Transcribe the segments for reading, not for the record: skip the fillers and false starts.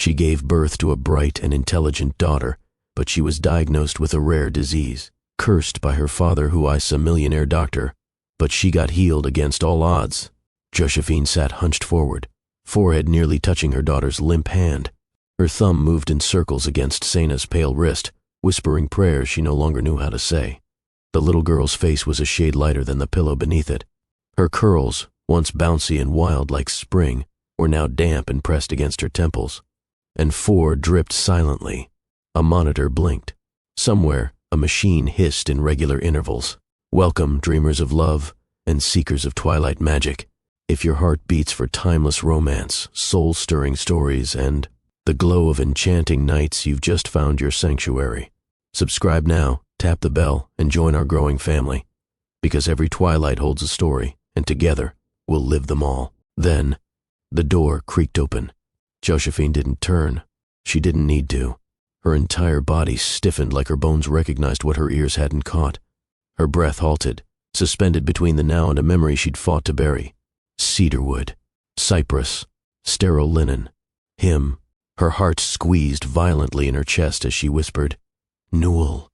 She gave birth to a bright and intelligent daughter, but she was diagnosed with a rare disease, cursed by her father who is a millionaire doctor, but she got healed against all odds. Josephine sat hunched forward, forehead nearly touching her daughter's limp hand. Her thumb moved in circles against Sena's pale wrist, whispering prayers she no longer knew how to say. The little girl's face was a shade lighter than the pillow beneath it. Her curls, once bouncy and wild like spring, were now damp and pressed against her temples. And 4 dripped silently. A monitor blinked. Somewhere, a machine hissed in regular intervals. Welcome, dreamers of love and seekers of twilight magic. If your heart beats for timeless romance, soul-stirring stories, and the glow of enchanting nights, you've just found your sanctuary. Subscribe now, tap the bell, and join our growing family. Because every twilight holds a story, and together, we'll live them all. Then, the door creaked open. Josephine didn't turn. She didn't need to. Her entire body stiffened like her bones recognized what her ears hadn't caught. Her breath halted, suspended between the now and a memory she'd fought to bury. Cedarwood, cypress, sterile linen. Him. Her heart squeezed violently in her chest as she whispered, "Newell."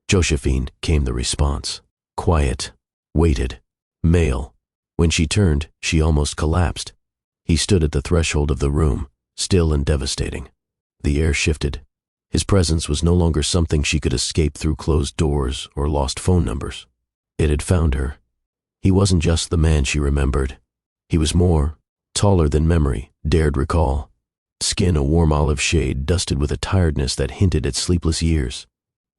Josephine came the response. Quiet. Waited. Male. When she turned, she almost collapsed. He stood at the threshold of the room, still and devastating. The air shifted. His presence was no longer something she could escape through closed doors or lost phone numbers. It had found her. He wasn't just the man she remembered. He was more, taller than memory dared recall. Skin a warm olive shade, dusted with a tiredness that hinted at sleepless years.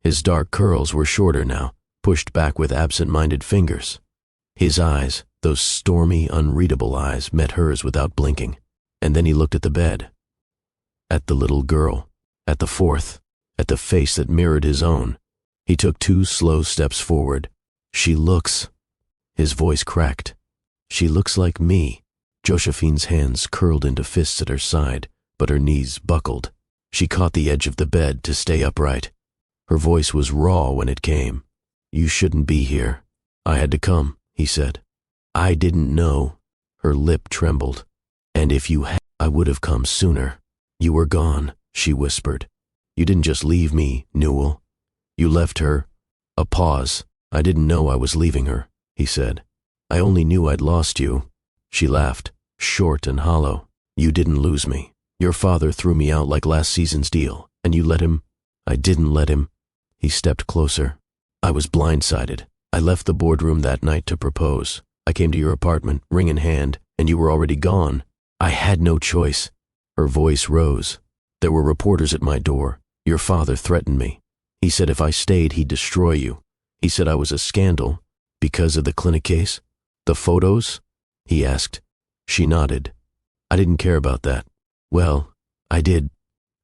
His dark curls were shorter now, pushed back with absent-minded fingers. His eyes, those stormy, unreadable eyes, met hers without blinking. And then he looked at the bed. At the little girl. At the 4th. At the face that mirrored his own. He took 2 slow steps forward. "She looks..." His voice cracked. "She looks like me." Josephine's hands curled into fists at her side, but her knees buckled. She caught the edge of the bed to stay upright. Her voice was raw when it came. "You shouldn't be here." "I had to come," he said. "I didn't know." Her lip trembled. "And if you had, I would have come sooner." "You were gone," she whispered. "You didn't just leave me, Newell. You left her." A pause. "I didn't know I was leaving her," he said. "I only knew I'd lost you." She laughed, short and hollow. "You didn't lose me. Your father threw me out like last season's deal, and you let him." "I didn't let him." He stepped closer. "I was blindsided. I left the boardroom that night to propose. I came to your apartment, ring in hand, and you were already gone. I had no choice." Her voice rose. "There were reporters at my door. Your father threatened me. He said if I stayed, he'd destroy you. He said I was a scandal. Because of the clinic case? The photos?" he asked. She nodded. "I didn't care about that." "Well, I did."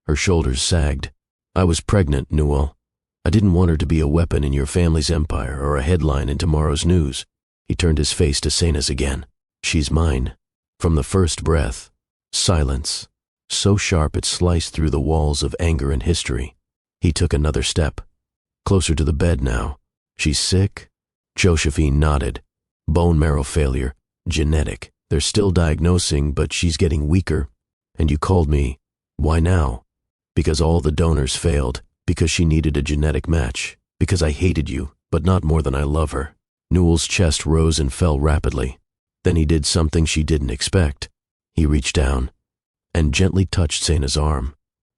Her shoulders sagged. "I was pregnant, Newell. I didn't want her to be a weapon in your family's empire or a headline in tomorrow's news." He turned his face to Sena's again. "She's mine." From the first breath, silence, so sharp it sliced through the walls of anger and history. He took another step. Closer to the bed now. "She's sick?" Josephine nodded. "Bone marrow failure. Genetic. They're still diagnosing, but she's getting weaker. And you called me. Why now?" "Because all the donors failed. Because she needed a genetic match. Because I hated you, but not more than I love her." Newell's chest rose and fell rapidly. Then he did something she didn't expect. He reached down and gently touched Sena's arm.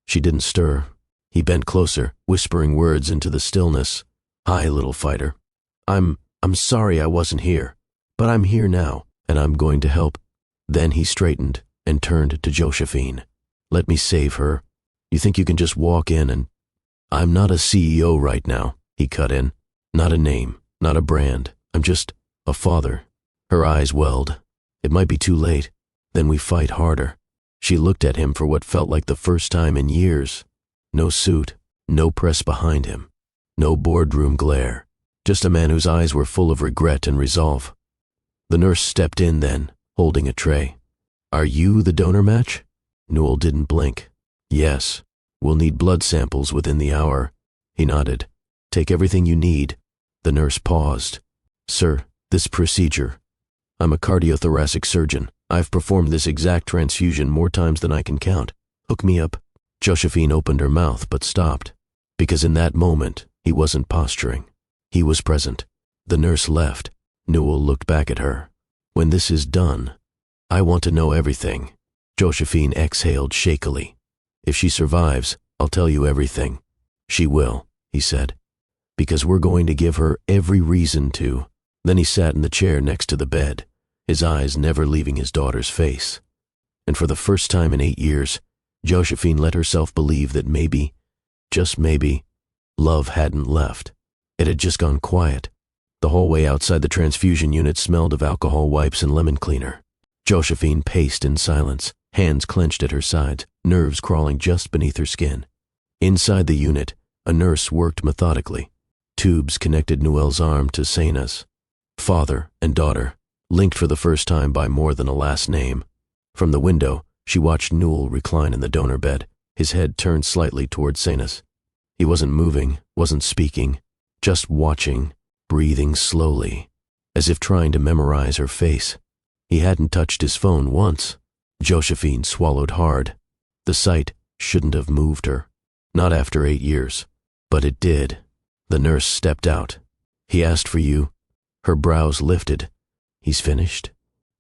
She didn't stir. He bent closer, whispering words into the stillness. "Hi, little fighter. I'm sorry I wasn't here, but I'm here now, and I'm going to help." Then he straightened and turned to Josephine. "Let me save her. You think you can just walk in and..." "I'm not a CEO right now," he cut in. "Not a name, not a brand. I'm just a father." Her eyes welled. "It might be too late. Then we fight harder." She looked at him for what felt like the first time in years. No suit, no press behind him, no boardroom glare. Just a man whose eyes were full of regret and resolve. The nurse stepped in then, holding a tray. "Are you the donor match?" Newell didn't blink. "Yes. We'll need blood samples within the hour." He nodded. "Take everything you need." The nurse paused. "Sir, this procedure. I'm a cardiothoracic surgeon. I've performed this exact transfusion more times than I can count. Hook me up Josephine opened her mouth but stopped, because in that moment, he wasn't posturing. He was present. The nurse left. Newell looked back at her. When this is done, I want to know everything. Josephine exhaled shakily. If she survives, I'll tell you everything. She will, he said, because we're going to give her every reason to. Then he sat in the chair next to the bed, his eyes never leaving his daughter's face. And for the first time in 8 years, Josephine let herself believe that maybe, just maybe, love hadn't left. It had just gone quiet. The hallway outside the transfusion unit smelled of alcohol wipes and lemon cleaner. Josephine paced in silence, hands clenched at her sides, nerves crawling just beneath her skin. Inside the unit, a nurse worked methodically. Tubes connected Newell's arm to Sena's. Father and daughter, linked for the first time by more than a last name. From the window, she watched Newell recline in the donor bed, his head turned slightly toward Sena's. He wasn't moving, wasn't speaking, just watching, breathing slowly, as if trying to memorize her face. He hadn't touched his phone once. Josephine swallowed hard. The sight shouldn't have moved her. Not after 8 years. But it did. The nurse stepped out. He asked for you. Her brows lifted. He's finished?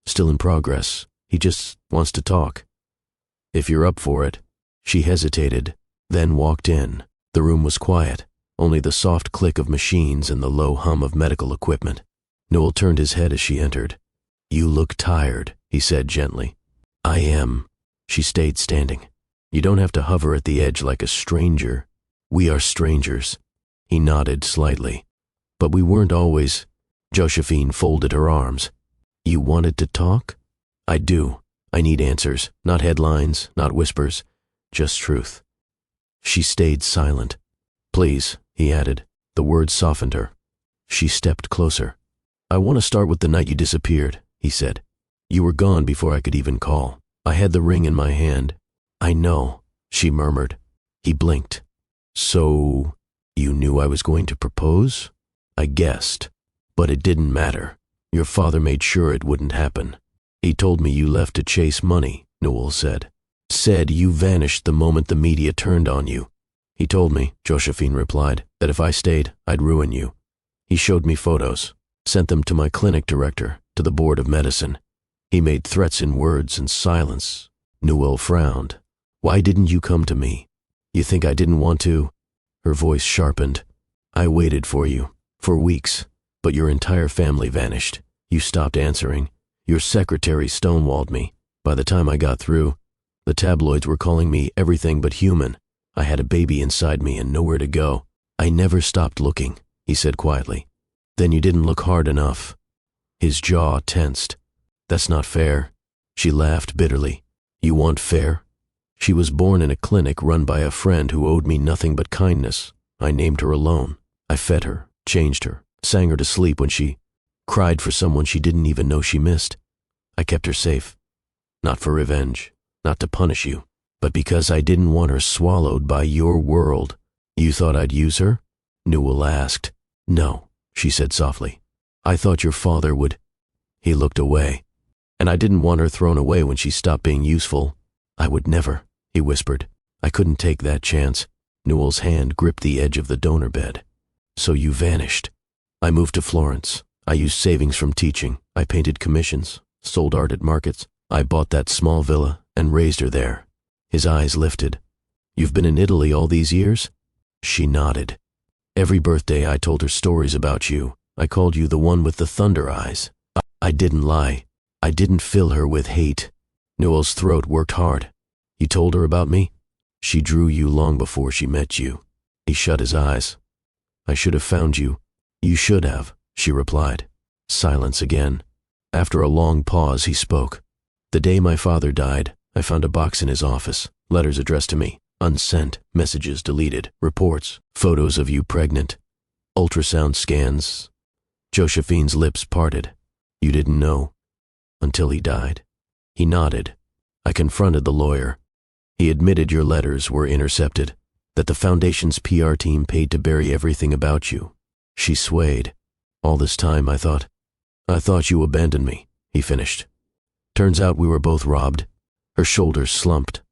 Still in progress. He just wants to talk. If you're up for it. She hesitated, then walked in. The room was quiet, only the soft click of machines and the low hum of medical equipment. Newell turned his head as she entered. You look tired, he said gently. I am. She stayed standing. You don't have to hover at the edge like a stranger. We are strangers. He nodded slightly. But we weren't always. Josephine folded her arms. You wanted to talk? I do. I need answers, not headlines, not whispers, just truth. She stayed silent. Please, he added. The words softened her. She stepped closer. I want to start with the night you disappeared, he said. You were gone before I could even call. I had the ring in my hand. I know, she murmured. He blinked. So, you knew I was going to propose? I guessed. But it didn't matter. Your father made sure it wouldn't happen. He told me you left to chase money, Newell said. Said you vanished the moment the media turned on you. He told me, Josephine replied, that if I stayed, I'd ruin you. He showed me photos, sent them to my clinic director, to the board of medicine. He made threats in words and silence. Newell frowned. Why didn't you come to me? You think I didn't want to? Her voice sharpened. I waited for you, for weeks, but your entire family vanished. You stopped answering. Your secretary stonewalled me. By the time I got through, the tabloids were calling me everything but human. I had a baby inside me and nowhere to go. I never stopped looking, he said quietly. Then you didn't look hard enough. His jaw tensed. That's not fair. She laughed bitterly. You want fair? She was born in a clinic run by a friend who owed me nothing but kindness. I named her alone. I fed her, changed her, sang her to sleep when she cried for someone she didn't even know she missed. I kept her safe. Not for revenge, not to punish you, but because I didn't want her swallowed by your world. You thought I'd use her? Newell asked. No, she said softly. I thought your father would. He looked away. And I didn't want her thrown away when she stopped being useful. I would never, he whispered. I couldn't take that chance. Newell's hand gripped the edge of the donor bed. So you vanished. I moved to Florence. I used savings from teaching. I painted commissions, sold art at markets. I bought that small villa and raised her there. His eyes lifted. You've been in Italy all these years? She nodded. Every birthday I told her stories about you. I called you the one with the thunder eyes. I didn't lie. I didn't fill her with hate. Newell's throat worked hard. You told her about me? She drew you long before she met you. He shut his eyes. I should have found you. You should have, she replied. Silence again. After a long pause, he spoke. The day my father died, I found a box in his office, letters addressed to me, unsent, messages deleted, reports, photos of you pregnant, ultrasound scans. Josephine's lips parted. You didn't know. Until he died. He nodded. I confronted the lawyer. He admitted your letters were intercepted, that the foundation's PR team paid to bury everything about you. She swayed. All this time, I thought you abandoned me, he finished. Turns out we were both robbed. Her shoulders slumped.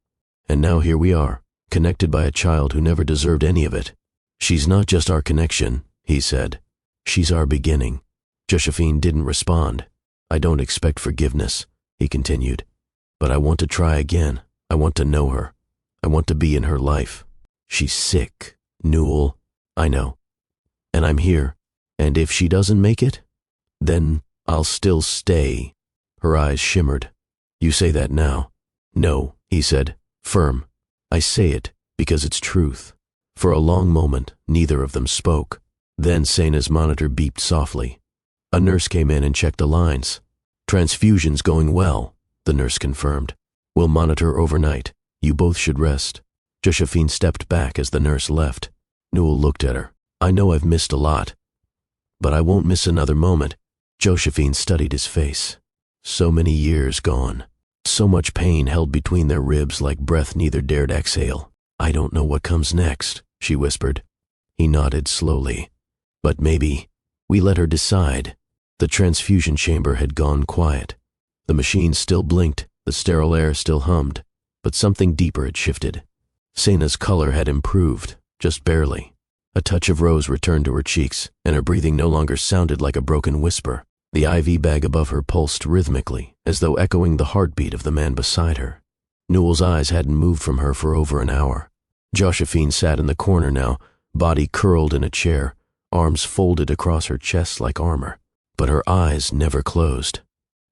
And now here we are, connected by a child who never deserved any of it. She's not just our connection, he said. She's our beginning. Josephine didn't respond. I don't expect forgiveness, he continued. But I want to try again. I want to know her. I want to be in her life. She's sick, Newell. I know. And I'm here. And if she doesn't make it, then I'll still stay. Her eyes shimmered. You say that now. No, he said, firm. I say it because it's truth. For a long moment, neither of them spoke. Then Sena's monitor beeped softly. A nurse came in and checked the lines. Transfusion's going well, the nurse confirmed. We'll monitor overnight. You both should rest. Josephine stepped back as the nurse left. Newell looked at her. I know I've missed a lot, but I won't miss another moment. Josephine studied his face. So many years gone. So much pain held between their ribs like breath neither dared exhale. I don't know what comes next, she whispered. He nodded slowly. But maybe. We let her decide. The transfusion chamber had gone quiet. The machine still blinked, the sterile air still hummed, but something deeper had shifted. Sena's color had improved, just barely. A touch of rose returned to her cheeks, and her breathing no longer sounded like a broken whisper. The IV bag above her pulsed rhythmically, as though echoing the heartbeat of the man beside her. Newell's eyes hadn't moved from her for over an hour. Josephine sat in the corner now, body curled in a chair, arms folded across her chest like armor. But her eyes never closed,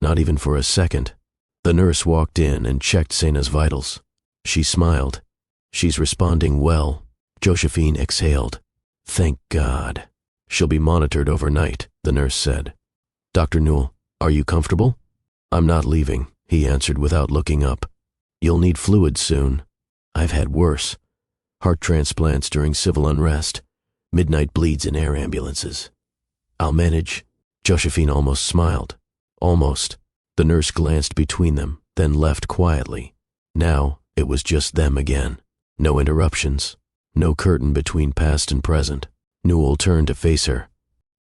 not even for a second. The nurse walked in and checked Sena's vitals. She smiled. She's responding well. Josephine exhaled. Thank God. She'll be monitored overnight, the nurse said. Dr. Newell, are you comfortable? I'm not leaving, he answered without looking up. You'll need fluids soon. I've had worse. Heart transplants during civil unrest. Midnight bleeds in air ambulances. I'll manage. Josephine almost smiled. Almost. The nurse glanced between them, then left quietly. Now it was just them again. No interruptions. No curtain between past and present. Newell turned to face her.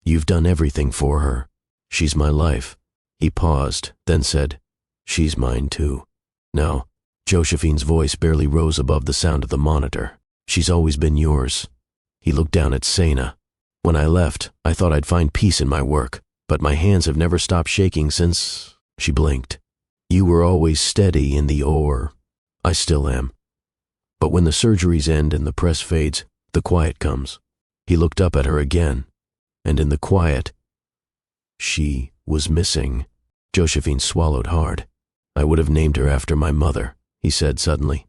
You've done everything for her. She's my life. He paused, then said, She's mine too. No. Josephine's voice barely rose above the sound of the monitor. She's always been yours. He looked down at Sena. When I left, I thought I'd find peace in my work, but my hands have never stopped shaking since... She blinked. You were always steady in the oar. I still am. But when the surgeries end and the press fades, the quiet comes. He looked up at her again, and in the quiet, she was missing. Josephine swallowed hard. I would have named her after my mother, he said suddenly.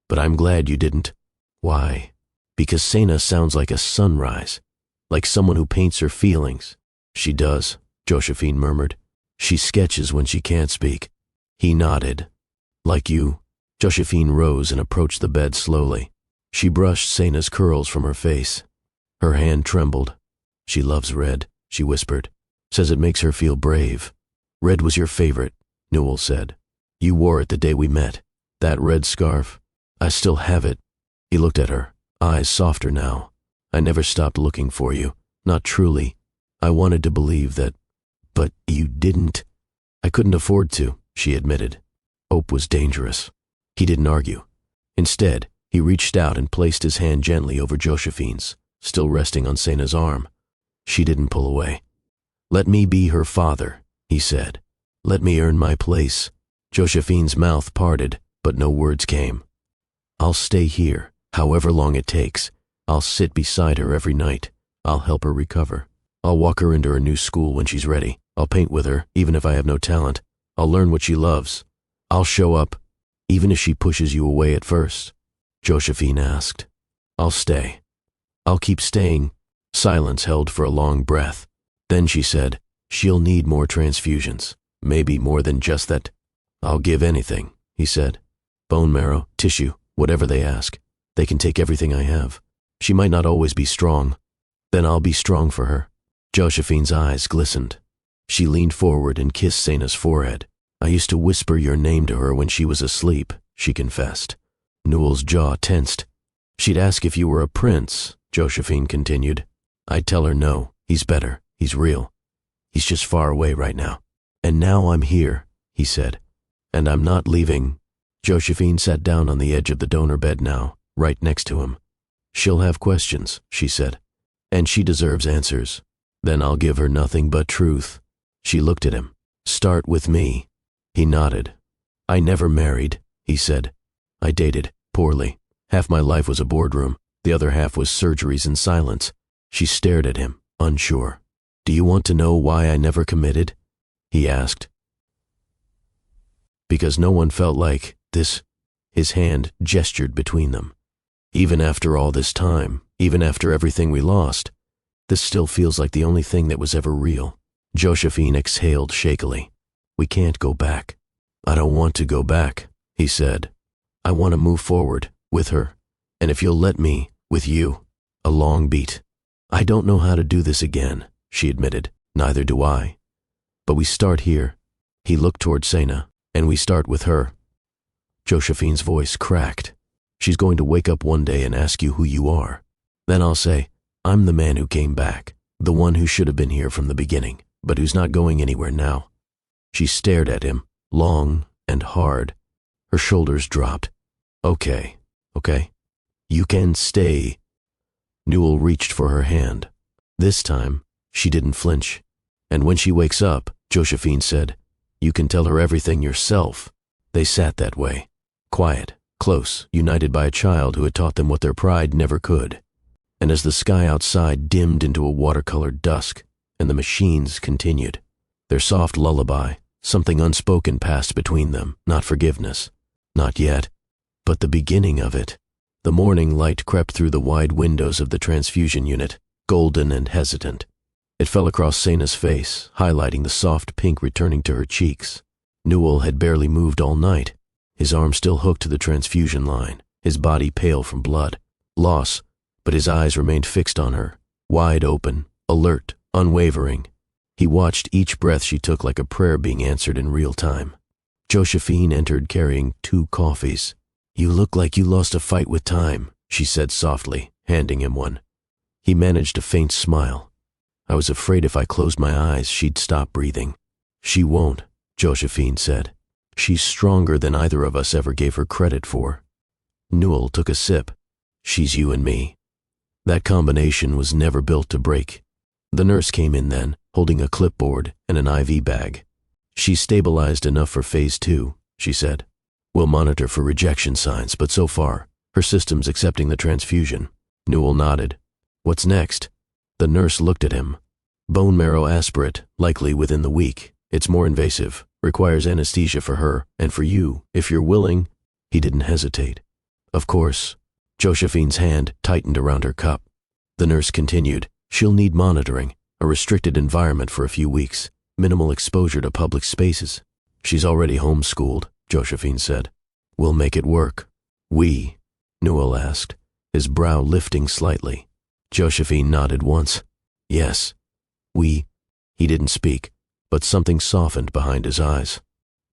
But I'm glad you didn't. Why? Because Sena sounds like a sunrise, like someone who paints her feelings. She does, Josephine murmured. She sketches when she can't speak. He nodded. Like you. Josephine rose and approached the bed slowly. She brushed Sena's curls from her face. Her hand trembled. She loves red, she whispered. Says it makes her feel brave. Red was your favorite, Newell said. You wore it the day we met. That red scarf. I still have it. He looked at her, eyes softer now. I never stopped looking for you. Not truly. I wanted to believe that. But you didn't. I couldn't afford to, she admitted. Hope was dangerous. He didn't argue. Instead, he reached out and placed his hand gently over Josephine's, still resting on Sena's arm. She didn't pull away. Let me be her father, he said. Let me earn my place. Josephine's mouth parted, but no words came. I'll stay here, however long it takes. I'll sit beside her every night. I'll help her recover. I'll walk her into her new school when she's ready. I'll paint with her, even if I have no talent. I'll learn what she loves. I'll show up, even if she pushes you away at first. Josephine asked. I'll stay. I'll keep staying. Silence held for a long breath. Then she said, she'll need more transfusions. Maybe more than just that. I'll give anything, he said. Bone marrow, tissue, whatever they ask. They can take everything I have. She might not always be strong. Then I'll be strong for her. Josephine's eyes glistened. She leaned forward and kissed Sena's forehead. I used to whisper your name to her when she was asleep, she confessed. Newell's jaw tensed. She'd ask if you were a prince, Josephine continued. I'd tell her no, he's better, he's real. He's just far away right now. And now I'm here, he said. And I'm not leaving. Josephine sat down on the edge of the donor bed now, right next to him. "She'll have questions," she said, "and she deserves answers. Then I'll give her nothing but truth." She looked at him. "Start with me." He nodded. "I never married," he said. "I dated, poorly. Half my life was a boardroom. The other half was surgeries and silence." She stared at him, unsure. "Do you want to know why I never committed?" he asked. "Because no one felt like this." His hand gestured between them. "Even after all this time, even after everything we lost, this still feels like the only thing that was ever real." Josephine exhaled shakily. "We can't go back." "I don't want to go back," he said. "I want to move forward, with her. And if you'll let me, with you." A long beat. "I don't know how to do this again," she admitted. "Neither do I. But we start here." He looked toward Sena. "And we start with her." Josephine's voice cracked. "She's going to wake up one day and ask you who you are. Then I'll say, I'm the man who came back, the one who should have been here from the beginning, but who's not going anywhere now." She stared at him, long and hard. Her shoulders dropped. Okay. You can stay." Newell reached for her hand. This time, she didn't flinch. "And when she wakes up," Josephine said, "you can tell her everything yourself." They sat that way, quiet, close, united by a child who had taught them what their pride never could. And as the sky outside dimmed into a watercolored dusk, and the machines continued, their soft lullaby, something unspoken passed between them, not forgiveness. Not yet, but the beginning of it. The morning light crept through the wide windows of the transfusion unit, golden and hesitant. It fell across Sena's face, highlighting the soft pink returning to her cheeks. Newell had barely moved all night, his arm still hooked to the transfusion line, his body pale from blood. Loss, but his eyes remained fixed on her, wide open, alert, unwavering. He watched each breath she took like a prayer being answered in real time. Josephine entered carrying 2 coffees. "You look like you lost a fight with time," she said softly, handing him one. He managed a faint smile. "I was afraid if I closed my eyes, she'd stop breathing." "She won't," Josephine said. "She's stronger than either of us ever gave her credit for." Newell took a sip. "She's you and me. That combination was never built to break." The nurse came in then, holding a clipboard and an IV bag. "She's stabilized enough for phase 2, she said. "We'll monitor for rejection signs, but so far, her system's accepting the transfusion." Newell nodded. "What's next?" The nurse looked at him. "Bone marrow aspirate, likely within the week. It's more invasive, requires anesthesia for her, and for you, if you're willing." He didn't hesitate. "Of course." Josephine's hand tightened around her cup. The nurse continued, "She'll need monitoring, a restricted environment for a few weeks, minimal exposure to public spaces." "She's already homeschooled," Josephine said. "We'll make it work." "We?" Newell asked, his brow lifting slightly. Josephine nodded once. "Yes, we." He didn't speak, but something softened behind his eyes.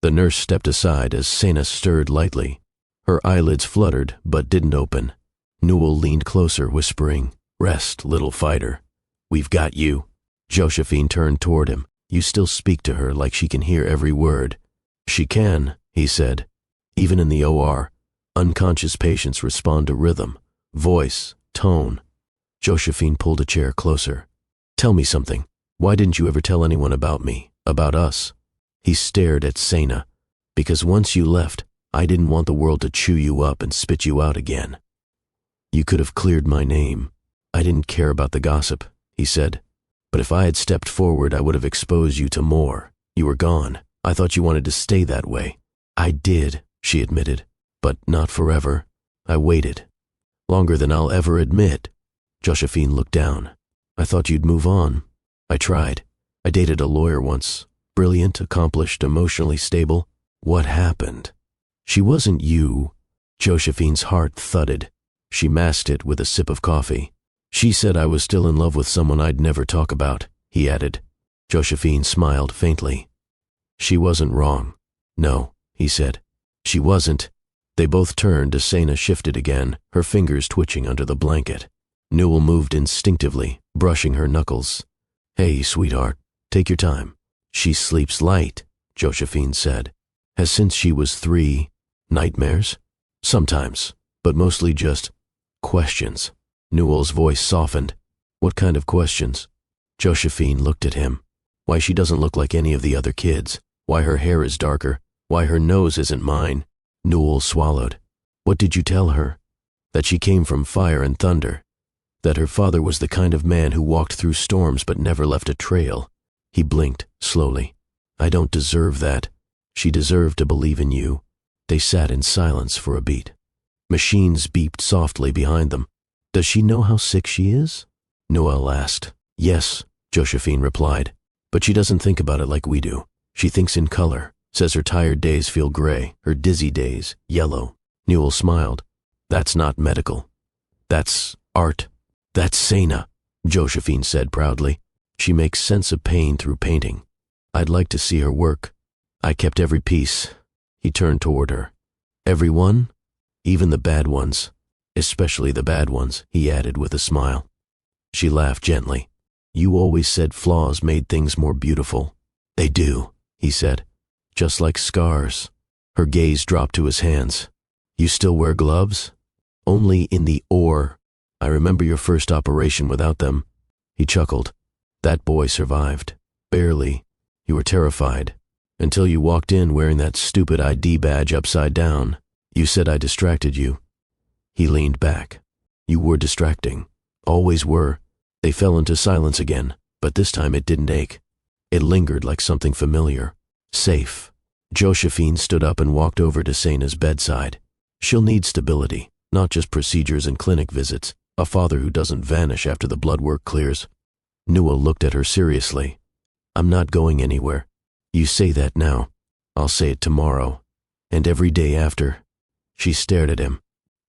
The nurse stepped aside as Sena stirred lightly. Her eyelids fluttered but didn't open. Newell leaned closer, whispering, "Rest, little fighter. We've got you." Josephine turned toward him. "You still speak to her like she can hear every word." "She can," he said. "Even in the OR, unconscious patients respond to rhythm, voice, tone." Josephine pulled a chair closer. "Tell me something. Why didn't you ever tell anyone about me, about us?" He stared at Sena. "Because once you left, I didn't want the world to chew you up and spit you out again." "You could have cleared my name. I didn't care about the gossip," he said. "But if I had stepped forward, I would have exposed you to more. You were gone. I thought you wanted to stay that way." "I did," she admitted. "But not forever. I waited. Longer than I'll ever admit." Josephine looked down. "I thought you'd move on." "I tried. I dated a lawyer once. Brilliant, accomplished, emotionally stable. What happened?" "She wasn't you." Josephine's heart thudded. She masked it with a sip of coffee. "She said I was still in love with someone I'd never talk about," he added. Josephine smiled faintly. "She wasn't wrong." "No," he said. "She wasn't." They both turned as Sena shifted again, her fingers twitching under the blanket. Newell moved instinctively, brushing her knuckles. "Hey, sweetheart, take your time." "She sleeps light," Josephine said. "Has since she was 3. Nightmares?" "Sometimes." but mostly just questions. Newell's voice softened. What kind of questions? Josephine looked at him. Why she doesn't look like any of the other kids. Why her hair is darker. Why her nose isn't mine. Newell swallowed. What did you tell her? That she came from fire and thunder. That her father was the kind of man who walked through storms but never left a trail. He blinked slowly. I don't deserve that. She deserved to believe in you. They sat in silence for a beat. Machines beeped softly behind them. Does she know how sick she is? Newell asked. Yes, Josephine replied. But she doesn't think about it like we do. She thinks in color, says her tired days feel gray, her dizzy days, yellow. Newell smiled. That's not medical. That's art. That's Sena, Josephine said proudly. She makes sense of pain through painting. I'd like to see her work. I kept every piece. He turned toward her. Every one? Even the bad ones. Especially the bad ones, he added with a smile. She laughed gently. You always said flaws made things more beautiful. They do, he said. Just like scars. Her gaze dropped to his hands. You still wear gloves? Only in the or. I remember your first operation without them. He chuckled. That boy survived. Barely. You were terrified. Until you walked in wearing that stupid ID badge upside down. You said I distracted you. He leaned back. You were distracting. Always were. They fell into silence again, but this time it didn't ache. It lingered like something familiar. Safe. Josephine stood up and walked over to Sena's bedside. She'll need stability, not just procedures and clinic visits. A father who doesn't vanish after the blood work clears. Newell looked at her seriously. I'm not going anywhere. You say that now. I'll say it tomorrow. And every day after. She stared at him.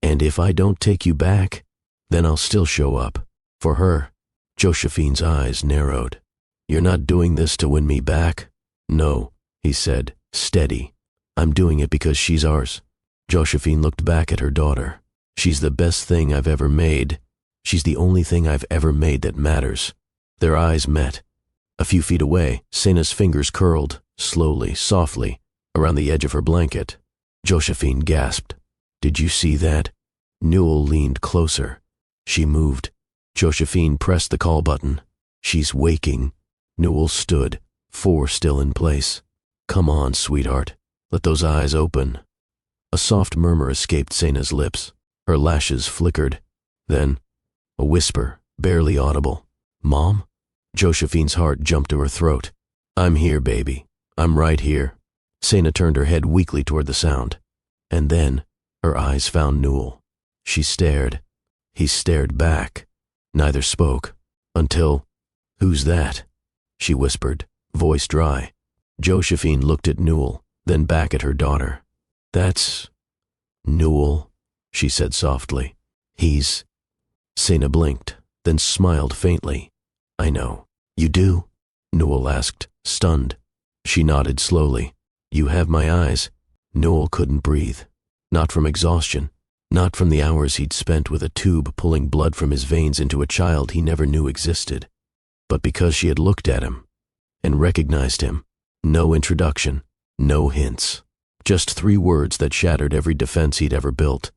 And if I don't take you back, then I'll still show up. For her. Josephine's eyes narrowed. You're not doing this to win me back? No, he said, steady. I'm doing it because she's ours. Josephine looked back at her daughter. She's the best thing I've ever made. She's the only thing I've ever made that matters. Their eyes met. A few feet away, Sena's fingers curled, slowly, softly, around the edge of her blanket. Josephine gasped. Did you see that? Newell leaned closer. She moved. Josephine pressed the call button. She's waking. Newell stood, four still in place. Come on, sweetheart. Let those eyes open. A soft murmur escaped Sena's lips. Her lashes flickered. Then, a whisper, barely audible. Mom? Josephine's heart jumped to her throat. I'm here, baby. I'm right here. Sena turned her head weakly toward the sound. And then, her eyes found Newell. She stared. He stared back. Neither spoke. Until, who's that? She whispered, voice dry. Josephine looked at Newell, then back at her daughter. That's Newell, she said softly. He's... Sena blinked, then smiled faintly. I know. You do? Newell asked, stunned. She nodded slowly. You have my eyes. Newell couldn't breathe. Not from exhaustion. Not from the hours he'd spent with a tube pulling blood from his veins into a child he never knew existed. But because she had looked at him and recognized him. No introduction. No hints. Just 3 words that shattered every defense he'd ever built.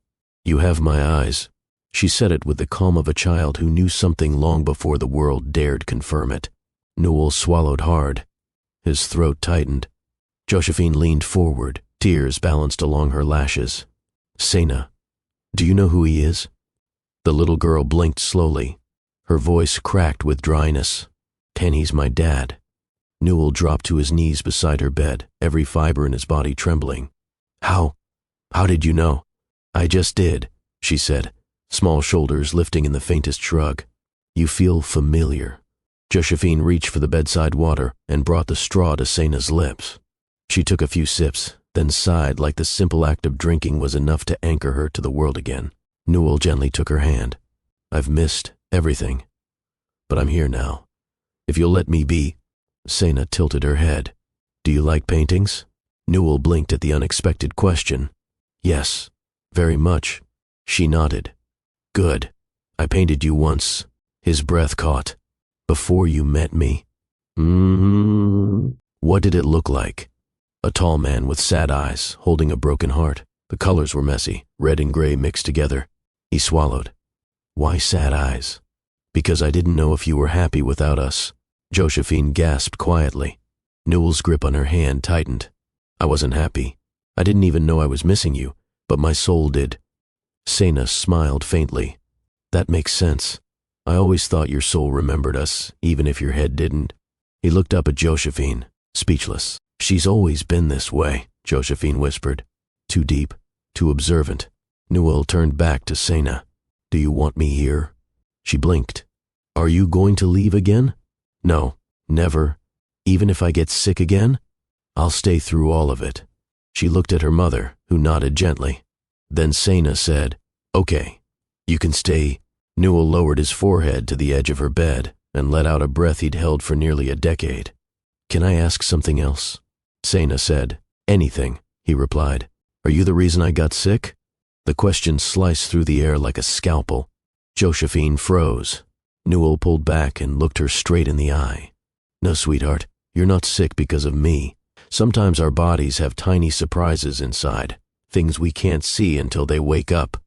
You have my eyes. She said it with the calm of a child who knew something long before the world dared confirm it. Newell swallowed hard. His throat tightened. Josephine leaned forward, tears balanced along her lashes. Sena, do you know who he is? The little girl blinked slowly. Her voice cracked with dryness. Kenny's my dad. Newell dropped to his knees beside her bed, every fiber in his body trembling. How did you know? I just did, she said, small shoulders lifting in the faintest shrug. You feel familiar. Josephine reached for the bedside water and brought the straw to Sena's lips. She took a few sips, then sighed like the simple act of drinking was enough to anchor her to the world again. Newell gently took her hand. I've missed everything. But I'm here now. If you'll let me be. Sena tilted her head. Do you like paintings? Newell blinked at the unexpected question. Yes, very much. She nodded. Good. I painted you once. His breath caught. Before you met me. What did it look like? A tall man with sad eyes, holding a broken heart. The colors were messy, red and gray mixed together. He swallowed. Why sad eyes? Because I didn't know if you were happy without us. Josephine gasped quietly. Newell's grip on her hand tightened. I wasn't happy. I didn't even know I was missing you, but my soul did. Sena smiled faintly. That makes sense. I always thought your soul remembered us, even if your head didn't. He looked up at Josephine, speechless. She's always been this way, Josephine whispered. Too deep, too observant. Newell turned back to Sena. Do you want me here? She blinked. Are you going to leave again? No, never. Even if I get sick again? I'll stay through all of it. She looked at her mother, who nodded gently. Then Sena said, Okay, you can stay. Newell lowered his forehead to the edge of her bed and let out a breath he'd held for nearly a decade. Can I ask something else? Sena said. Anything, he replied. Are you the reason I got sick? The question sliced through the air like a scalpel. Josephine froze. Newell pulled back and looked her straight in the eye. No, sweetheart, you're not sick because of me. Sometimes our bodies have tiny surprises inside, things we can't see until they wake up.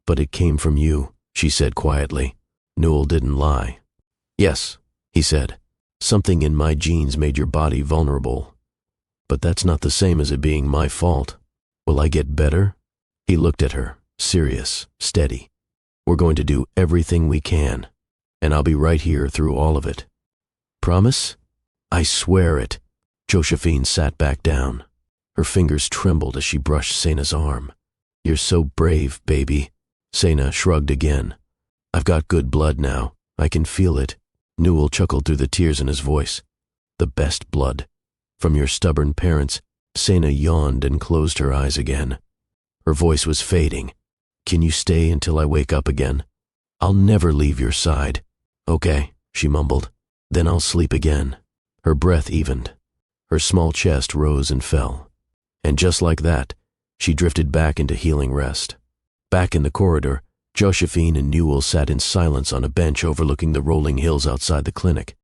But it came from you, she said quietly. Newell didn't lie. Yes, he said. Something in my genes made your body vulnerable. But that's not the same as it being my fault. Will I get better? He looked at her, serious, steady. We're going to do everything we can, and I'll be right here through all of it. Promise? I swear it. Josephine sat back down. Her fingers trembled as she brushed Sena's arm. You're so brave, baby. Sena shrugged again. I've got good blood now. I can feel it. Newell chuckled through the tears in his voice. The best blood. From your stubborn parents. Sena yawned and closed her eyes again. Her voice was fading. Can you stay until I wake up again? I'll never leave your side. Okay, she mumbled. Then I'll sleep again. Her breath evened. Her small chest rose and fell. And just like that, she drifted back into healing rest. Back in the corridor, Josephine and Newell sat in silence on a bench overlooking the rolling hills outside the clinic.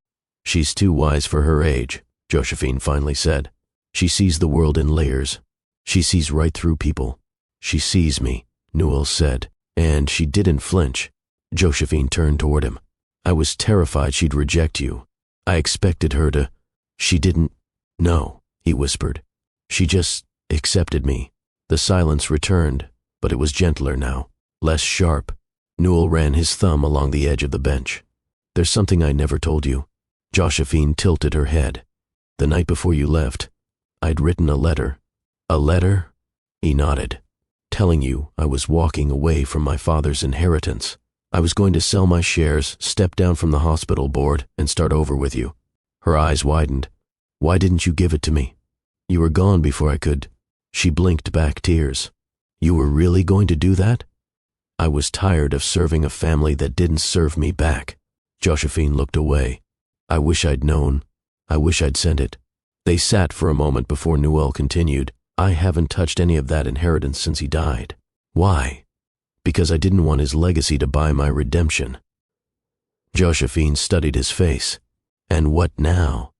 She's too wise for her age, Josephine finally said. She sees the world in layers. She sees right through people. She sees me, Newell said, and she didn't flinch. Josephine turned toward him. I was terrified she'd reject you. I expected her to. She didn't. No, he whispered. She just accepted me. The silence returned, but it was gentler now, less sharp. Newell ran his thumb along the edge of the bench. There's something I never told you. Josephine tilted her head. The night before you left, I'd written a letter. A letter? He nodded. Telling you I was walking away from my father's inheritance. I was going to sell my shares, step down from the hospital board, and start over with you. Her eyes widened. Why didn't you give it to me? You were gone before I could. She blinked back tears. You were really going to do that? I was tired of serving a family that didn't serve me back. Josephine looked away. I wish I'd known. I wish I'd sent it. They sat for a moment before Newell continued. I haven't touched any of that inheritance since he died. Why? Because I didn't want his legacy to buy my redemption. Josephine studied his face. And what now?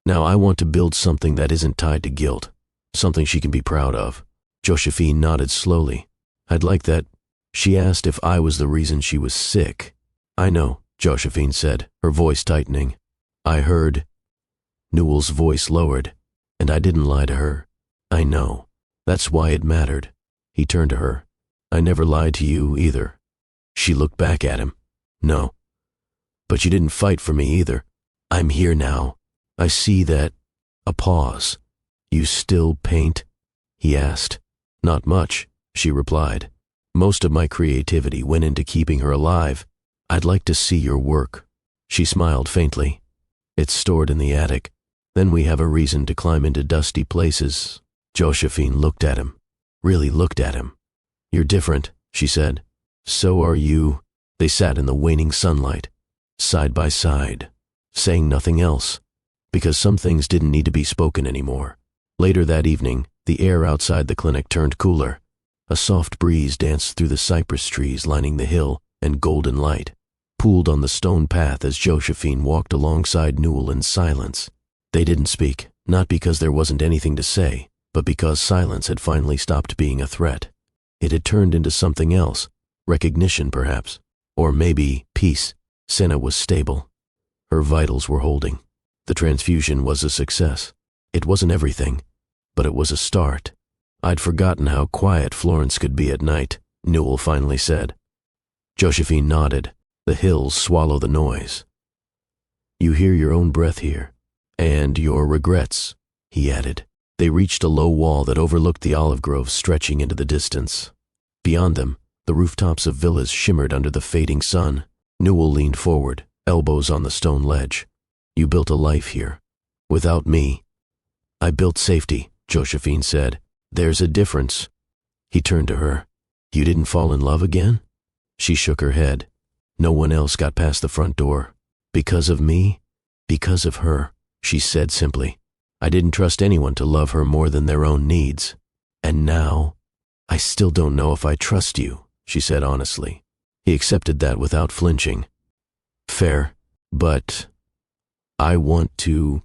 Now I want to build something that isn't tied to guilt, something she can be proud of. Josephine nodded slowly. I'd like that. She asked if I was the reason she was sick. I know, Josephine said, her voice tightening. I heard. Newell's voice lowered, and I didn't lie to her. I know. That's why it mattered. He turned to her. I never lied to you either. She looked back at him. No. But you didn't fight for me either. I'm here now. I see that. A pause. You still paint? He asked. Not much, she replied. Most of my creativity went into keeping her alive. I'd like to see your work. She smiled faintly. It's stored in the attic. Then we have a reason to climb into dusty places. Josephine looked at him. Really looked at him. You're different, she said. So are you. They sat in the waning sunlight, side by side, saying nothing else, because some things didn't need to be spoken anymore. Later that evening, the air outside the clinic turned cooler. A soft breeze danced through the cypress trees lining the hill, and golden light pooled on the stone path as Josephine walked alongside Newell in silence. They didn't speak, not because there wasn't anything to say, but because silence had finally stopped being a threat. It had turned into something else, recognition perhaps, or maybe peace. Senna was stable. Her vitals were holding. The transfusion was a success. It wasn't everything, but it was a start. I'd forgotten how quiet Florence could be at night, Newell finally said. Josephine nodded. The hills swallow the noise. You hear your own breath here, and your regrets, he added. They reached a low wall that overlooked the olive groves stretching into the distance. Beyond them, the rooftops of villas shimmered under the fading sun. Newell leaned forward, elbows on the stone ledge. You built a life here. Without me. I built safety, Josephine said. There's a difference. He turned to her. You didn't fall in love again? She shook her head. No one else got past the front door. Because of me? Because of her, she said simply. I didn't trust anyone to love her more than their own needs. And now, I still don't know if I trust you, she said honestly. He accepted that without flinching. Fair, but I want to.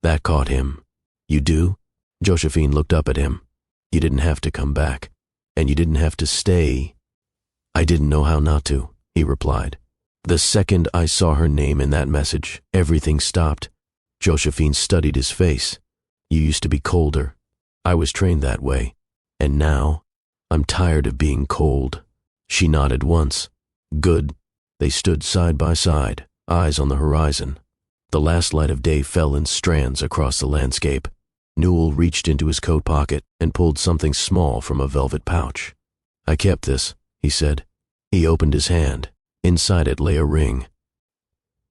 That caught him. You do? Josephine looked up at him. You didn't have to come back, and you didn't have to stay. I didn't know how not to, he replied. The second I saw her name in that message, everything stopped. Josephine studied his face. You used to be colder. I was trained that way. And now, I'm tired of being cold. She nodded once. Good. They stood side by side, eyes on the horizon. The last light of day fell in strands across the landscape. Newell reached into his coat pocket and pulled something small from a velvet pouch. I kept this, he said. He opened his hand. Inside it lay a ring.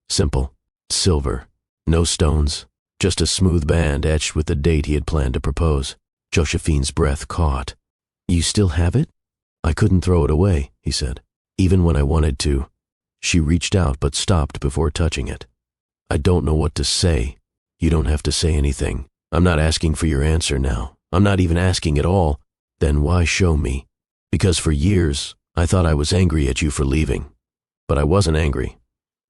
Simple, silver, no stones, just a smooth band etched with the date he had planned to propose. Josephine's breath caught. You still have it? I couldn't throw it away, he said, even when I wanted to. She reached out but stopped before touching it. I don't know what to say. You don't have to say anything. I'm not asking for your answer now. I'm not even asking at all. Then why show me? Because for years, I thought I was angry at you for leaving. But I wasn't angry.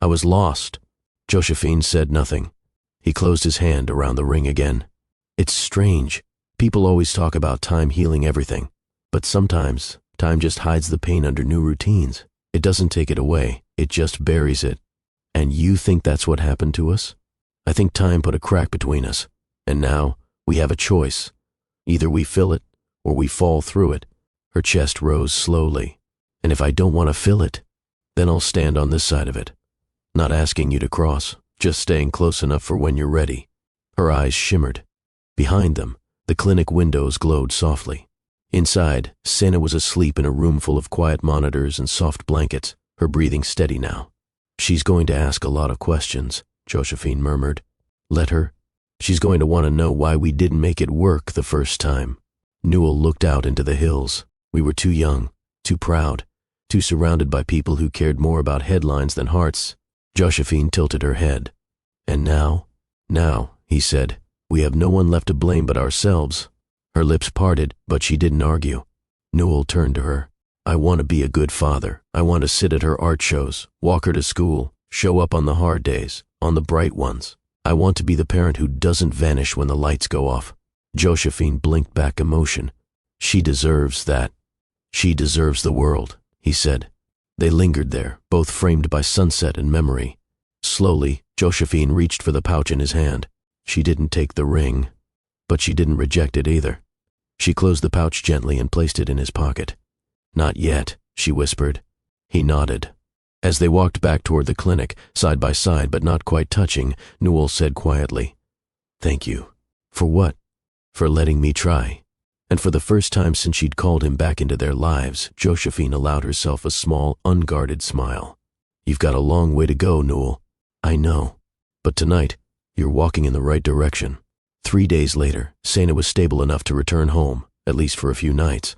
I was lost. Josephine said nothing. He closed his hand around the ring again. It's strange. People always talk about time healing everything. But sometimes, time just hides the pain under new routines. It doesn't take it away. It just buries it. And you think that's what happened to us? I think time put a crack between us. And now, we have a choice. Either we fill it, or we fall through it. Her chest rose slowly. And if I don't want to fill it, then I'll stand on this side of it. Not asking you to cross, just staying close enough for when you're ready. Her eyes shimmered. Behind them, the clinic windows glowed softly. Inside, Senna was asleep in a room full of quiet monitors and soft blankets, her breathing steady now. She's going to ask a lot of questions, Josephine murmured. Let her. She's going to want to know why we didn't make it work the first time. Newell looked out into the hills. We were too young, too proud, too surrounded by people who cared more about headlines than hearts. Josephine tilted her head. And now, he said, we have no one left to blame but ourselves. Her lips parted, but she didn't argue. Newell turned to her. I want to be a good father. I want to sit at her art shows, walk her to school, show up on the hard days, on the bright ones. I want to be the parent who doesn't vanish when the lights go off. Josephine blinked back emotion. She deserves that. She deserves the world, he said. They lingered there, both framed by sunset and memory. Slowly, Josephine reached for the pouch in his hand. She didn't take the ring, but she didn't reject it either. She closed the pouch gently and placed it in his pocket. Not yet, she whispered. He nodded. As they walked back toward the clinic, side by side but not quite touching, Newell said quietly, Thank you. For what? For letting me try. And for the first time since she'd called him back into their lives, Josephine allowed herself a small, unguarded smile. You've got a long way to go, Newell. I know. But tonight, you're walking in the right direction. 3 days later, Senna was stable enough to return home, at least for a few nights.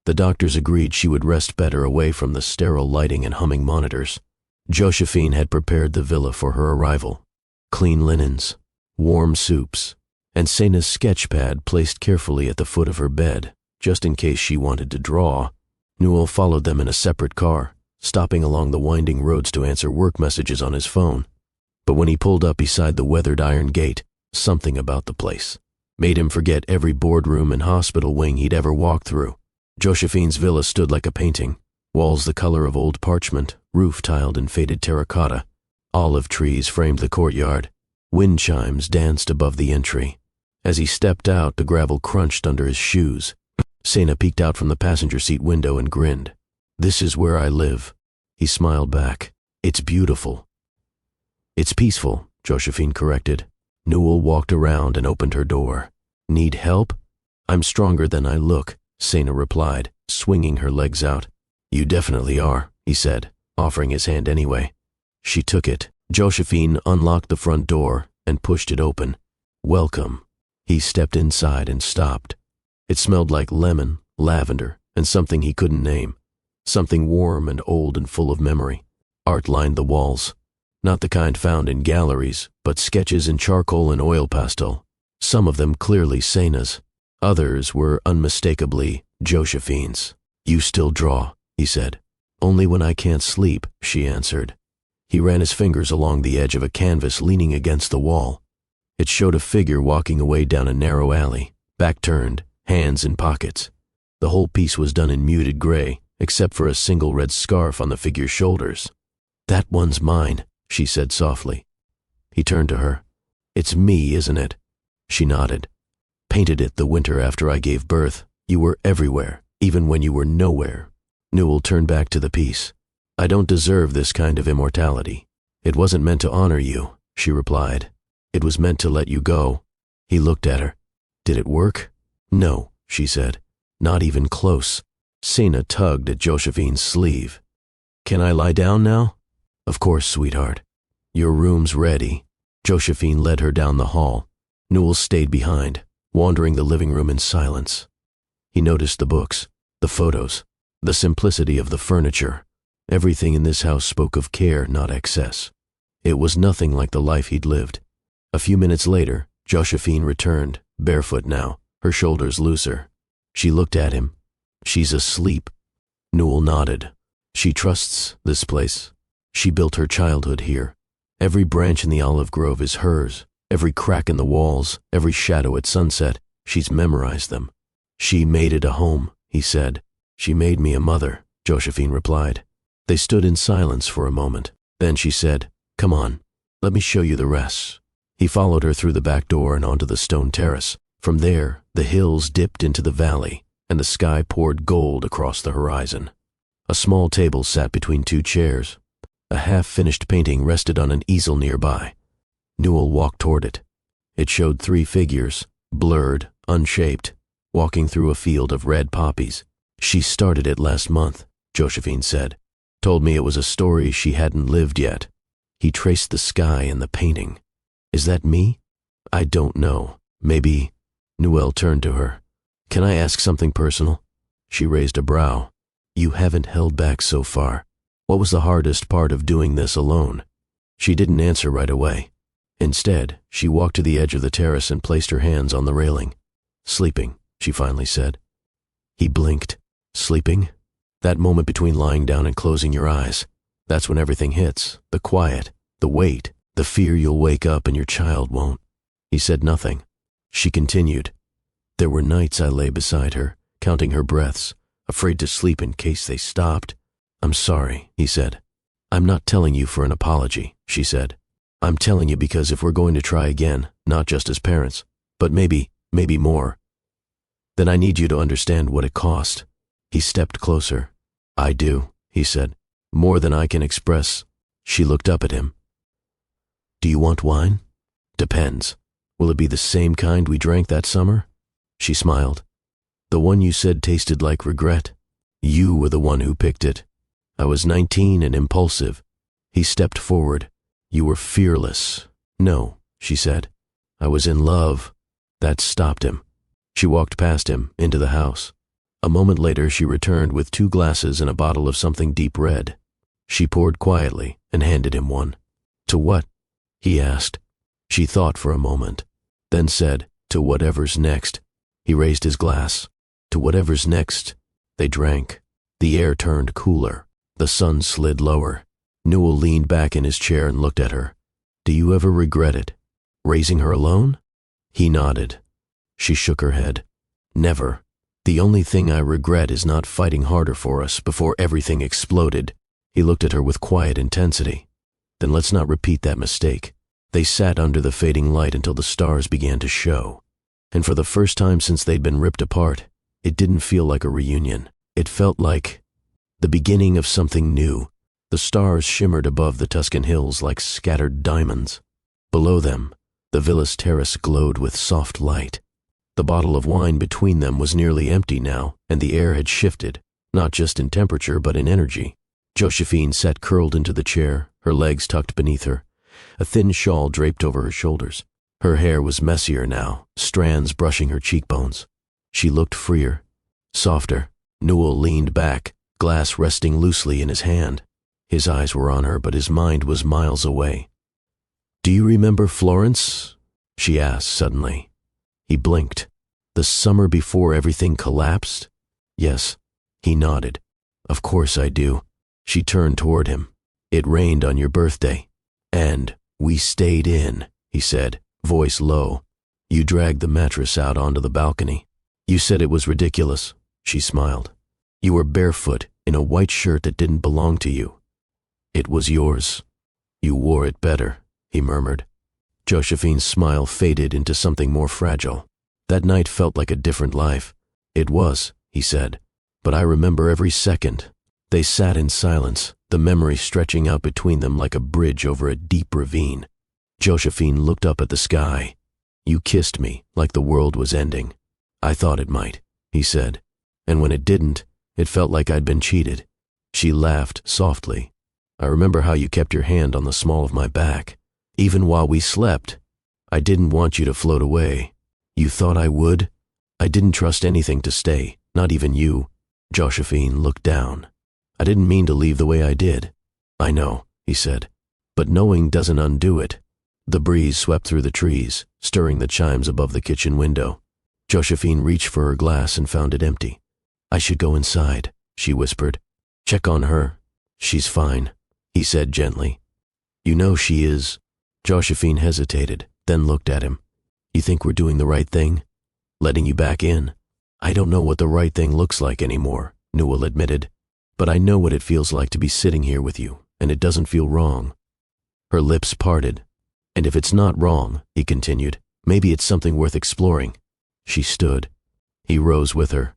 The doctors agreed she would rest better away from the sterile lighting and humming monitors. Josephine had prepared the villa for her arrival. Clean linens, warm soups, and Senna's sketch pad placed carefully at the foot of her bed, just in case she wanted to draw. Newell followed them in a separate car, stopping along the winding roads to answer work messages on his phone. But when he pulled up beside the weathered iron gate, something about the place made him forget every boardroom and hospital wing he'd ever walked through. Josephine's villa stood like a painting, walls the color of old parchment, roof tiled in faded terracotta. Olive trees framed the courtyard. Wind chimes danced above the entry. As he stepped out, the gravel crunched under his shoes. Sena peeked out from the passenger seat window and grinned. "This is where I live." He smiled back. "It's beautiful." "It's peaceful," Josephine corrected. Newell walked around and opened her door. "Need help?" "I'm stronger than I look," Sena replied, swinging her legs out. "You definitely are," he said, offering his hand anyway. She took it. Josephine unlocked the front door and pushed it open. "Welcome." He stepped inside and stopped. It smelled like lemon, lavender, and something he couldn't name. Something warm and old and full of memory. Art lined the walls. Not the kind found in galleries, but sketches in charcoal and oil pastel. Some of them clearly Sena's. Others were unmistakably Josephine's. "You still draw," he said. "Only when I can't sleep," she answered. He ran his fingers along the edge of a canvas leaning against the wall. It showed a figure walking away down a narrow alley, back turned, hands in pockets. The whole piece was done in muted gray, except for a single red scarf on the figure's shoulders. "That one's mine," she said softly. He turned to her. "It's me, isn't it?" She nodded. "Painted it the winter after I gave birth. You were everywhere, even when you were nowhere." Newell turned back to the piece. "I don't deserve this kind of immortality." "It wasn't meant to honor you," she replied. "It was meant to let you go." He looked at her. "Did it work?" "No," she said. "Not even close." Sena tugged at Josephine's sleeve. "Can I lie down now?" "Of course, sweetheart. Your room's ready." Josephine led her down the hall. Newell stayed behind, wandering the living room in silence. He noticed the books, the photos, the simplicity of the furniture. Everything in this house spoke of care, not excess. It was nothing like the life he'd lived. A few minutes later, Josephine returned, barefoot now, her shoulders looser. She looked at him. "She's asleep." Newell nodded. "She trusts this place. She built her childhood here. Every branch in the olive grove is hers. Every crack in the walls, every shadow at sunset, she's memorized them. She made it a home," he said. "She made me a mother," Josephine replied. They stood in silence for a moment. Then she said, "Come on, let me show you the rest." He followed her through the back door and onto the stone terrace. From there, the hills dipped into the valley, and the sky poured gold across the horizon. A small table sat between two chairs. A half-finished painting rested on an easel nearby. Newell walked toward it. It showed three figures, blurred, unshaped, walking through a field of red poppies. "She started it last month," Josephine said. "Told me it was a story she hadn't lived yet." He traced the sky in the painting. "Is that me?" "I don't know. Maybe." Newell turned to her. "Can I ask something personal?" She raised a brow. "You haven't held back so far. What was the hardest part of doing this alone?" She didn't answer right away. Instead, she walked to the edge of the terrace and placed her hands on the railing. "Sleeping," she finally said. He blinked. "Sleeping? That moment between lying down and closing your eyes. That's when everything hits. The quiet, the weight, the fear you'll wake up and your child won't." He said nothing. She continued. "There were nights I lay beside her, counting her breaths, afraid to sleep in case they stopped." "I'm sorry," he said. "I'm not telling you for an apology," she said. "I'm telling you because if we're going to try again, not just as parents, but maybe more, then I need you to understand what it cost." He stepped closer. "I do," he said. "More than I can express." She looked up at him. "Do you want wine?" "Depends. Will it be the same kind we drank that summer?" She smiled. "The one you said tasted like regret. You were the one who picked it. I was 19 and impulsive." He stepped forward. "You were fearless." "No," she said. "I was in love." That stopped him. She walked past him, into the house. A moment later she returned with 2 glasses and a bottle of something deep red. She poured quietly and handed him one. "To what?" he asked. She thought for a moment, then said, "To whatever's next." He raised his glass. "To whatever's next." They drank. The air turned cooler. The sun slid lower. Newell leaned back in his chair and looked at her. "Do you ever regret it? Raising her alone?" He nodded. She shook her head. "Never. The only thing I regret is not fighting harder for us before everything exploded. He looked at her with quiet intensity. Then let's not repeat that mistake. They sat under the fading light until the stars began to show. And for the first time since they'd been ripped apart, it didn't feel like a reunion. It felt like the beginning of something new. The stars shimmered above the Tuscan hills like scattered diamonds. Below them, the villa's terrace glowed with soft light. The bottle of wine between them was nearly empty now, and the air had shifted, not just in temperature but in energy. Josephine sat curled into the chair, her legs tucked beneath her, a thin shawl draped over her shoulders. Her hair was messier now, strands brushing her cheekbones. She looked freer, softer. Newell leaned back, glass resting loosely in his hand. His eyes were on her, but his mind was miles away. "Do you remember Florence?" she asked suddenly. He blinked. "The summer before everything collapsed?" "Yes." He nodded. "Of course I do." She turned toward him. "It rained on your birthday. And we stayed in," he said, voice low. "You dragged the mattress out onto the balcony. You said it was ridiculous." She smiled. "You were barefoot in a white shirt that didn't belong to you. It was yours. You wore it better," he murmured. Josephine's smile faded into something more fragile. "That night felt like a different life." "It was," he said, "but I remember every second." They sat in silence, the memory stretching out between them like a bridge over a deep ravine. Josephine looked up at the sky. "You kissed me like the world was ending." "I thought it might," he said, "and when it didn't, it felt like I'd been cheated." She laughed softly. "I remember how you kept your hand on the small of my back. Even while we slept, I didn't want you to float away. You thought I would? I didn't trust anything to stay, not even you." Josephine looked down. "I didn't mean to leave the way I did." "I know," he said, "but knowing doesn't undo it." The breeze swept through the trees, stirring the chimes above the kitchen window. Josephine reached for her glass and found it empty. "I should go inside," she whispered. "Check on her." "She's fine," he said gently. "You know she is." Josephine hesitated, then looked at him. "You think we're doing the right thing? Letting you back in?" "I don't know what the right thing looks like anymore," Newell admitted. "But I know what it feels like to be sitting here with you, and it doesn't feel wrong." Her lips parted. "And if it's not wrong," he continued, "maybe it's something worth exploring." She stood. He rose with her.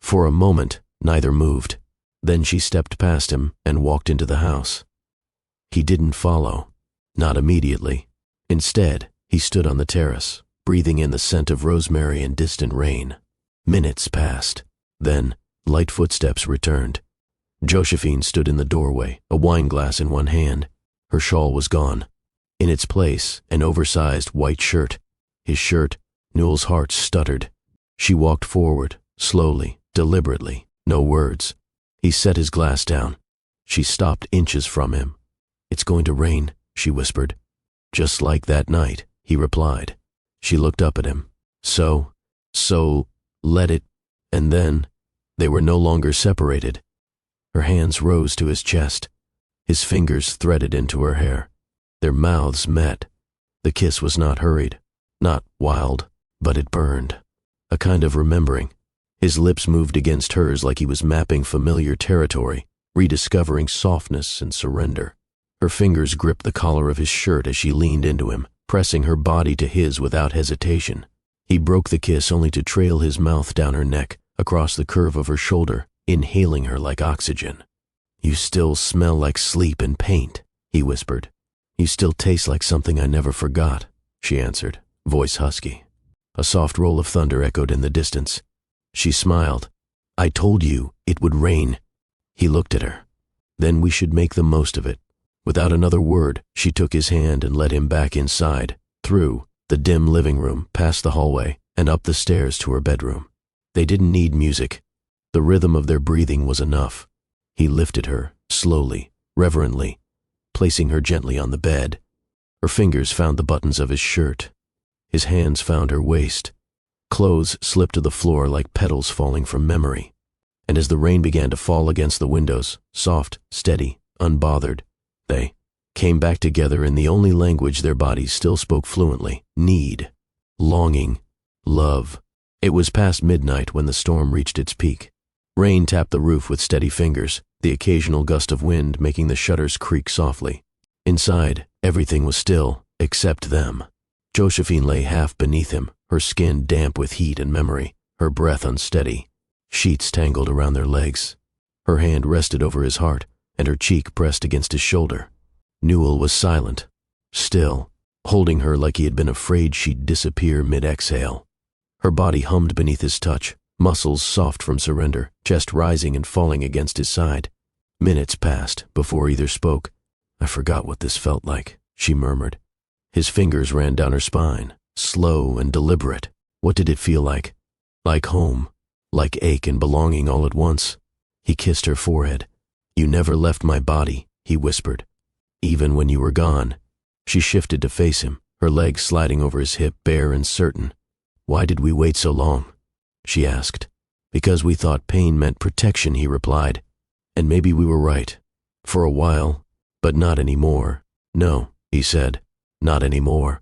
For a moment, neither moved. Then she stepped past him and walked into the house. He didn't follow. Not immediately. Instead, he stood on the terrace, breathing in the scent of rosemary and distant rain. Minutes passed. Then, light footsteps returned. Josephine stood in the doorway, a wine glass in one hand. Her shawl was gone. In its place, an oversized white shirt. His shirt, Newell's heart stuttered. She walked forward, slowly, deliberately, no words. He set his glass down. She stopped inches from him. "It's going to rain," she whispered. "Just like that night," he replied. She looked up at him. So, let it. And then, they were no longer separated. Her hands rose to his chest. His fingers threaded into her hair. Their mouths met. The kiss was not hurried, not wild, but it burned. A kind of remembering. His lips moved against hers like he was mapping familiar territory, rediscovering softness and surrender. Her fingers gripped the collar of his shirt as she leaned into him, pressing her body to his without hesitation. He broke the kiss only to trail his mouth down her neck, across the curve of her shoulder, inhaling her like oxygen. "You still smell like sleep and paint," he whispered. "You still taste like something I never forgot," she answered, voice husky. A soft roll of thunder echoed in the distance. She smiled. "I told you it would rain." He looked at her. "Then we should make the most of it." Without another word, she took his hand and led him back inside, through the dim living room, past the hallway, and up the stairs to her bedroom. They didn't need music. The rhythm of their breathing was enough. He lifted her, slowly, reverently, placing her gently on the bed. Her fingers found the buttons of his shirt. His hands found her waist. Clothes slipped to the floor like petals falling from memory. And as the rain began to fall against the windows, soft, steady, unbothered, they came back together in the only language their bodies still spoke fluently: need, longing, love, It was past midnight when the storm reached its peak. Rain tapped the roof with steady fingers, the occasional gust of wind making the shutters creak softly. Inside, everything was still, except them. Josephine lay half beneath him, her skin damp with heat and memory, her breath unsteady. Sheets tangled around their legs. Her hand rested over his heart, and her cheek pressed against his shoulder. Newell was silent, still, holding her like he had been afraid she'd disappear mid-exhale. Her body hummed beneath his touch, muscles soft from surrender, chest rising and falling against his side. Minutes passed before either spoke. "I forgot what this felt like," she murmured. His fingers ran down her spine, slow and deliberate. What did it feel like? Like home, like ache and belonging all at once. He kissed her forehead. "You never left my body," he whispered. "Even when you were gone." She shifted to face him, her legs sliding over his hip, bare and certain. "Why did we wait so long?" she asked. "Because we thought pain meant protection," he replied. "And maybe we were right. For a while, but not anymore." "No," he said, "not anymore."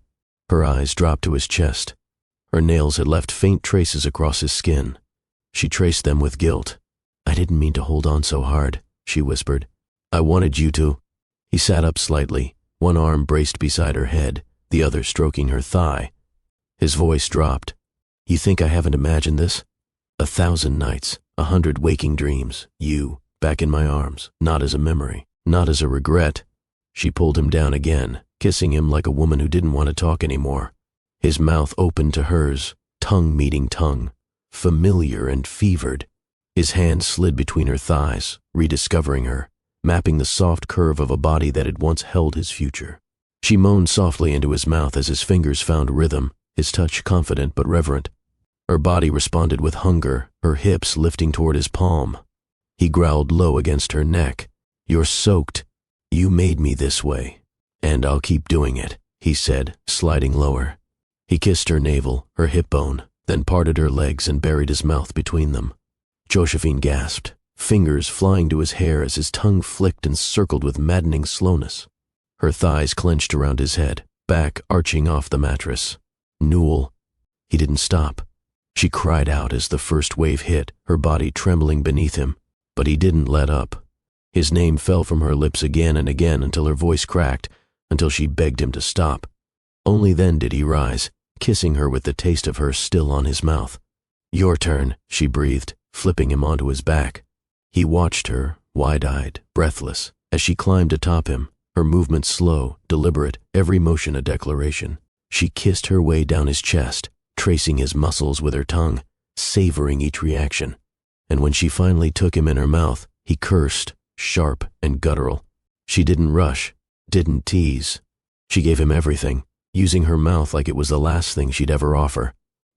Her eyes dropped to his chest. Her nails had left faint traces across his skin. She traced them with guilt. "I didn't mean to hold on so hard," she whispered. "I wanted you to." He sat up slightly, one arm braced beside her head, the other stroking her thigh. His voice dropped. "You think I haven't imagined this? 1,000 nights, 100 waking dreams, you, back in my arms, not as a memory, not as a regret." She pulled him down again, kissing him like a woman who didn't want to talk anymore. His mouth opened to hers, tongue meeting tongue, familiar and fevered. His hand slid between her thighs, rediscovering her, mapping the soft curve of a body that had once held his future. She moaned softly into his mouth as his fingers found rhythm, his touch confident but reverent. Her body responded with hunger, her hips lifting toward his palm. He growled low against her neck. "You're soaked. You made me this way. And I'll keep doing it," he said, sliding lower. He kissed her navel, her hip bone, then parted her legs and buried his mouth between them. Josephine gasped, fingers flying to his hair as his tongue flicked and circled with maddening slowness. Her thighs clenched around his head, back arching off the mattress. "Newell." He didn't stop. She cried out as the first wave hit, her body trembling beneath him, but he didn't let up. His name fell from her lips again and again until her voice cracked, until she begged him to stop. Only then did he rise, kissing her with the taste of her still on his mouth. "Your turn," she breathed, flipping him onto his back. He watched her, wide-eyed, breathless, as she climbed atop him, her movements slow, deliberate, every motion a declaration. She kissed her way down his chest, tracing his muscles with her tongue, savoring each reaction. And when she finally took him in her mouth, he cursed, sharp and guttural. She didn't rush, didn't tease. She gave him everything, using her mouth like it was the last thing she'd ever offer.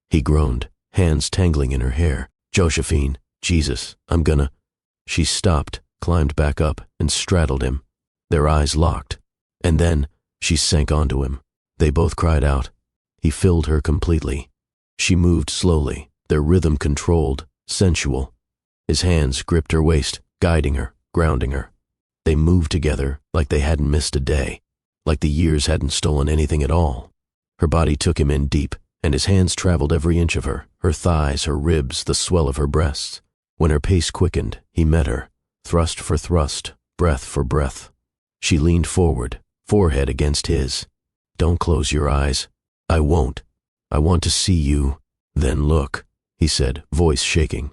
He groaned, hands tangling in her hair. "Josephine, Jesus, I'm gonna..." She stopped, climbed back up, and straddled him. Their eyes locked. And then she sank onto him. They both cried out. He filled her completely. She moved slowly, their rhythm controlled, sensual. His hands gripped her waist, guiding her, grounding her. They moved together like they hadn't missed a day, like the years hadn't stolen anything at all. Her body took him in deep, and his hands traveled every inch of her thighs, her ribs, the swell of her breasts. When her pace quickened, he met her, thrust for thrust, breath for breath. She leaned forward, forehead against his. "Don't close your eyes." "I won't. I want to see you." "Then look," he said, voice shaking.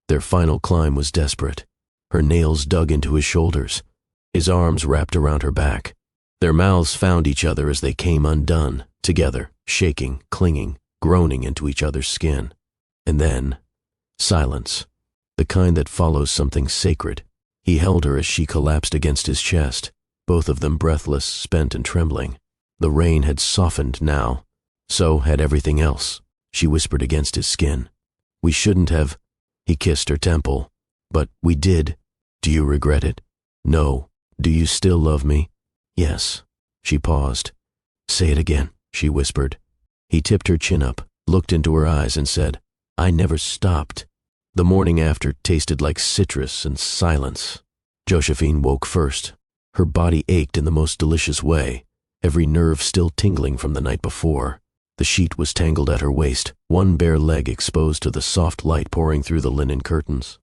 Their final climb was desperate. Her nails dug into his shoulders. His arms wrapped around her back. Their mouths found each other as they came undone, together, shaking, clinging, groaning into each other's skin. And then, silence, the kind that follows something sacred. He held her as she collapsed against his chest, both of them breathless, spent and trembling. The rain had softened now. So had everything else, she whispered against his skin. "We shouldn't have..." He kissed her temple. "But we did. Do you regret it?" "No. Do you still love me?" "Yes." She paused. "Say it again," she whispered. He tipped her chin up, looked into her eyes and said, "I never stopped." The morning after tasted like citrus and silence. Josephine woke first. Her body ached in the most delicious way, every nerve still tingling from the night before. The sheet was tangled at her waist, one bare leg exposed to the soft light pouring through the linen curtains.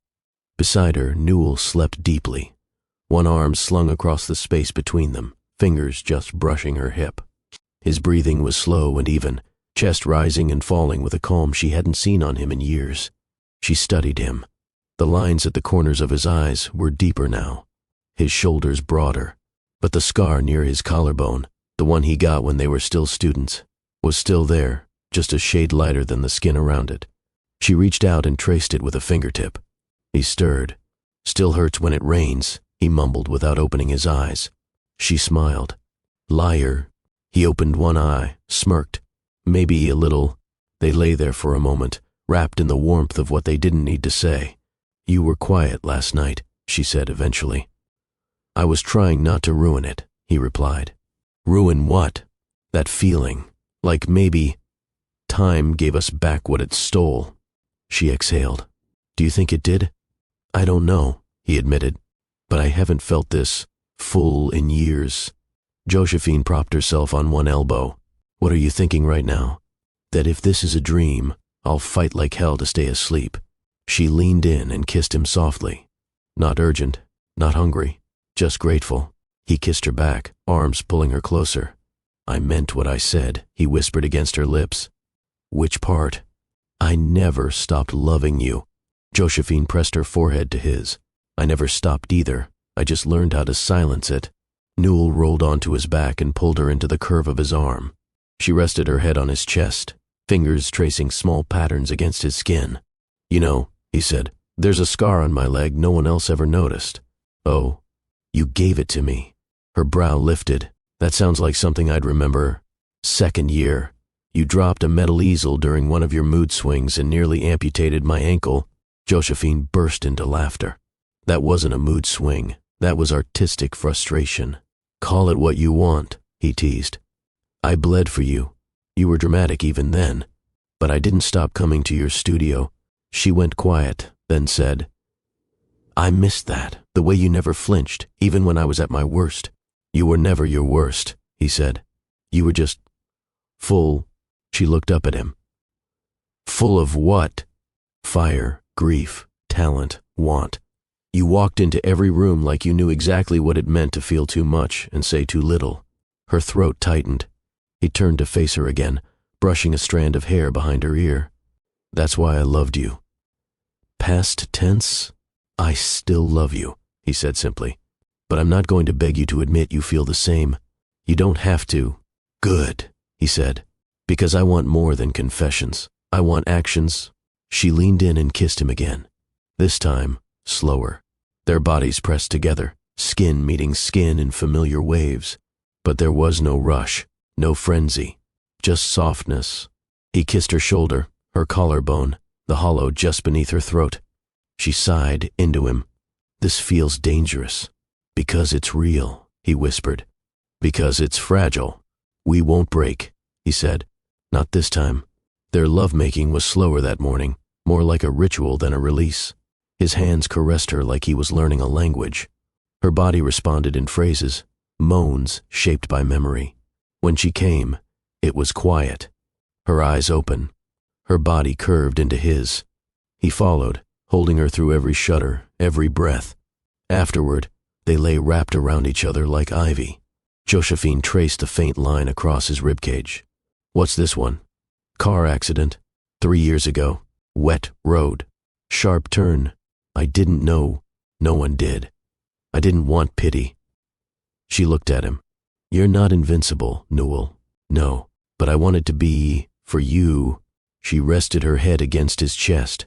Beside her, Newell slept deeply, one arm slung across the space between them, fingers just brushing her hip. His breathing was slow and even, chest rising and falling with a calm she hadn't seen on him in years. She studied him. The lines at the corners of his eyes were deeper now, his shoulders broader, but the scar near his collarbone, the one he got when they were still students, was still there, just a shade lighter than the skin around it. She reached out and traced it with a fingertip. He stirred. "Still hurts when it rains," he mumbled without opening his eyes. She smiled. "Liar." He opened one eye, smirked. Maybe a little. They lay there for a moment, wrapped in the warmth of what they didn't need to say. "You were quiet last night," she said eventually. "I was trying not to ruin it," he replied. "Ruin what?" "That feeling. Like maybe time gave us back what it stole." She exhaled. "Do you think it did?" "I don't know," he admitted, "but I haven't felt this full in years." Josephine propped herself on one elbow. "What are you thinking right now?" "That if this is a dream, I'll fight like hell to stay asleep." She leaned in and kissed him softly. Not urgent, not hungry, just grateful. He kissed her back, arms pulling her closer. "I meant what I said," he whispered against her lips. "Which part?" "I never stopped loving you." Josephine pressed her forehead to his. "I never stopped either. I just learned how to silence it." Newell rolled onto his back and pulled her into the curve of his arm. She rested her head on his chest, fingers tracing small patterns against his skin. "You know," he said, "there's a scar on my leg no one else ever noticed." "Oh, you gave it to me." Her brow lifted. "That sounds like something I'd remember. Second year. You dropped a metal easel during one of your mood swings and nearly amputated my ankle." Josephine burst into laughter. "That wasn't a mood swing. That was artistic frustration." "Call it what you want," he teased. "I bled for you. You were dramatic even then. But I didn't stop coming to your studio." She went quiet, then said, "I missed that, the way you never flinched, even when I was at my worst." "You were never your worst," he said. "You were just full." She looked up at him. "Full of what?" "Fire, grief, talent, want. You walked into every room like you knew exactly what it meant to feel too much and say too little." Her throat tightened. He turned to face her again, brushing a strand of hair behind her ear. "That's why I loved you." "Past tense? I still love you," he said simply. "But I'm not going to beg you to admit you feel the same. You don't have to." "Good," he said, "because I want more than confessions. I want actions." She leaned in and kissed him again. This time, slower. Their bodies pressed together, skin meeting skin in familiar waves. But there was no rush, no frenzy, just softness. He kissed her shoulder, her collarbone, the hollow just beneath her throat. She sighed into him. "This feels dangerous." "Because it's real," he whispered. "Because it's fragile. We won't break," he said. "Not this time." Their lovemaking was slower that morning, more like a ritual than a release. His hands caressed her like he was learning a language. Her body responded in phrases, moans shaped by memory. When she came, it was quiet. Her eyes open. Her body curved into his. He followed, holding her through every shudder, every breath. Afterward, they lay wrapped around each other like ivy. Josephine traced a faint line across his ribcage. "What's this one?" "Car accident. 3 years ago. Wet road. Sharp turn. I didn't know. No one did. I didn't want pity." She looked at him. "You're not invincible, Newell." "No, but I wanted to be, for you." She rested her head against his chest.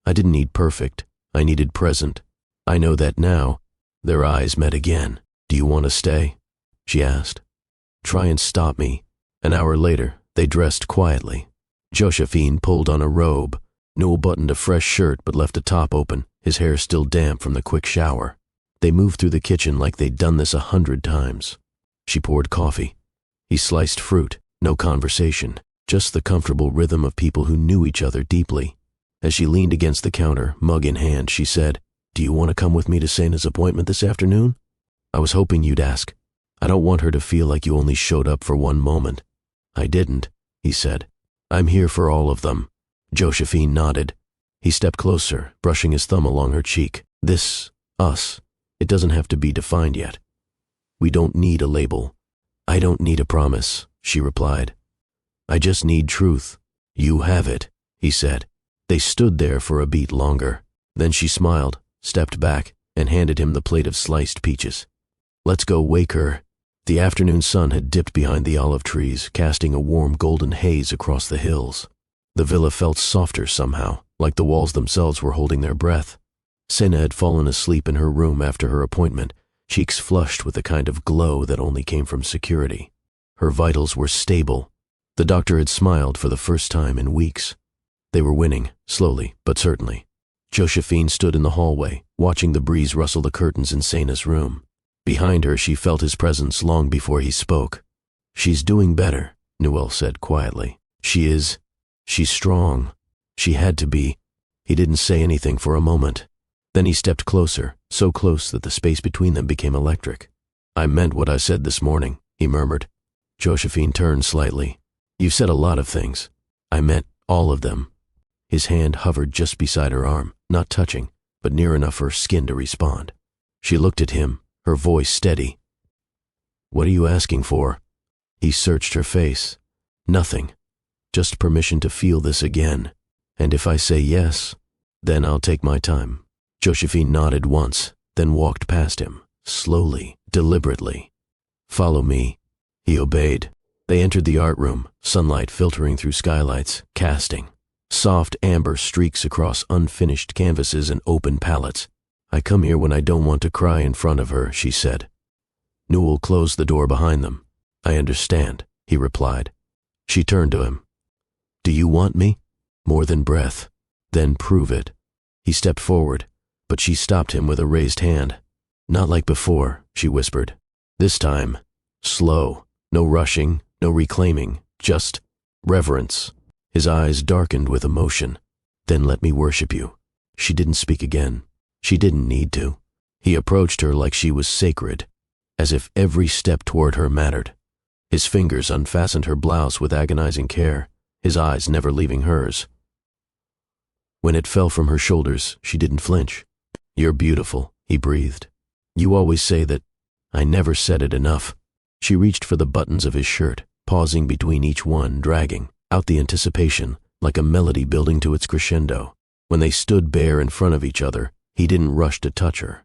"I didn't need perfect. I needed present. I know that now." Their eyes met again. "Do you want to stay?" she asked. "Try and stop me." An hour later, they dressed quietly. Josephine pulled on a robe. Newell buttoned a fresh shirt but left the top open, his hair still damp from the quick shower. They moved through the kitchen like they'd done this 100 times. She poured coffee. He sliced fruit. No conversation, just the comfortable rhythm of people who knew each other deeply. As she leaned against the counter, mug in hand, she said, "Do you want to come with me to Sana's appointment this afternoon?" "I was hoping you'd ask. I don't want her to feel like you only showed up for one moment." "I didn't," he said. I'm here for all of them. Josephine nodded. He stepped closer, brushing his thumb along her cheek. This, us, it doesn't have to be defined yet. We don't need a label. I don't need a promise, she replied. I just need truth. You have it, he said. They stood there for a beat longer. Then she smiled, stepped back, and handed him the plate of sliced peaches. Let's go wake her. The afternoon sun had dipped behind the olive trees, casting a warm golden haze across the hills. The villa felt softer somehow, like the walls themselves were holding their breath. Sena had fallen asleep in her room after her appointment, cheeks flushed with the kind of glow that only came from security. Her vitals were stable. The doctor had smiled for the first time in weeks. They were winning, slowly but certainly. Josephine stood in the hallway, watching the breeze rustle the curtains in Sena's room. Behind her, she felt his presence long before he spoke. She's doing better, Newell said quietly. She's strong. She had to be. He didn't say anything for a moment. Then he stepped closer, so close that the space between them became electric. I meant what I said this morning, he murmured. Josephine turned slightly. You've said a lot of things. I meant all of them. His hand hovered just beside her arm, not touching, but near enough for her skin to respond. She looked at him, her voice steady. What are you asking for? He searched her face. Nothing. Just permission to feel this again. And if I say yes, then I'll take my time. Josephine nodded once, then walked past him, slowly, deliberately. Follow me. He obeyed. They entered the art room, sunlight filtering through skylights, casting. Soft amber streaks across unfinished canvases and open palettes. I come here when I don't want to cry in front of her, she said. Newell closed the door behind them. I understand, he replied. She turned to him. Do you want me? More than breath. Then prove it. He stepped forward, but she stopped him with a raised hand. Not like before, she whispered. This time, slow, no rushing, no reclaiming, just reverence. His eyes darkened with emotion. Then let me worship you. She didn't speak again. She didn't need to. He approached her like she was sacred, as if every step toward her mattered. His fingers unfastened her blouse with agonizing care, his eyes never leaving hers. When it fell from her shoulders, she didn't flinch. You're beautiful, he breathed. You always say that. I never said it enough. She reached for the buttons of his shirt, pausing between each one, dragging out the anticipation, like a melody building to its crescendo. When they stood bare in front of each other, he didn't rush to touch her.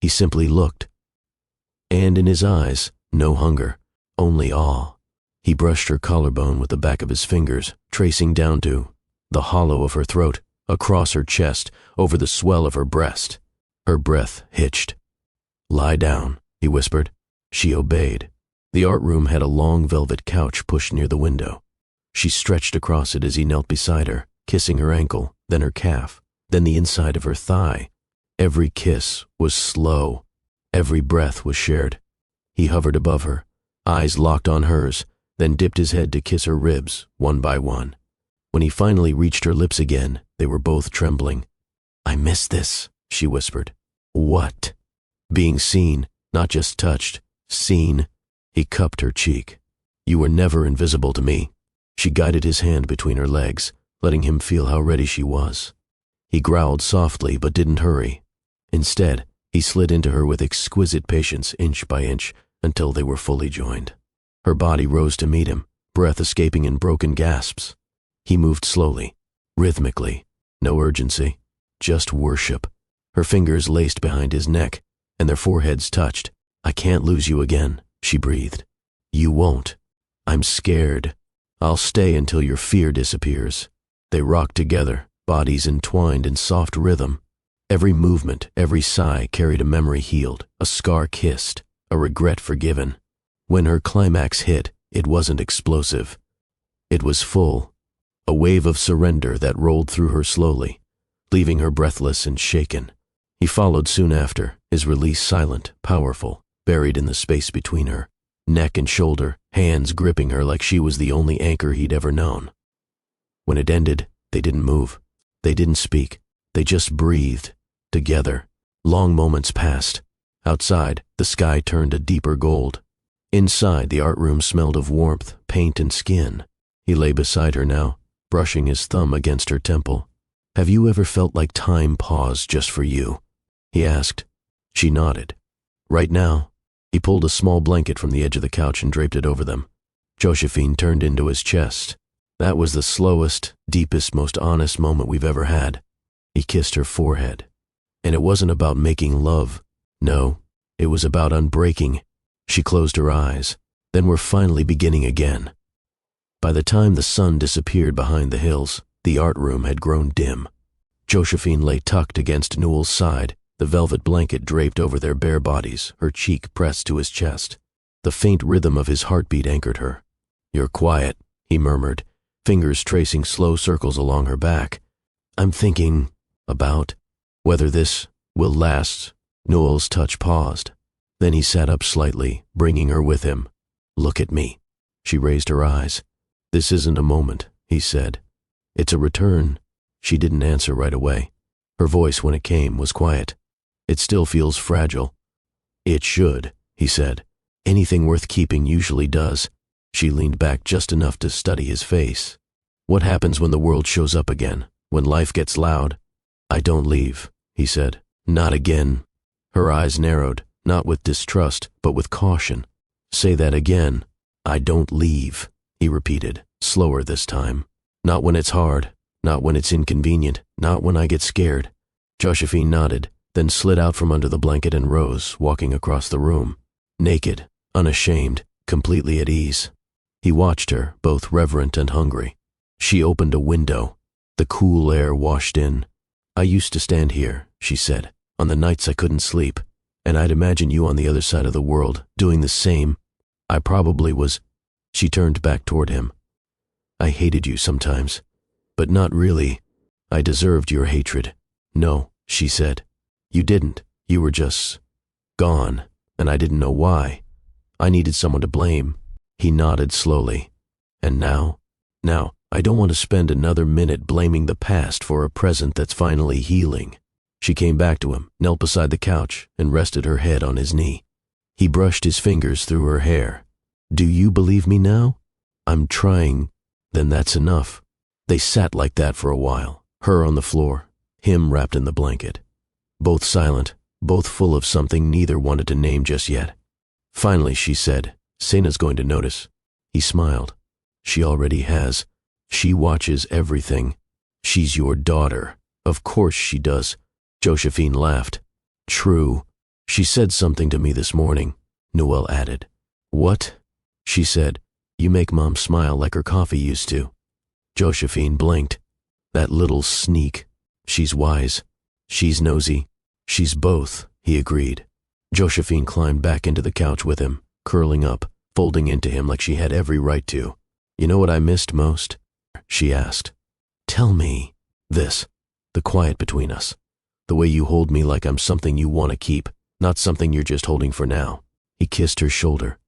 He simply looked. And in his eyes, no hunger, only awe. He brushed her collarbone with the back of his fingers, tracing down to the hollow of her throat, across her chest, over the swell of her breast. Her breath hitched. Lie down, he whispered. She obeyed. The art room had a long velvet couch pushed near the window. She stretched across it as he knelt beside her, kissing her ankle, then her calf, then the inside of her thigh. Every kiss was slow. Every breath was shared. He hovered above her, eyes locked on hers, then dipped his head to kiss her ribs, one by one. When he finally reached her lips again, they were both trembling. I miss this, she whispered. What? Being seen, not just touched, seen. He cupped her cheek. You were never invisible to me. She guided his hand between her legs, letting him feel how ready she was. He growled softly but didn't hurry. Instead, he slid into her with exquisite patience, inch by inch, until they were fully joined. Her body rose to meet him, breath escaping in broken gasps. He moved slowly, rhythmically, no urgency, just worship. Her fingers laced behind his neck, and their foreheads touched. I can't lose you again, she breathed. You won't. I'm scared. I'll stay until your fear disappears. They rocked together, bodies entwined in soft rhythm. Every movement, every sigh carried a memory healed, a scar kissed, a regret forgiven. When her climax hit, it wasn't explosive. It was full, a wave of surrender that rolled through her slowly, leaving her breathless and shaken. He followed soon after, his release silent, powerful, buried in the space between her, neck and shoulder, hands gripping her like she was the only anchor he'd ever known. When it ended, they didn't move. They didn't speak. They just breathed, together. Long moments passed. Outside, the sky turned a deeper gold. Inside, the art room smelled of warmth, paint, and skin. He lay beside her now, brushing his thumb against her temple. "Have you ever felt like time paused just for you?" he asked. She nodded. "Right now." He pulled a small blanket from the edge of the couch and draped it over them. Josephine turned into his chest. "That was the slowest, deepest, most honest moment we've ever had." He kissed her forehead. "And it wasn't about making love. No, it was about unbreaking." She closed her eyes. "Then we're finally beginning again." By the time the sun disappeared behind the hills, the art room had grown dim. Josephine lay tucked against Newell's side, the velvet blanket draped over their bare bodies, her cheek pressed to his chest. The faint rhythm of his heartbeat anchored her. "You're quiet," he murmured, fingers tracing slow circles along her back. "I'm thinking about whether this will last." Newell's touch paused. Then he sat up slightly, bringing her with him. "Look at me." She raised her eyes. "This isn't a moment," he said. "It's a return." She didn't answer right away. Her voice, when it came, was quiet. "It still feels fragile." "It should," he said. "Anything worth keeping usually does." She leaned back just enough to study his face. "What happens when the world shows up again? When life gets loud?" "I don't leave," he said. "Not again." Her eyes narrowed, not with distrust, but with caution. "Say that again." "I don't leave," he repeated, slower this time. "Not when it's hard, not when it's inconvenient, not when I get scared." Josephine nodded, then slid out from under the blanket and rose, walking across the room. Naked, unashamed, completely at ease. He watched her, both reverent and hungry. She opened a window. The cool air washed in. "I used to stand here," she said, "on the nights I couldn't sleep, and I'd imagine you on the other side of the world, doing the same. I probably was." She turned back toward him. "I hated you sometimes, but not really. I deserved your hatred." "No," she said. "You didn't. You were just gone, and I didn't know why. I needed someone to blame." He nodded slowly. "And now? Now, I don't want to spend another minute blaming the past for a present that's finally healing." She came back to him, knelt beside the couch, and rested her head on his knee. He brushed his fingers through her hair. "Do you believe me now?" "I'm trying." "Then that's enough." They sat like that for a while, her on the floor, him wrapped in the blanket. Both silent, both full of something neither wanted to name just yet. Finally she said, "Sena's going to notice." He smiled. "She already has. She watches everything. She's your daughter. Of course she does." Josephine laughed. "True. She said something to me this morning," Newell added. "What?" She said, "You make Mom smile like her coffee used to." Josephine blinked. "That little sneak. She's wise. She's nosy. She's both," he agreed. Josephine climbed back into the couch with him, curling up, folding into him like she had every right to. "You know what I missed most?" she asked. "Tell me." "This. The quiet between us. The way you hold me like I'm something you want to keep, not something you're just holding for now." He kissed her shoulder.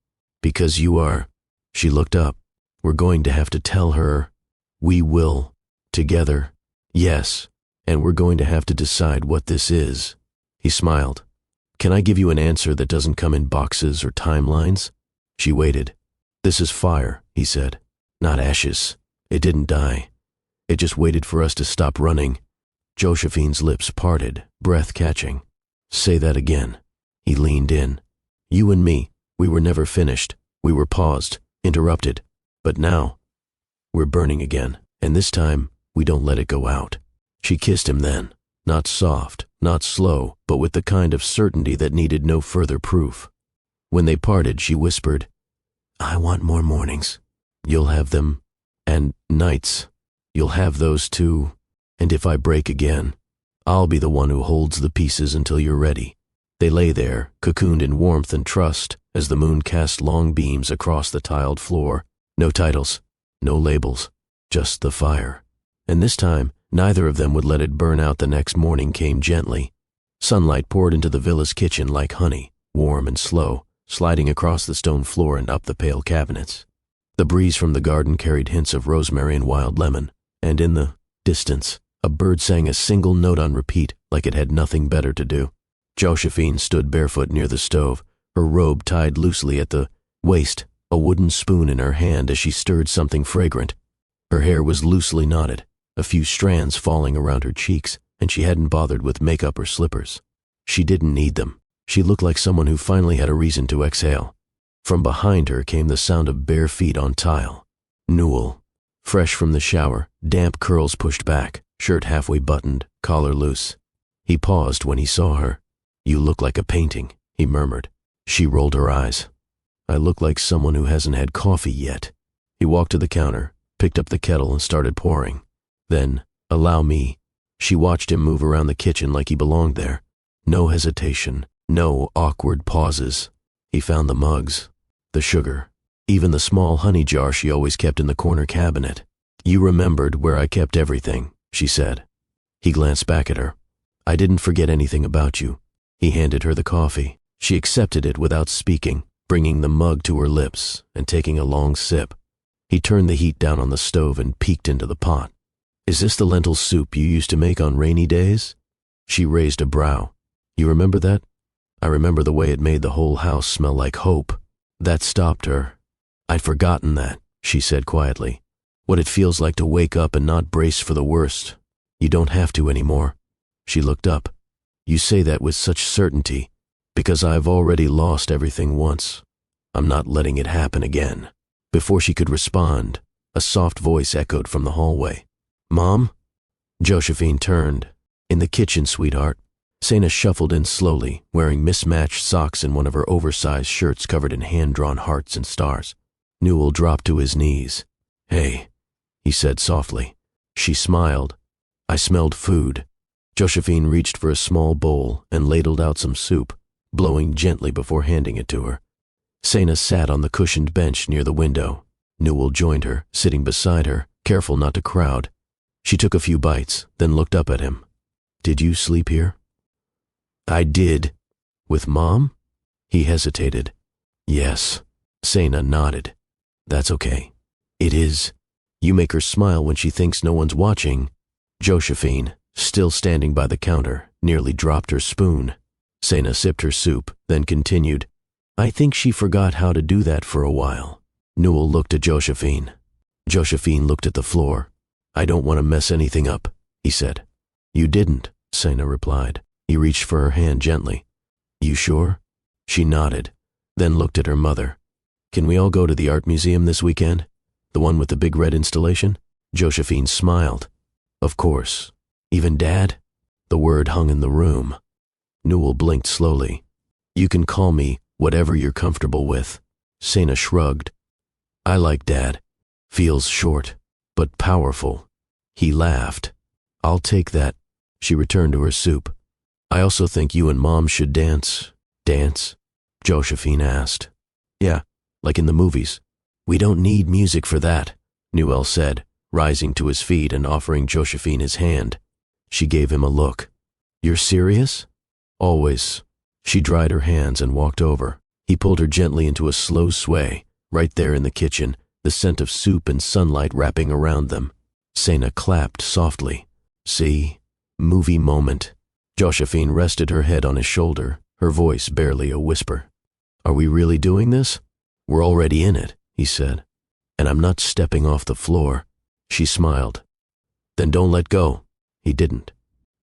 "Because you are." She looked up. "We're going to have to tell her." "We will. Together." "Yes. And we're going to have to decide what this is." He smiled. "Can I give you an answer that doesn't come in boxes or timelines?" She waited. "This is fire," he said. "Not ashes. It didn't die. It just waited for us to stop running." Josephine's lips parted, breath catching. "Say that again." He leaned in. "You and me, we were never finished. We were paused, interrupted. But now, we're burning again, and this time, we don't let it go out." She kissed him then, not soft, not slow, but with the kind of certainty that needed no further proof. When they parted, she whispered, "I want more mornings." "You'll have them. And nights. You'll have those too. And if I break again, I'll be the one who holds the pieces until you're ready." They lay there, cocooned in warmth and trust, as the moon cast long beams across the tiled floor. No titles, no labels, just the fire. And this time, neither of them would let it burn out. The next morning came gently. Sunlight poured into the villa's kitchen like honey, warm and slow, sliding across the stone floor and up the pale cabinets. The breeze from the garden carried hints of rosemary and wild lemon, and in the distance, a bird sang a single note on repeat like it had nothing better to do. Josephine stood barefoot near the stove, her robe tied loosely at the waist, a wooden spoon in her hand as she stirred something fragrant. Her hair was loosely knotted, a few strands falling around her cheeks, and she hadn't bothered with makeup or slippers. She didn't need them. She looked like someone who finally had a reason to exhale. From behind her came the sound of bare feet on tile. Newell, fresh from the shower, damp curls pushed back, shirt halfway buttoned, collar loose. He paused when he saw her. "You look like a painting," he murmured. She rolled her eyes. "I look like someone who hasn't had coffee yet." He walked to the counter, picked up the kettle and started pouring. Then, "Allow me." She watched him move around the kitchen like he belonged there. No hesitation, no awkward pauses. He found the mugs, the sugar, even the small honey jar she always kept in the corner cabinet. "You remembered where I kept everything," she said. He glanced back at her. "I didn't forget anything about you." He handed her the coffee. She accepted it without speaking, bringing the mug to her lips and taking a long sip. He turned the heat down on the stove and peeked into the pot. "Is this the lentil soup you used to make on rainy days?" She raised a brow. "You remember that?" "I remember the way it made the whole house smell like hope." That stopped her. "I'd forgotten that," she said quietly. "What it feels like to wake up and not brace for the worst. You don't have to anymore." She looked up. "You say that with such certainty, because I've already lost everything once. I'm not letting it happen again." Before she could respond, a soft voice echoed from the hallway. "Mom?" Josephine turned. "In the kitchen, sweetheart." Sana shuffled in slowly, wearing mismatched socks and one of her oversized shirts covered in hand-drawn hearts and stars. Newell dropped to his knees. "Hey," he said softly. She smiled. "I smelled food." Josephine reached for a small bowl and ladled out some soup, blowing gently before handing it to her. Sana sat on the cushioned bench near the window. Newell joined her, sitting beside her, careful not to crowd. She took a few bites, then looked up at him. "Did you sleep here?" "I did." "With Mom?" He hesitated. "Yes." Sana nodded. "That's okay." "It is. You make her smile when she thinks no one's watching." Josephine, still standing by the counter, nearly dropped her spoon. Sana sipped her soup, then continued, "I think she forgot how to do that for a while." Newell looked at Josephine. Josephine looked at the floor. "I don't want to mess anything up," he said. "You didn't," Sana replied. He reached for her hand gently. "You sure?" She nodded, then looked at her mother. "Can we all go to the art museum this weekend? The one with the big red installation?" Josephine smiled. "Of course. Even Dad?" The word hung in the room. Newell blinked slowly. "You can call me whatever you're comfortable with." Sana shrugged. "I like Dad. Feels short, but powerful." He laughed. "I'll take that." She returned to her soup. "I also think you and Mom should dance." "Dance?" Josephine asked. "Yeah, like in the movies." "We don't need music for that," Newell said, rising to his feet and offering Josephine his hand. She gave him a look. "You're serious?" "Always." She dried her hands and walked over. He pulled her gently into a slow sway, right there in the kitchen, the scent of soup and sunlight wrapping around them. Sana clapped softly. "See? Movie moment." Josephine rested her head on his shoulder, her voice barely a whisper. "Are we really doing this?" "We're already in it," he said. "And I'm not stepping off the floor." She smiled. "Then don't let go." He didn't.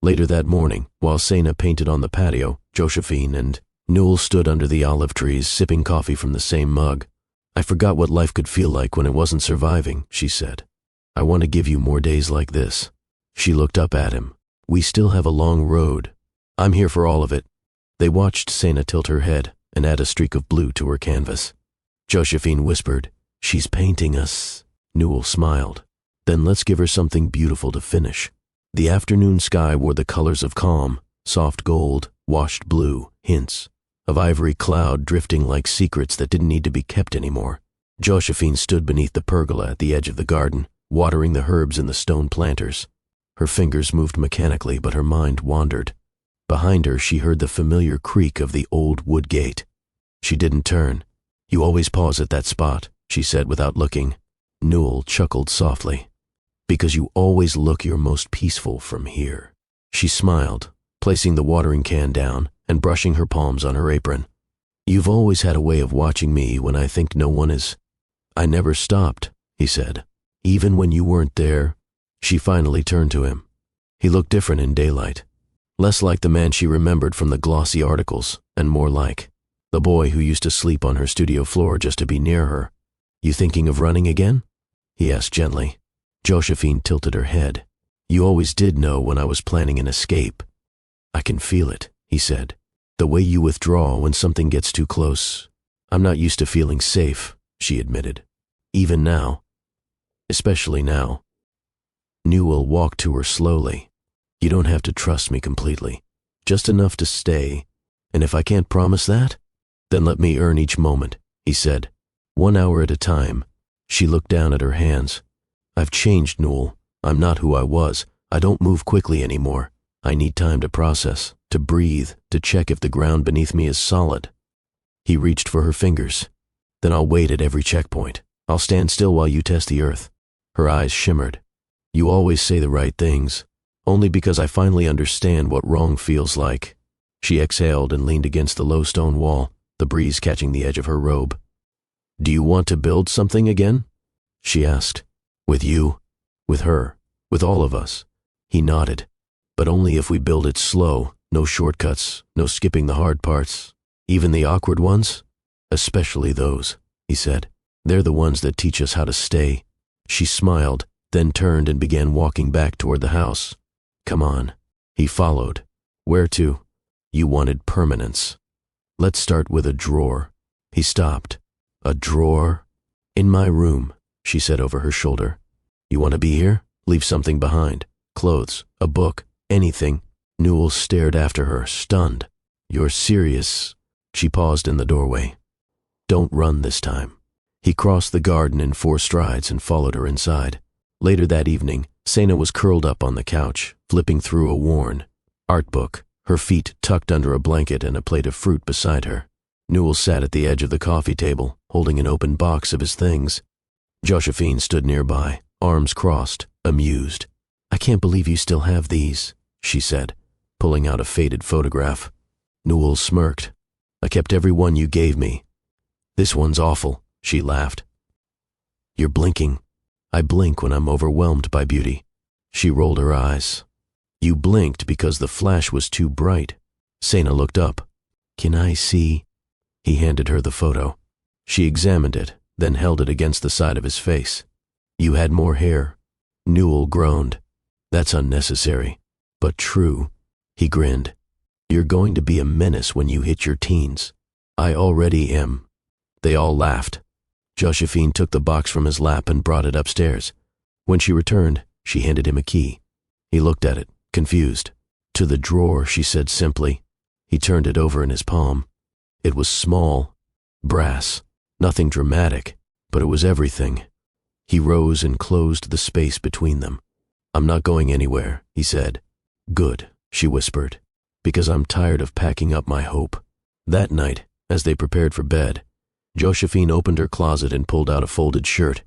Later that morning, while Sana painted on the patio, Josephine and Newell stood under the olive trees, sipping coffee from the same mug. "I forgot what life could feel like when it wasn't surviving," she said. "I want to give you more days like this." She looked up at him. "We still have a long road. I'm here for all of it." They watched Sana tilt her head and add a streak of blue to her canvas. Josephine whispered, "She's painting us." Newell smiled. "Then let's give her something beautiful to finish." The afternoon sky wore the colors of calm, soft gold, washed blue, hints of ivory cloud drifting like secrets that didn't need to be kept anymore. Josephine stood beneath the pergola at the edge of the garden, watering the herbs in the stone planters. Her fingers moved mechanically, but her mind wandered. Behind her, she heard the familiar creak of the old wood gate. She didn't turn. "You always pause at that spot," she said without looking. Newell chuckled softly. "Because you always look your most peaceful from here." She smiled, placing the watering can down and brushing her palms on her apron. "You've always had a way of watching me when I think no one is." "I never stopped," he said. Even when you weren't there? She finally turned to him. He looked different in daylight. Less like the man she remembered from the glossy articles, and more like the boy who used to sleep on her studio floor just to be near her. You thinking of running again? He asked gently. Josephine tilted her head. You always did know when I was planning an escape. I can feel it, he said. The way you withdraw when something gets too close. I'm not used to feeling safe, she admitted. Even now. Especially now. Newell walked to her slowly. You don't have to trust me completely. Just enough to stay. And if I can't promise that, then let me earn each moment, he said. 1 hour at a time. She looked down at her hands. I've changed, Newell. I'm not who I was. I don't move quickly anymore. I need time to process, to breathe, to check if the ground beneath me is solid. He reached for her fingers. Then I'll wait at every checkpoint. I'll stand still while you test the earth. Her eyes shimmered. You always say the right things. Only because I finally understand what wrong feels like. She exhaled and leaned against the low stone wall, the breeze catching the edge of her robe. Do you want to build something again? She asked. With you? With her? With all of us? He nodded. But only if we build it slow, no shortcuts, no skipping the hard parts. Even the awkward ones? Especially those, he said. They're the ones that teach us how to stay. She smiled, then turned and began walking back toward the house. Come on. He followed. Where to? You wanted permanence. Let's start with a drawer. He stopped. A drawer? In my room, she said over her shoulder. You want to be here? Leave something behind. Clothes, a book, anything. Newell stared after her, stunned. You're serious? She paused in the doorway. Don't run this time. He crossed the garden in 4 strides and followed her inside. Later that evening, Sena was curled up on the couch, flipping through a worn art book, her feet tucked under a blanket and a plate of fruit beside her. Newell sat at the edge of the coffee table, holding an open box of his things. Josephine stood nearby, arms crossed, amused. I can't believe you still have these, she said, pulling out a faded photograph. Newell smirked. I kept every one you gave me. This one's awful, she laughed. You're blinking. I blink when I'm overwhelmed by beauty. She rolled her eyes. You blinked because the flash was too bright. Sena looked up. Can I see? He handed her the photo. She examined it, then held it against the side of his face. You had more hair. Newell groaned. That's unnecessary, but true. He grinned. You're going to be a menace when you hit your teens. I already am. They all laughed. Josephine took the box from his lap and brought it upstairs. When she returned, she handed him a key. He looked at it, confused. To the drawer, she said simply. He turned it over in his palm. It was small, brass, nothing dramatic, but it was everything. He rose and closed the space between them. I'm not going anywhere, he said. Good, she whispered, because I'm tired of packing up my hope. That night, as they prepared for bed, Josephine opened her closet and pulled out a folded shirt.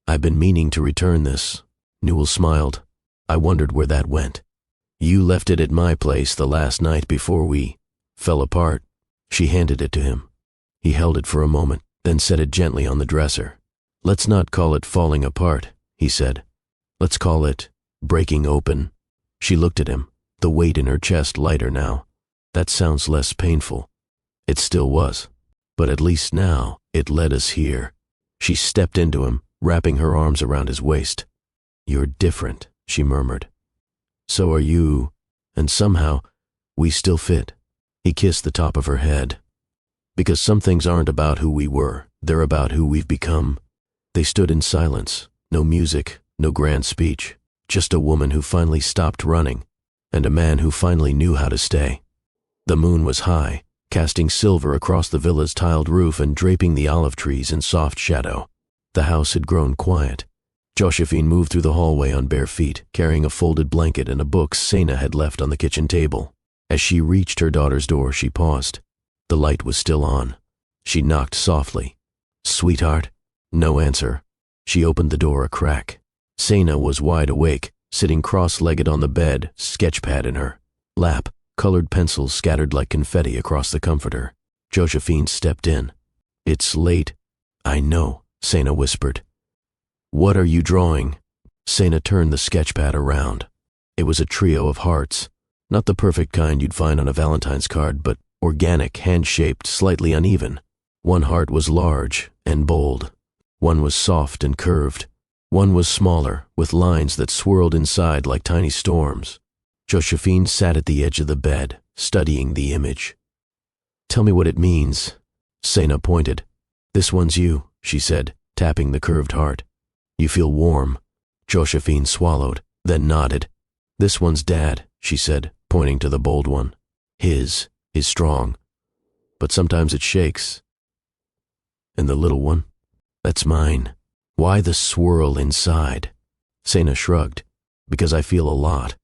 I've been meaning to return this. Newell smiled. I wondered where that went. You left it at my place the last night before we fell apart. She handed it to him. He held it for a moment, then set it gently on the dresser. Let's not call it falling apart, he said. Let's call it breaking open. She looked at him, the weight in her chest lighter now. That sounds less painful. It still was. But at least now, it led us here. She stepped into him, wrapping her arms around his waist. You're different, she murmured. So are you, and somehow, we still fit. He kissed the top of her head. Because some things aren't about who we were, they're about who we've become. They stood in silence, no music, no grand speech, just a woman who finally stopped running, and a man who finally knew how to stay. The moon was high, casting silver across the villa's tiled roof and draping the olive trees in soft shadow. The house had grown quiet. Josephine moved through the hallway on bare feet, carrying a folded blanket and a book Sena had left on the kitchen table. As she reached her daughter's door, she paused. The light was still on. She knocked softly. Sweetheart? No answer. She opened the door a crack. Sena was wide awake, sitting cross-legged on the bed, sketchpad in her lap, colored pencils scattered like confetti across the comforter. Josephine stepped in. It's late. I know, Sena whispered. What are you drawing? Sena turned the sketchpad around. It was a trio of hearts. Not the perfect kind you'd find on a Valentine's card, but organic, hand-shaped, slightly uneven. One heart was large and bold. One was soft and curved. One was smaller, with lines that swirled inside like tiny storms. Josephine sat at the edge of the bed, studying the image. Tell me what it means. Sena pointed. This one's you, she said, tapping the curved heart. You feel warm. Josephine swallowed, then nodded. This one's Dad, she said, pointing to the bold one. His is strong, but sometimes it shakes. And the little one? That's mine. Why the swirl inside? Sena shrugged. Because I feel a lot.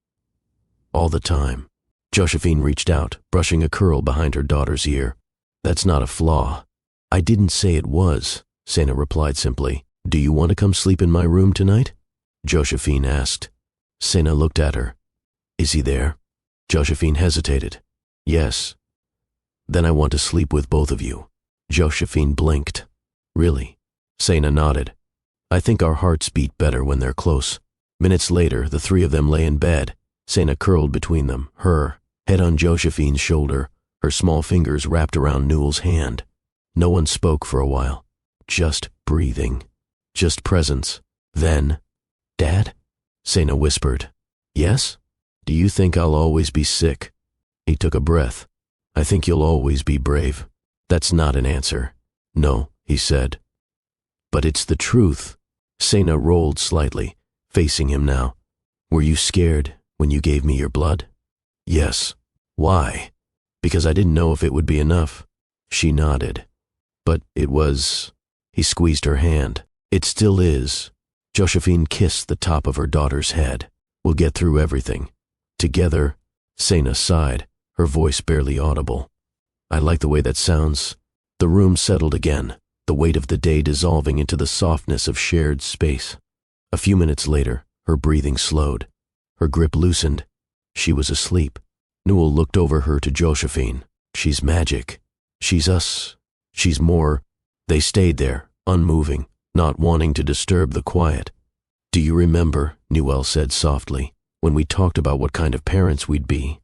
All the time. Josephine reached out, brushing a curl behind her daughter's ear. That's not a flaw. I didn't say it was, Sena replied simply. Do you want to come sleep in my room tonight? Josephine asked. Sena looked at her. Is he there? Josephine hesitated. Yes. Then I want to sleep with both of you. Josephine blinked. Really? Sena nodded. I think our hearts beat better when they're close. Minutes later, the three of them lay in bed. Sena curled between them, her head on Josephine's shoulder, her small fingers wrapped around Newell's hand. No one spoke for a while. Just breathing. Just presence. Then, Dad? Sena whispered. Yes? Do you think I'll always be sick? He took a breath. I think you'll always be brave. That's not an answer. No, he said. But it's the truth. Sena rolled slightly, facing him now. Were you scared when you gave me your blood? Yes. Why? Because I didn't know if it would be enough. She nodded. But it was... He squeezed her hand. It still is. Josephine kissed the top of her daughter's head. We'll get through everything. Together. Sena sighed, her voice barely audible. I like the way that sounds. The room settled again, the weight of the day dissolving into the softness of shared space. A few minutes later, her breathing slowed. Her grip loosened. She was asleep. Newell looked over her to Josephine. She's magic. She's us. She's more. They stayed there, unmoving, not wanting to disturb the quiet. Do you remember, Newell said softly, when we talked about what kind of parents we'd be?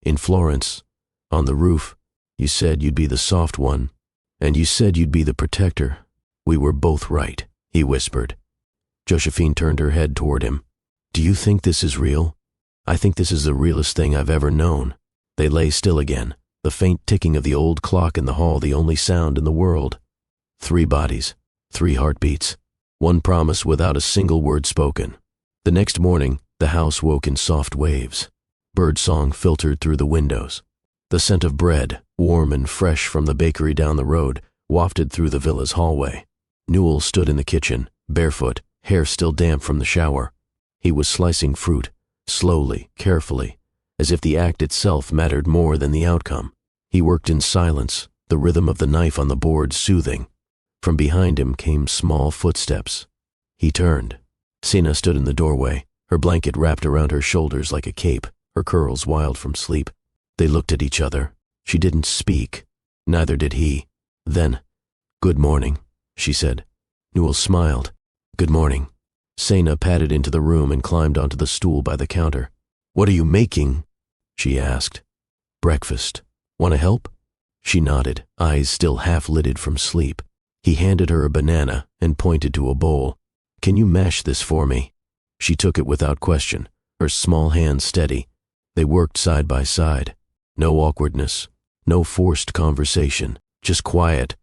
In Florence, on the roof, you said you'd be the soft one, and you said you'd be the protector. We were both right, he whispered. Josephine turned her head toward him. Do you think this is real? I think this is the realest thing I've ever known. They lay still again, the faint ticking of the old clock in the hall the only sound in the world. 3 bodies, 3 heartbeats, one promise without a single word spoken. The next morning, the house woke in soft waves. Birdsong filtered through the windows. The scent of bread, warm and fresh from the bakery down the road, wafted through the villa's hallway. Newell stood in the kitchen, barefoot, hair still damp from the shower. He was slicing fruit, slowly, carefully, as if the act itself mattered more than the outcome. He worked in silence, the rhythm of the knife on the board soothing. From behind him came small footsteps. He turned. Sena stood in the doorway, her blanket wrapped around her shoulders like a cape, her curls wild from sleep. They looked at each other. She didn't speak. Neither did he. Then, "Good morning," she said. Newell smiled. "Good morning." Sena padded into the room and climbed onto the stool by the counter. "What are you making?" she asked. "Breakfast. Want to help?" She nodded, eyes still half-lidded from sleep. He handed her a banana and pointed to a bowl. "Can you mash this for me?" She took it without question, her small hands steady. They worked side by side. No awkwardness, no forced conversation, just quiet,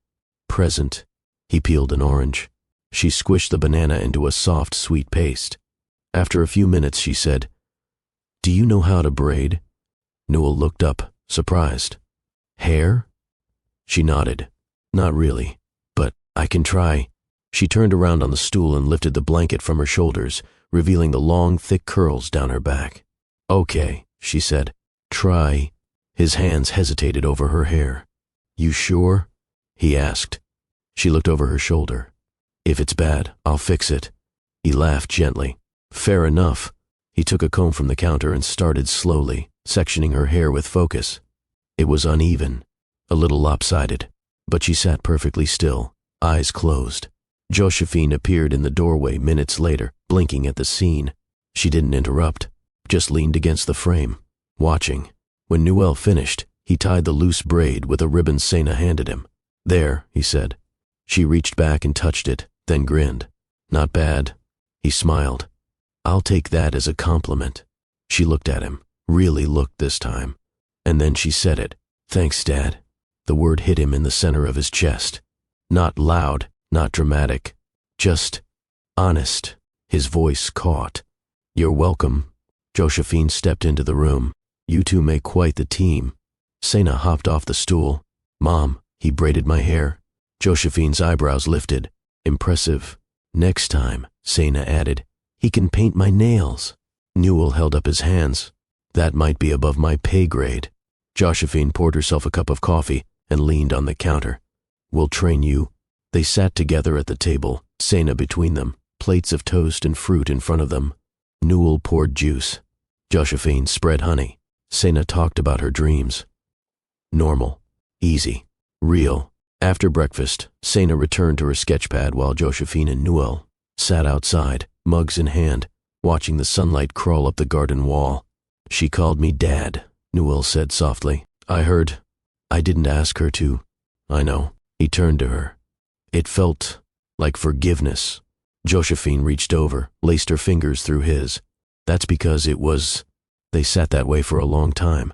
present. He peeled an orange. She squished the banana into a soft, sweet paste. After a few minutes, she said, "Do you know how to braid?" Newell looked up, surprised. "Hair?" She nodded. "Not really, but I can try." She turned around on the stool and lifted the blanket from her shoulders, revealing the long, thick curls down her back. "Okay," she said. "Try." His hands hesitated over her hair. "You sure?" he asked. She looked over her shoulder. "If it's bad, I'll fix it." He laughed gently. "Fair enough." He took a comb from the counter and started slowly, sectioning her hair with focus. It was uneven, a little lopsided, but she sat perfectly still, eyes closed. Josephine appeared in the doorway minutes later, blinking at the scene. She didn't interrupt, just leaned against the frame, watching. When Newell finished, he tied the loose braid with a ribbon Sena handed him. "There," he said. She reached back and touched it, then grinned. "Not bad." He smiled. "I'll take that as a compliment." She looked at him, really looked this time. And then she said it. "Thanks, Dad." The word hit him in the center of his chest. Not loud, not dramatic, just honest. His voice caught. "You're welcome." Josephine stepped into the room. "You two make quite the team." Sena hopped off the stool. "Mom, he braided my hair." Josephine's eyebrows lifted. "Impressive." "Next time," Sena added, "he can paint my nails." Newell held up his hands. "That might be above my pay grade." Josephine poured herself a cup of coffee and leaned on the counter. "We'll train you." They sat together at the table, Sena between them, plates of toast and fruit in front of them. Newell poured juice. Josephine spread honey. Sena talked about her dreams. Normal, easy, real. After breakfast, Sena returned to her sketchpad while Josephine and Newell sat outside, mugs in hand, watching the sunlight crawl up the garden wall. "She called me Dad," Newell said softly. "I heard. I didn't ask her to." "I know." He turned to her. It felt like forgiveness. Josephine reached over, laced her fingers through his. "That's because it was." They sat that way for a long time.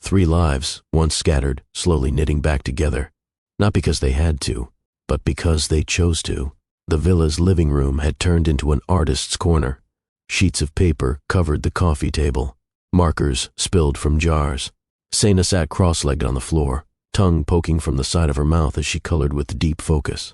3 lives, once scattered, slowly knitting back together. Not because they had to, but because they chose to. The villa's living room had turned into an artist's corner. Sheets of paper covered the coffee table. Markers spilled from jars. Sena sat cross-legged on the floor, tongue poking from the side of her mouth as she colored with deep focus.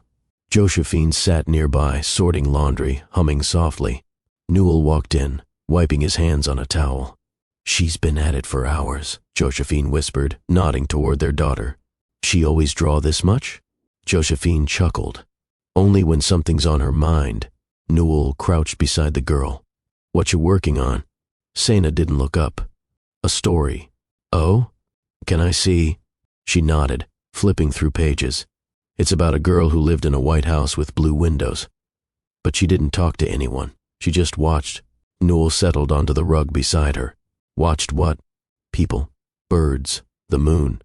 Josephine sat nearby, sorting laundry, humming softly. Newell walked in, wiping his hands on a towel. "She's been at it for hours," Josephine whispered, nodding toward their daughter. "She always draw this much?" Josephine chuckled. "Only when something's on her mind." Newell crouched beside the girl. "What you working on?" Sena didn't look up. "A story." "Oh? Can I see?" She nodded, flipping through pages. "It's about a girl who lived in a white house with blue windows. But she didn't talk to anyone. She just watched." Newell settled onto the rug beside her. "Watched what?" "People. Birds. The moon."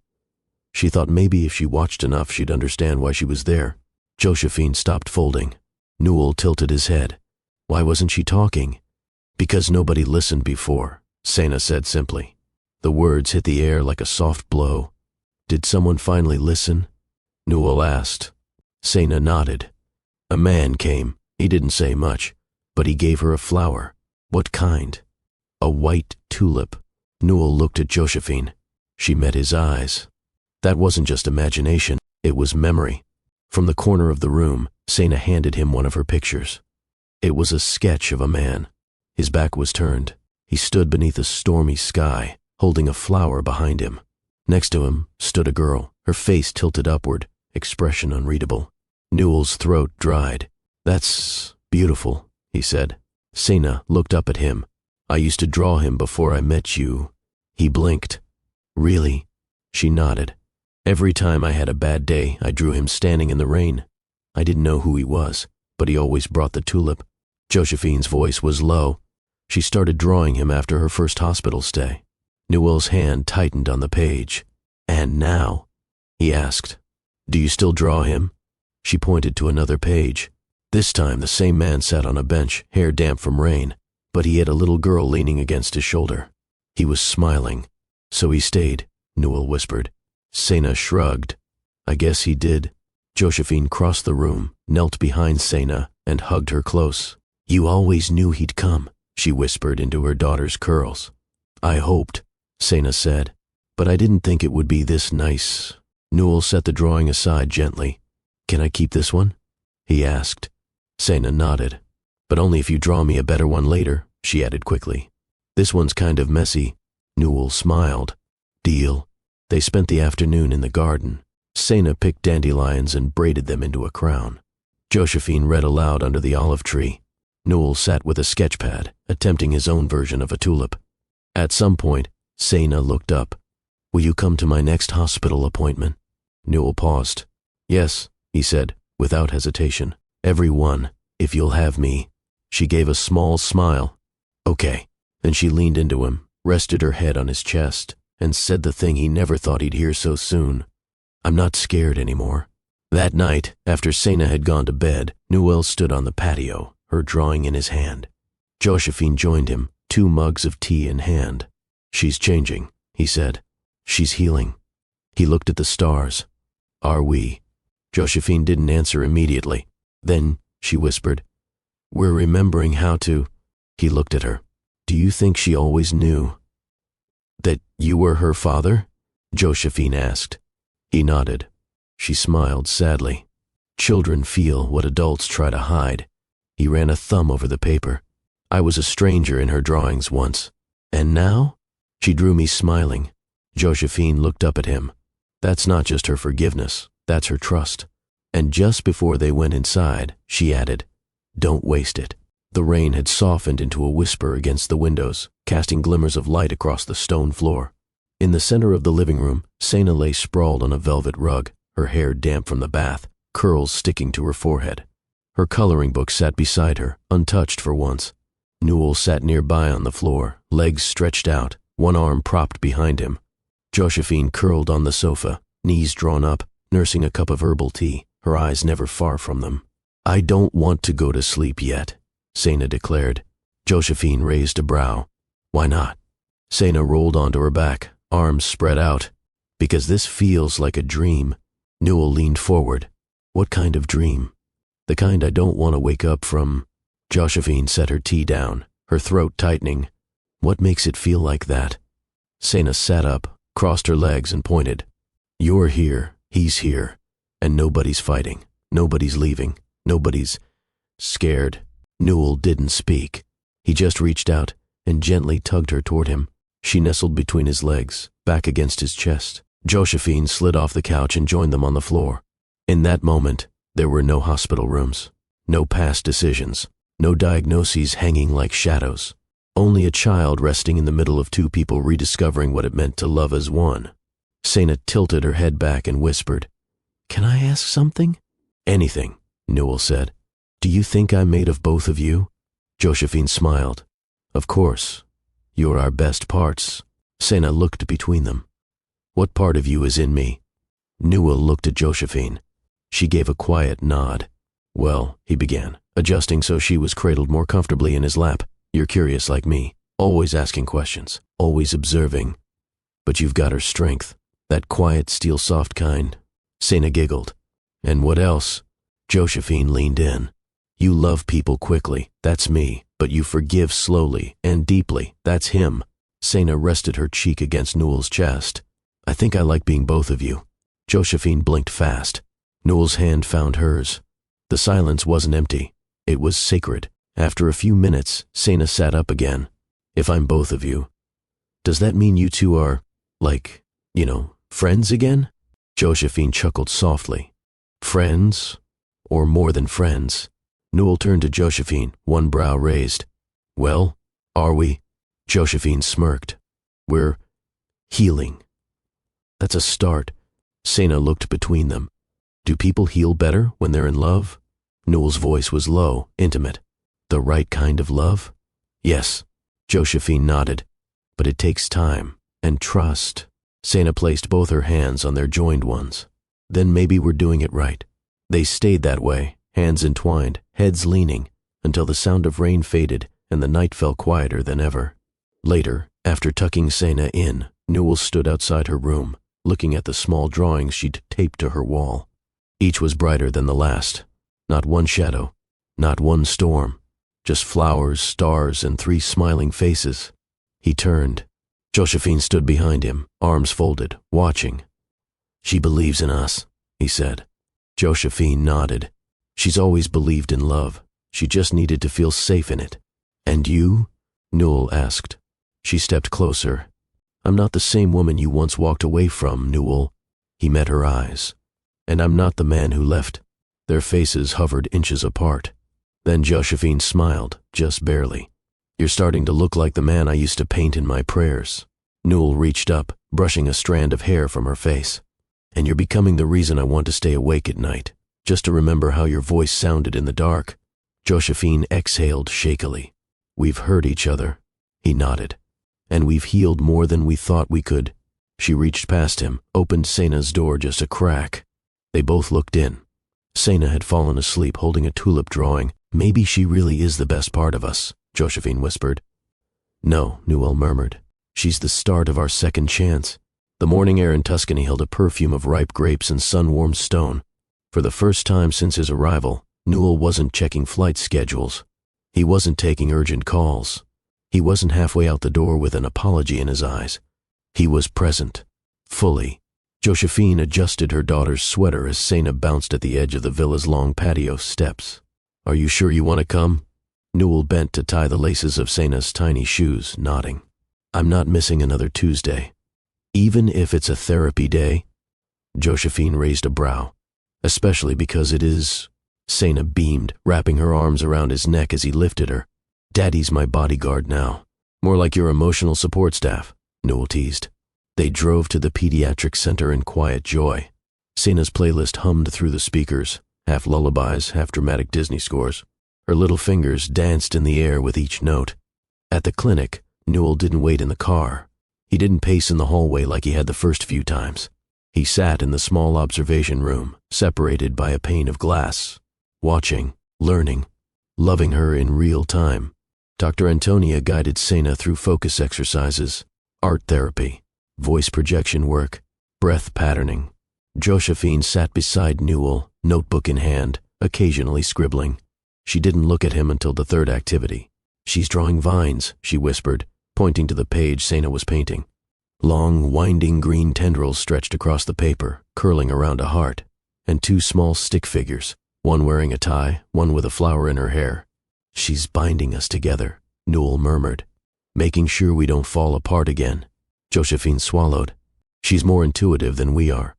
She thought maybe if she watched enough she'd understand why she was there. Josephine stopped folding. Newell tilted his head. "Why wasn't she talking?" "Because nobody listened before," Sena said simply. The words hit the air like a soft blow. "Did someone finally listen?" Newell asked. Sena nodded. "A man came. He didn't say much, but he gave her a flower." "What kind?" "A white tulip." Newell looked at Josephine. She met his eyes. That wasn't just imagination, it was memory. From the corner of the room, Sena handed him one of her pictures. It was a sketch of a man. His back was turned. He stood beneath a stormy sky, holding a flower behind him. Next to him stood a girl, her face tilted upward, expression unreadable. Newell's throat dried. "That's beautiful," he said. Sena looked up at him. "I used to draw him before I met you." He blinked. "Really?" She nodded. "Every time I had a bad day, I drew him standing in the rain. I didn't know who he was, but he always brought the tulip." Josephine's voice was low. She started drawing him after her first hospital stay. Newell's hand tightened on the page. "And now?" he asked. "Do you still draw him?" She pointed to another page. This time the same man sat on a bench, hair damp from rain, but he had a little girl leaning against his shoulder. He was smiling. "So he stayed," Newell whispered. Sena shrugged. "I guess he did." Josephine crossed the room, knelt behind Sena, and hugged her close. "You always knew he'd come," she whispered into her daughter's curls. "I hoped," Sena said, "but I didn't think it would be this nice." Newell set the drawing aside gently. "Can I keep this one?" he asked. Sena nodded. "But only if you draw me a better one later," she added quickly. "This one's kind of messy." Newell smiled. "Deal." They spent the afternoon in the garden. Sena picked dandelions and braided them into a crown. Josephine read aloud under the olive tree. Newell sat with a sketchpad, attempting his own version of a tulip. At some point, Sena looked up. "Will you come to my next hospital appointment?" Newell paused. "Yes," he said, without hesitation. Everyone, if you'll have me. She gave a small smile. Okay. Then she leaned into him, rested her head on his chest, and said the thing he never thought he'd hear so soon. I'm not scared anymore. That night, after Sena had gone to bed, Newell stood on the patio, her drawing in his hand. Josephine joined him, 2 mugs of tea in hand. She's changing, he said. She's healing. He looked at the stars. Are we? Josephine didn't answer immediately. Then she whispered, We're remembering how to. He looked at her. Do you think she always knew? That you were her father? Josephine asked. He nodded. She smiled sadly. Children feel what adults try to hide. He ran a thumb over the paper. I was a stranger in her drawings once. And now? She drew me smiling. Josephine looked up at him. That's not just her forgiveness, that's her trust. And just before they went inside, she added, Don't waste it. The rain had softened into a whisper against the windows, casting glimmers of light across the stone floor. In the center of the living room, Sena lay sprawled on a velvet rug, her hair damp from the bath, curls sticking to her forehead. Her coloring book sat beside her, untouched for once. Newell sat nearby on the floor, legs stretched out, one arm propped behind him. Josephine curled on the sofa, knees drawn up, nursing a cup of herbal tea, her eyes never far from them. I don't want to go to sleep yet, Sena declared. Josephine raised a brow. Why not? Sena rolled onto her back, arms spread out. Because this feels like a dream. Newell leaned forward. What kind of dream? The kind I don't want to wake up from. Josephine set her tea down, her throat tightening. What makes it feel like that? Sena sat up, crossed her legs and pointed. You're here, he's here, and nobody's fighting, nobody's leaving, nobody's scared. Newell didn't speak. He just reached out and gently tugged her toward him. She nestled between his legs, back against his chest. Josephine slid off the couch and joined them on the floor. In that moment, there were no hospital rooms, no past decisions, no diagnoses hanging like shadows. Only a child resting in the middle of 2 people rediscovering what it meant to love as one. Sena tilted her head back and whispered, Can I ask something? Anything, Newell said. Do you think I'm made of both of you? Josephine smiled. Of course. You're our best parts. Sena looked between them. What part of you is in me? Newell looked at Josephine. She gave a quiet nod. Well, he began, adjusting so she was cradled more comfortably in his lap. You're curious like me, always asking questions, always observing. But you've got her strength, that quiet, steel-soft kind. Sena giggled. And what else? Josephine leaned in. You love people quickly, that's me, but you forgive slowly and deeply, that's him. Sena rested her cheek against Newell's chest. I think I like being both of you. Josephine blinked fast. Newell's hand found hers. The silence wasn't empty. It was sacred. After a few minutes, Sena sat up again. If I'm both of you, does that mean you two are, like, friends again? Josephine chuckled softly. Friends? Or more than friends? Newell turned to Josephine, one brow raised. Well, are we? Josephine smirked. We're healing. That's a start. Sena looked between them. Do people heal better when they're in love? Newell's voice was low, intimate. The right kind of love? Yes, Josephine nodded. But it takes time and trust. Sena placed both her hands on their joined ones. Then maybe we're doing it right. They stayed that way, hands entwined, heads leaning, until the sound of rain faded and the night fell quieter than ever. Later, after tucking Sena in, Newell stood outside her room, looking at the small drawings she'd taped to her wall. Each was brighter than the last. Not one shadow, not one storm. Just flowers, stars, and 3 smiling faces. He turned. Josephine stood behind him, arms folded, watching. She believes in us, he said. Josephine nodded. She's always believed in love. She just needed to feel safe in it. And you? Newell asked. She stepped closer. I'm not the same woman you once walked away from, Newell. He met her eyes. And I'm not the man who left. Their faces hovered inches apart. Then Josephine smiled, just barely. You're starting to look like the man I used to paint in my prayers. Newell reached up, brushing a strand of hair from her face. And you're becoming the reason I want to stay awake at night. just to remember how your voice sounded in the dark. Josephine exhaled shakily. We've hurt each other. He nodded. And we've healed more than we thought we could. She reached past him, opened Sena's door just a crack. They both looked in. Sena had fallen asleep holding a tulip drawing. Maybe she really is the best part of us, Josephine whispered. No, Newell murmured. She's the start of our second chance. The morning air in Tuscany held a perfume of ripe grapes and sun-warmed stone. For the first time since his arrival, Newell wasn't checking flight schedules. He wasn't taking urgent calls. He wasn't halfway out the door with an apology in his eyes. He was present, fully. Josephine adjusted her daughter's sweater as Sena bounced at the edge of the villa's long patio steps. Are you sure you want to come? Newell bent to tie the laces of Sena's tiny shoes, nodding. I'm not missing another Tuesday. Even if it's a therapy day? Josephine raised a brow. Especially because it is. Sena beamed, wrapping her arms around his neck as he lifted her. Daddy's my bodyguard now. More like your emotional support staff, Newell teased. They drove to the pediatric center in quiet joy. Sena's playlist hummed through the speakers, half lullabies, half dramatic Disney scores. Her little fingers danced in the air with each note. At the clinic, Newell didn't wait in the car. He didn't pace in the hallway like he had the first few times. He sat in the small observation room, separated by a pane of glass, watching, learning, loving her in real time. Dr. Antonia guided Sena through focus exercises, art therapy, voice projection work, breath patterning. Josephine sat beside Newell, notebook in hand, occasionally scribbling. She didn't look at him until the third activity. She's drawing vines, she whispered, pointing to the page Sena was painting. Long, winding green tendrils stretched across the paper, curling around a heart, and two small stick figures, one wearing a tie, one with a flower in her hair. She's binding us together, Newell murmured, making sure we don't fall apart again. Josephine swallowed. She's more intuitive than we are.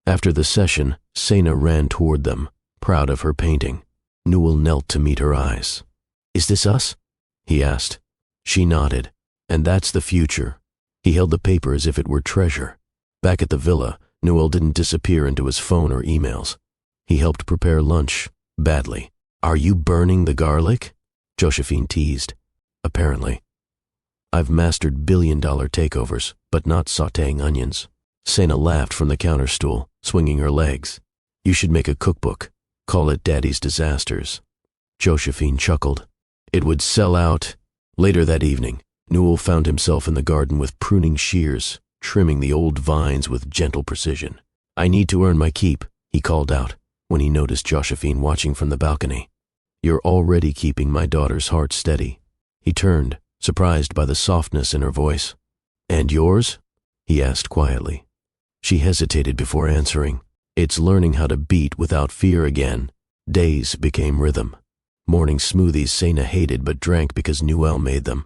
After the session, Sena ran toward them, proud of her painting. Newell knelt to meet her eyes. Is this us? He asked. She nodded. And that's the future. He held the paper as if it were treasure. Back at the villa, Newell didn't disappear into his phone or emails. He helped prepare lunch, badly. Are you burning the garlic? Josephine teased. Apparently. I've mastered billion-dollar takeovers, but not sautéing onions. Sena laughed from the counter stool, swinging her legs. You should make a cookbook. Call it Daddy's Disasters. Josephine chuckled. It would sell out. Later that evening, Newell found himself in the garden with pruning shears, trimming the old vines with gentle precision. I need to earn my keep, he called out, when he noticed Josephine watching from the balcony. You're already keeping my daughter's heart steady. He turned, surprised by the softness in her voice. And yours? He asked quietly. She hesitated before answering. It's learning how to beat without fear again. Days became rhythm. Morning smoothies Sena hated but drank because Newell made them.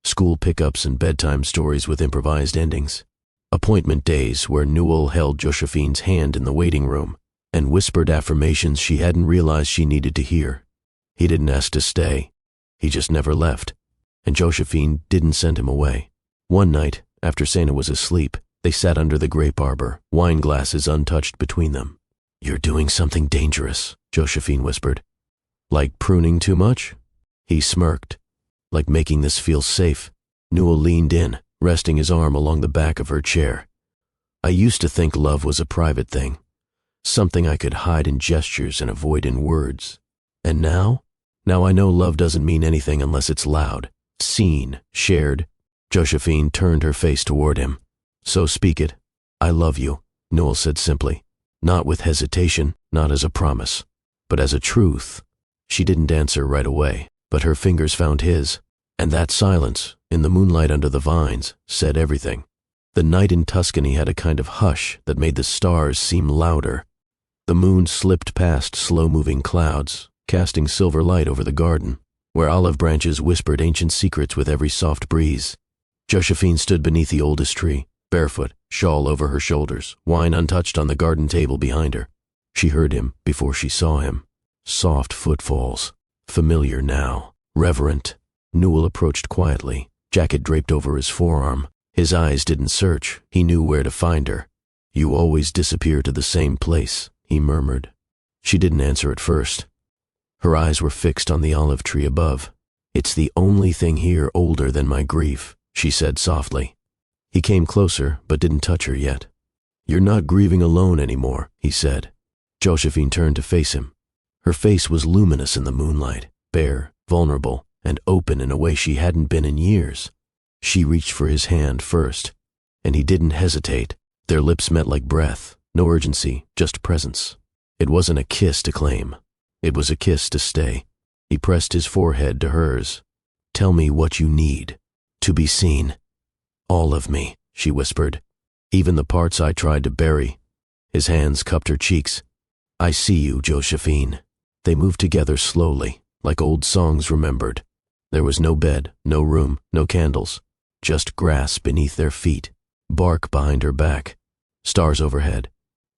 School pickups and bedtime stories with improvised endings. Appointment days where Newell held Josephine's hand in the waiting room and whispered affirmations she hadn't realized she needed to hear. He didn't ask to stay. He just never left. And Josephine didn't send him away. One night, after Sena was asleep, they sat under the grape arbor, wine glasses untouched between them. You're doing something dangerous, Josephine whispered. Like pruning too much? He smirked. Like making this feel safe. Newell leaned in, resting his arm along the back of her chair. I used to think love was a private thing. Something I could hide in gestures and avoid in words. And now? Now I know love doesn't mean anything unless it's loud, seen, shared. Josephine turned her face toward him. So speak it. I love you, Newell said simply. Not with hesitation, not as a promise, but as a truth. She didn't answer right away, but her fingers found his, and that silence, in the moonlight under the vines, said everything. The night in Tuscany had a kind of hush that made the stars seem louder. The moon slipped past slow-moving clouds, casting silver light over the garden, where olive branches whispered ancient secrets with every soft breeze. Josephine stood beneath the oldest tree, barefoot, shawl over her shoulders, wine untouched on the garden table behind her. She heard him before she saw him. Soft footfalls, familiar now, reverent. Newell approached quietly, jacket draped over his forearm. His eyes didn't search, he knew where to find her. You always disappear to the same place, he murmured. She didn't answer at first. Her eyes were fixed on the olive tree above. "It's the only thing here older than my grief," she said softly. He came closer, but didn't touch her yet. "You're not grieving alone anymore," he said. Josephine turned to face him. Her face was luminous in the moonlight, bare, vulnerable, and open in a way she hadn't been in years. She reached for his hand first, and he didn't hesitate. Their lips met like breath, no urgency, just presence. It wasn't a kiss to claim. It was a kiss to stay. He pressed his forehead to hers. "Tell me what you need. To be seen." "All of me," she whispered. "Even the parts I tried to bury." His hands cupped her cheeks. "I see you, Josephine." They moved together slowly, like old songs remembered. There was no bed, no room, no candles. Just grass beneath their feet, bark behind her back, stars overhead,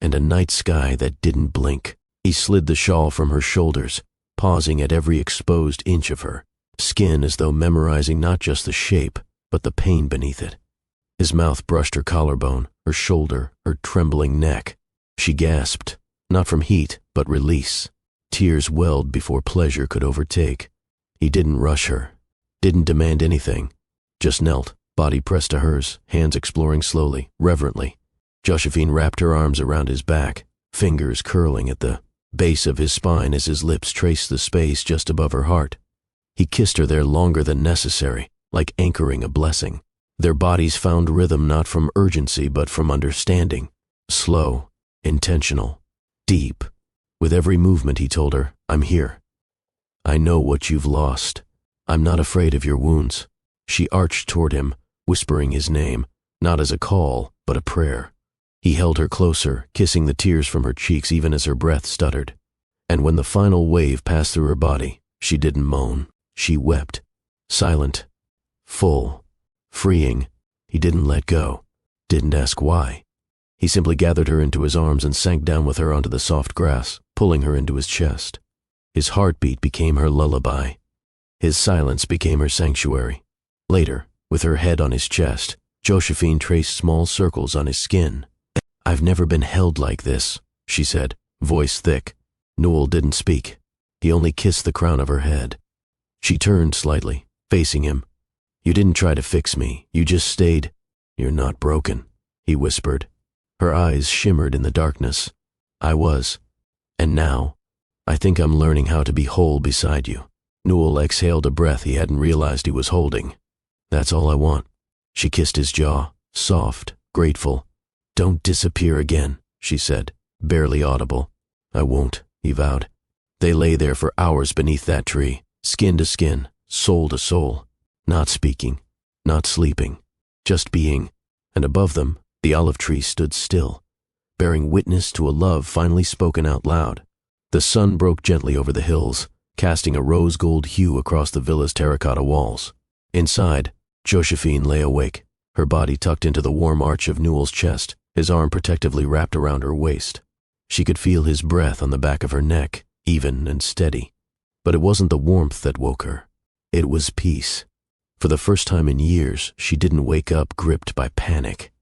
and a night sky that didn't blink. He slid the shawl from her shoulders, pausing at every exposed inch of her skin as though memorizing not just the shape, but the pain beneath it. His mouth brushed her collarbone, her shoulder, her trembling neck. She gasped, not from heat, but release. Tears welled before pleasure could overtake. He didn't rush her, didn't demand anything, just knelt, body pressed to hers, hands exploring slowly, reverently. Josephine wrapped her arms around his back, fingers curling at the base of his spine as his lips traced the space just above her heart. He kissed her there longer than necessary, like anchoring a blessing. Their bodies found rhythm not from urgency but from understanding. Slow, intentional, deep. With every movement he told her, "I'm here. I know what you've lost. I'm not afraid of your wounds." She arched toward him, whispering his name, not as a call, but a prayer. He held her closer, kissing the tears from her cheeks even as her breath stuttered. And when the final wave passed through her body, she didn't moan. She wept. Silent. Full. Freeing. He didn't let go. Didn't ask why. He simply gathered her into his arms and sank down with her onto the soft grass, pulling her into his chest. His heartbeat became her lullaby. His silence became her sanctuary. Later, with her head on his chest, Josephine traced small circles on his skin. "I've never been held like this," she said, voice thick. Newell didn't speak. He only kissed the crown of her head. She turned slightly, facing him. "You didn't try to fix me. You just stayed." "You're not broken," he whispered. Her eyes shimmered in the darkness. "I was. And now, I think I'm learning how to be whole beside you." Newell exhaled a breath he hadn't realized he was holding. "That's all I want." She kissed his jaw, soft, grateful. "Don't disappear again," she said, barely audible. "I won't," he vowed. They lay there for hours beneath that tree, skin to skin, soul to soul, not speaking, not sleeping, just being. And above them, the olive tree stood still, bearing witness to a love finally spoken out loud. The sun broke gently over the hills, casting a rose-gold hue across the villa's terracotta walls. Inside, Josephine lay awake, her body tucked into the warm arch of Newell's chest, his arm protectively wrapped around her waist. She could feel his breath on the back of her neck, even and steady. But it wasn't the warmth that woke her. It was peace. For the first time in years, she didn't wake up gripped by panic.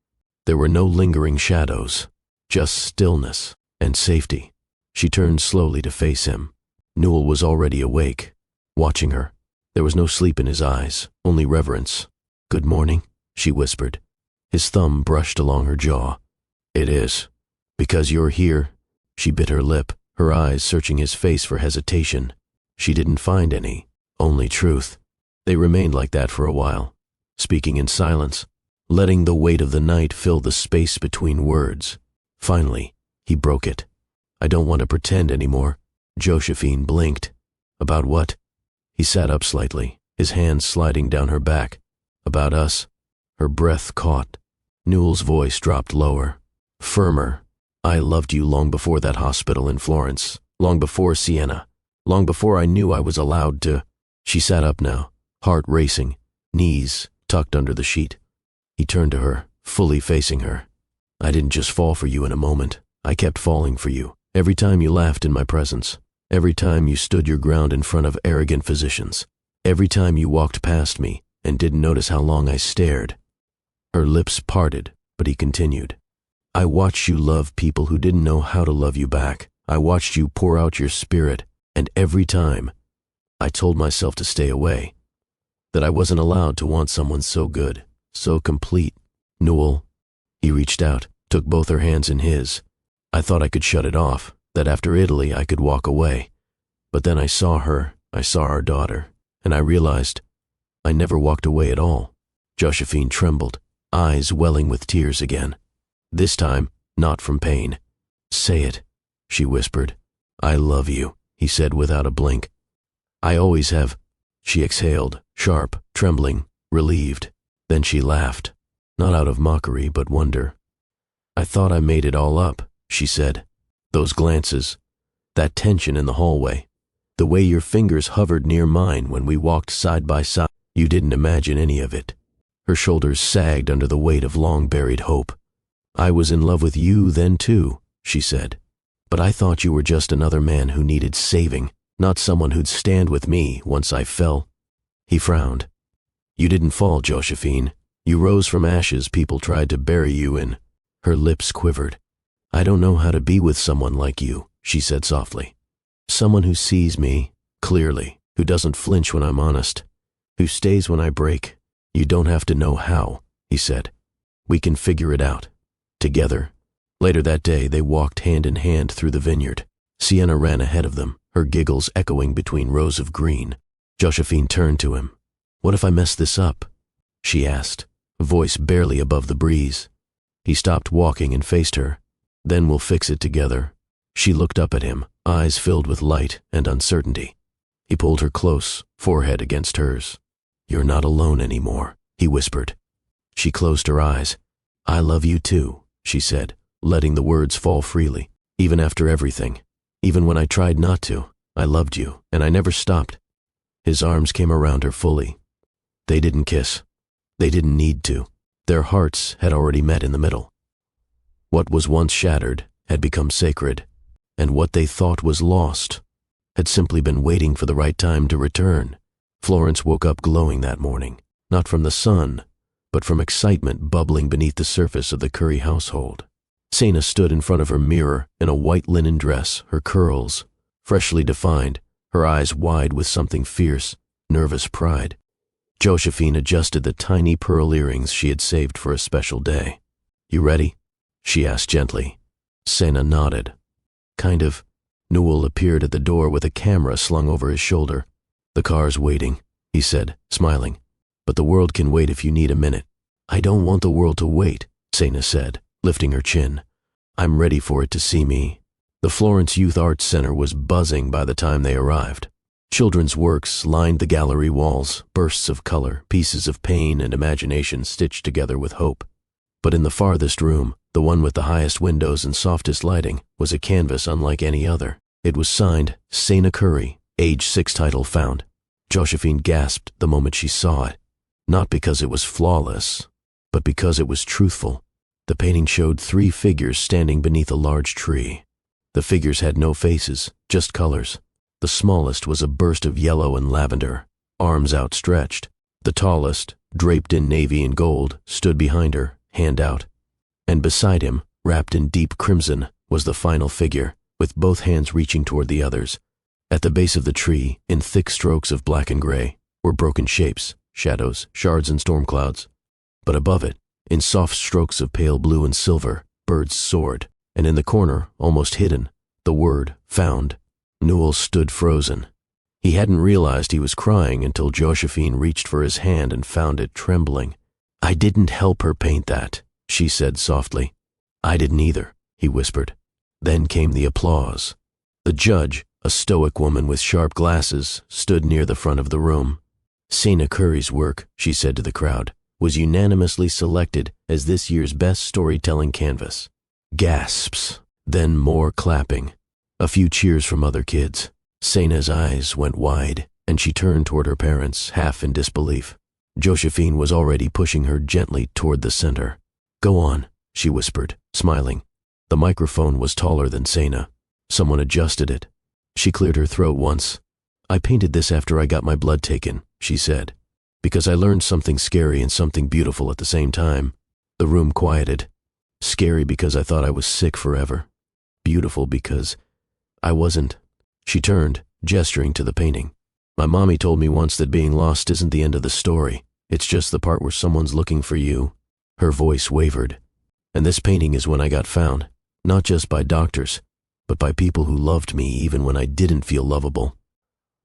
There were no lingering shadows, just stillness and safety. She turned slowly to face him. Newell was already awake, watching her. There was no sleep in his eyes, only reverence. "Good morning," she whispered. His thumb brushed along her jaw. "It is. Because you're here." She bit her lip, her eyes searching his face for hesitation. She didn't find any, only truth. They remained like that for a while, speaking in silence, letting the weight of the night fill the space between words. Finally, he broke it. "I don't want to pretend anymore." Josephine blinked. "About what?" He sat up slightly, his hands sliding down her back. "About us." Her breath caught. Newell's voice dropped lower, firmer. "I loved you long before that hospital in Florence, long before Siena, long before I knew I was allowed to." She sat up now, heart racing, knees tucked under the sheet. He turned to her, fully facing her. "I didn't just fall for you in a moment. I kept falling for you. Every time you laughed in my presence. Every time you stood your ground in front of arrogant physicians. Every time you walked past me and didn't notice how long I stared." Her lips parted, but he continued. "I watched you love people who didn't know how to love you back. I watched you pour out your spirit, and every time, I told myself to stay away, that I wasn't allowed to want someone so good, so complete. Newell, he reached out, took both her hands in his. I thought I could shut it off, that after Italy I could walk away. But then I saw her, I saw our daughter, and I realized I never walked away at all. Josephine trembled, eyes welling with tears again. This time, not from pain. Say it, she whispered. I love you, he said without a blink. I always have. She exhaled, sharp, trembling, relieved. Then she laughed, not out of mockery but wonder. I thought I made it all up, she said. Those glances, that tension in the hallway, the way your fingers hovered near mine when we walked side by side. You didn't imagine any of it. Her shoulders sagged under the weight of long-buried hope. I was in love with you then too, she said. But I thought you were just another man who needed saving, not someone who'd stand with me once I fell. He frowned. You didn't fall, Josephine. You rose from ashes people tried to bury you in. Her lips quivered. I don't know how to be with someone like you, she said softly. Someone who sees me clearly, who doesn't flinch when I'm honest, who stays when I break. You don't have to know how, he said. We can figure it out. Together. Later that day, they walked hand in hand through the vineyard. Sienna ran ahead of them, her giggles echoing between rows of green. Josephine turned to him. What if I mess this up? She asked, a voice barely above the breeze. He stopped walking and faced her. Then we'll fix it together. She looked up at him, eyes filled with light and uncertainty. He pulled her close, forehead against hers. You're not alone anymore, he whispered. She closed her eyes. I love you too, she said, letting the words fall freely. Even after everything, even when I tried not to, I loved you, and I never stopped. His arms came around her fully. They didn't kiss. They didn't need to. Their hearts had already met in the middle. What was once shattered had become sacred, and what they thought was lost had simply been waiting for the right time to return. Florence woke up glowing that morning, not from the sun, but from excitement bubbling beneath the surface of the Curry household. Sena stood in front of her mirror in a white linen dress, her curls freshly defined, her eyes wide with something fierce, nervous pride. Josephine adjusted the tiny pearl earrings she had saved for a special day. You ready? She asked gently. Sena nodded. Kind of. Newell appeared at the door with a camera slung over his shoulder. The car's waiting, he said, smiling. But the world can wait if you need a minute. I don't want the world to wait, Sena said, lifting her chin. I'm ready for it to see me. The Florence Youth Arts Center was buzzing by the time they arrived. Children's works lined the gallery walls, bursts of color, pieces of pain and imagination stitched together with hope. But in the farthest room, the one with the highest windows and softest lighting, was a canvas unlike any other. It was signed, Sena Curry, age 6 title found. Josephine gasped the moment she saw it, not because it was flawless, but because it was truthful. The painting showed 3 figures standing beneath a large tree. The figures had no faces, just colors. The smallest was a burst of yellow and lavender, arms outstretched. The tallest, draped in navy and gold, stood behind her, hand out. And beside him, wrapped in deep crimson, was the final figure, with both hands reaching toward the others. At the base of the tree, in thick strokes of black and gray, were broken shapes, shadows, shards and storm clouds. But above it, in soft strokes of pale blue and silver, birds soared, and in the corner, almost hidden, the word, found. Newell stood frozen. He hadn't realized he was crying until Josephine reached for his hand and found it trembling. I didn't help her paint that, she said softly. I didn't either, he whispered. Then came the applause. The judge, a stoic woman with sharp glasses, stood near the front of the room. Sena Curry's work, she said to the crowd, was unanimously selected as this year's best storytelling canvas. Gasps, then more clapping. A few cheers from other kids. Sena's eyes went wide, and she turned toward her parents, half in disbelief. Josephine was already pushing her gently toward the center. Go on, she whispered, smiling. The microphone was taller than Sena. Someone adjusted it. She cleared her throat once. I painted this after I got my blood taken, she said, because I learned something scary and something beautiful at the same time. The room quieted. Scary because I thought I was sick forever. Beautiful because I wasn't. She turned, gesturing to the painting. My mommy told me once that being lost isn't the end of the story. It's just the part where someone's looking for you. Her voice wavered. And this painting is when I got found, not just by doctors, but by people who loved me even when I didn't feel lovable.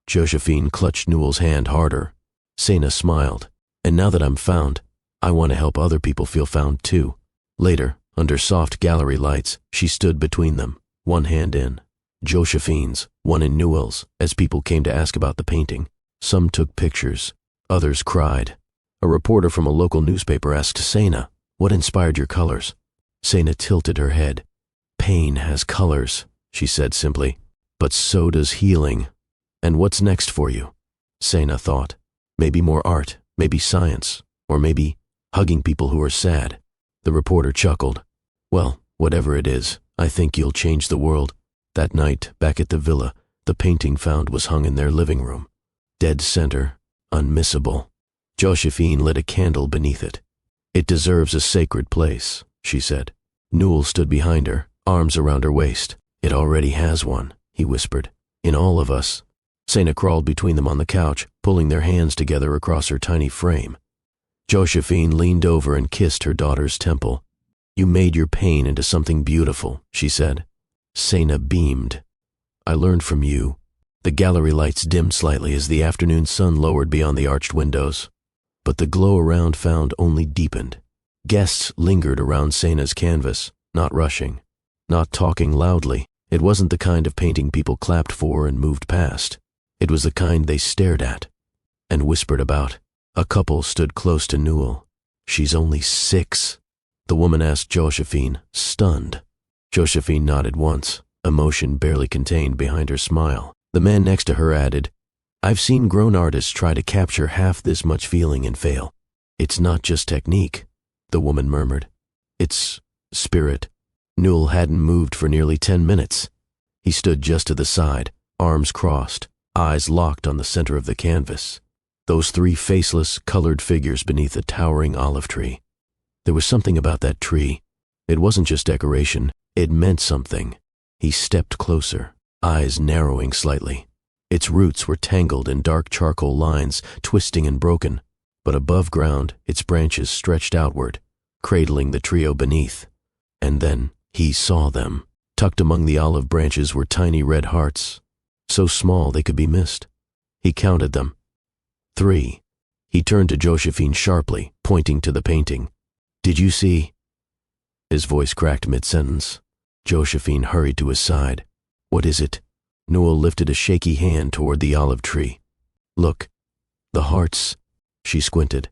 Josephine clutched Newell's hand harder. Sena smiled. And now that I'm found, I want to help other people feel found too. Later, under soft gallery lights, she stood between them, one hand in Josephine's, one in Newell's, as people came to ask about the painting. Some took pictures. Others cried. A reporter from a local newspaper asked Sena, "What inspired your colors?" Sena tilted her head. "Pain has colors," she said simply. "But so does healing." "And what's next for you?" Sena thought. Maybe more art, maybe science, or maybe hugging people who are sad. The reporter chuckled. "Well, whatever it is, I think you'll change the world." That night, back at the villa, the painting found was hung in their living room. Dead center, unmissable. Josephine lit a candle beneath it. "It deserves a sacred place," she said. Newell stood behind her, arms around her waist. "It already has one," he whispered. "In all of us." Sena crawled between them on the couch, pulling their hands together across her tiny frame. Josephine leaned over and kissed her daughter's temple. "You made your pain into something beautiful," she said. Sena beamed. "I learned from you." The gallery lights dimmed slightly as the afternoon sun lowered beyond the arched windows. But the glow around found only deepened. Guests lingered around Sena's canvas, not rushing, not talking loudly. It wasn't the kind of painting people clapped for and moved past. It was the kind they stared at and whispered about. A couple stood close to Newell. "She's only 6. The woman asked Josephine, stunned. Josephine nodded once, emotion barely contained behind her smile. The man next to her added, "I've seen grown artists try to capture half this much feeling and fail. It's not just technique," the woman murmured. "It's spirit." Newell hadn't moved for nearly 10 minutes. He stood just to the side, arms crossed, eyes locked on the center of the canvas. Those 3 faceless, colored figures beneath a towering olive tree. There was something about that tree. It wasn't just decoration, it meant something. He stepped closer, eyes narrowing slightly. Its roots were tangled in dark charcoal lines, twisting and broken, but above ground, its branches stretched outward, cradling the trio beneath. And then he saw them. Tucked among the olive branches were tiny red hearts, so small they could be missed. He counted them. 3. He turned to Josephine sharply, pointing to the painting. "Did you see?" His voice cracked mid-sentence. Josephine hurried to his side. "What is it?" Newell lifted a shaky hand toward the olive tree. "Look, the hearts." She squinted.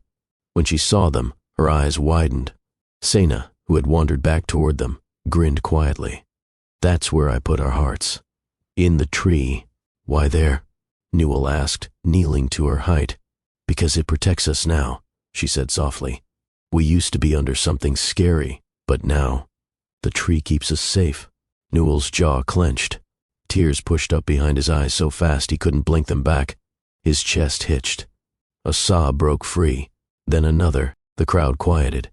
When she saw them, her eyes widened. Sena, who had wandered back toward them, grinned quietly. "That's where I put our hearts. In the tree." "Why there?" Newell asked, kneeling to her height. "Because it protects us now," she said softly. "We used to be under something scary, but now, the tree keeps us safe." Newell's jaw clenched. Tears pushed up behind his eyes so fast he couldn't blink them back. His chest hitched. A sob broke free, then another. The crowd quieted.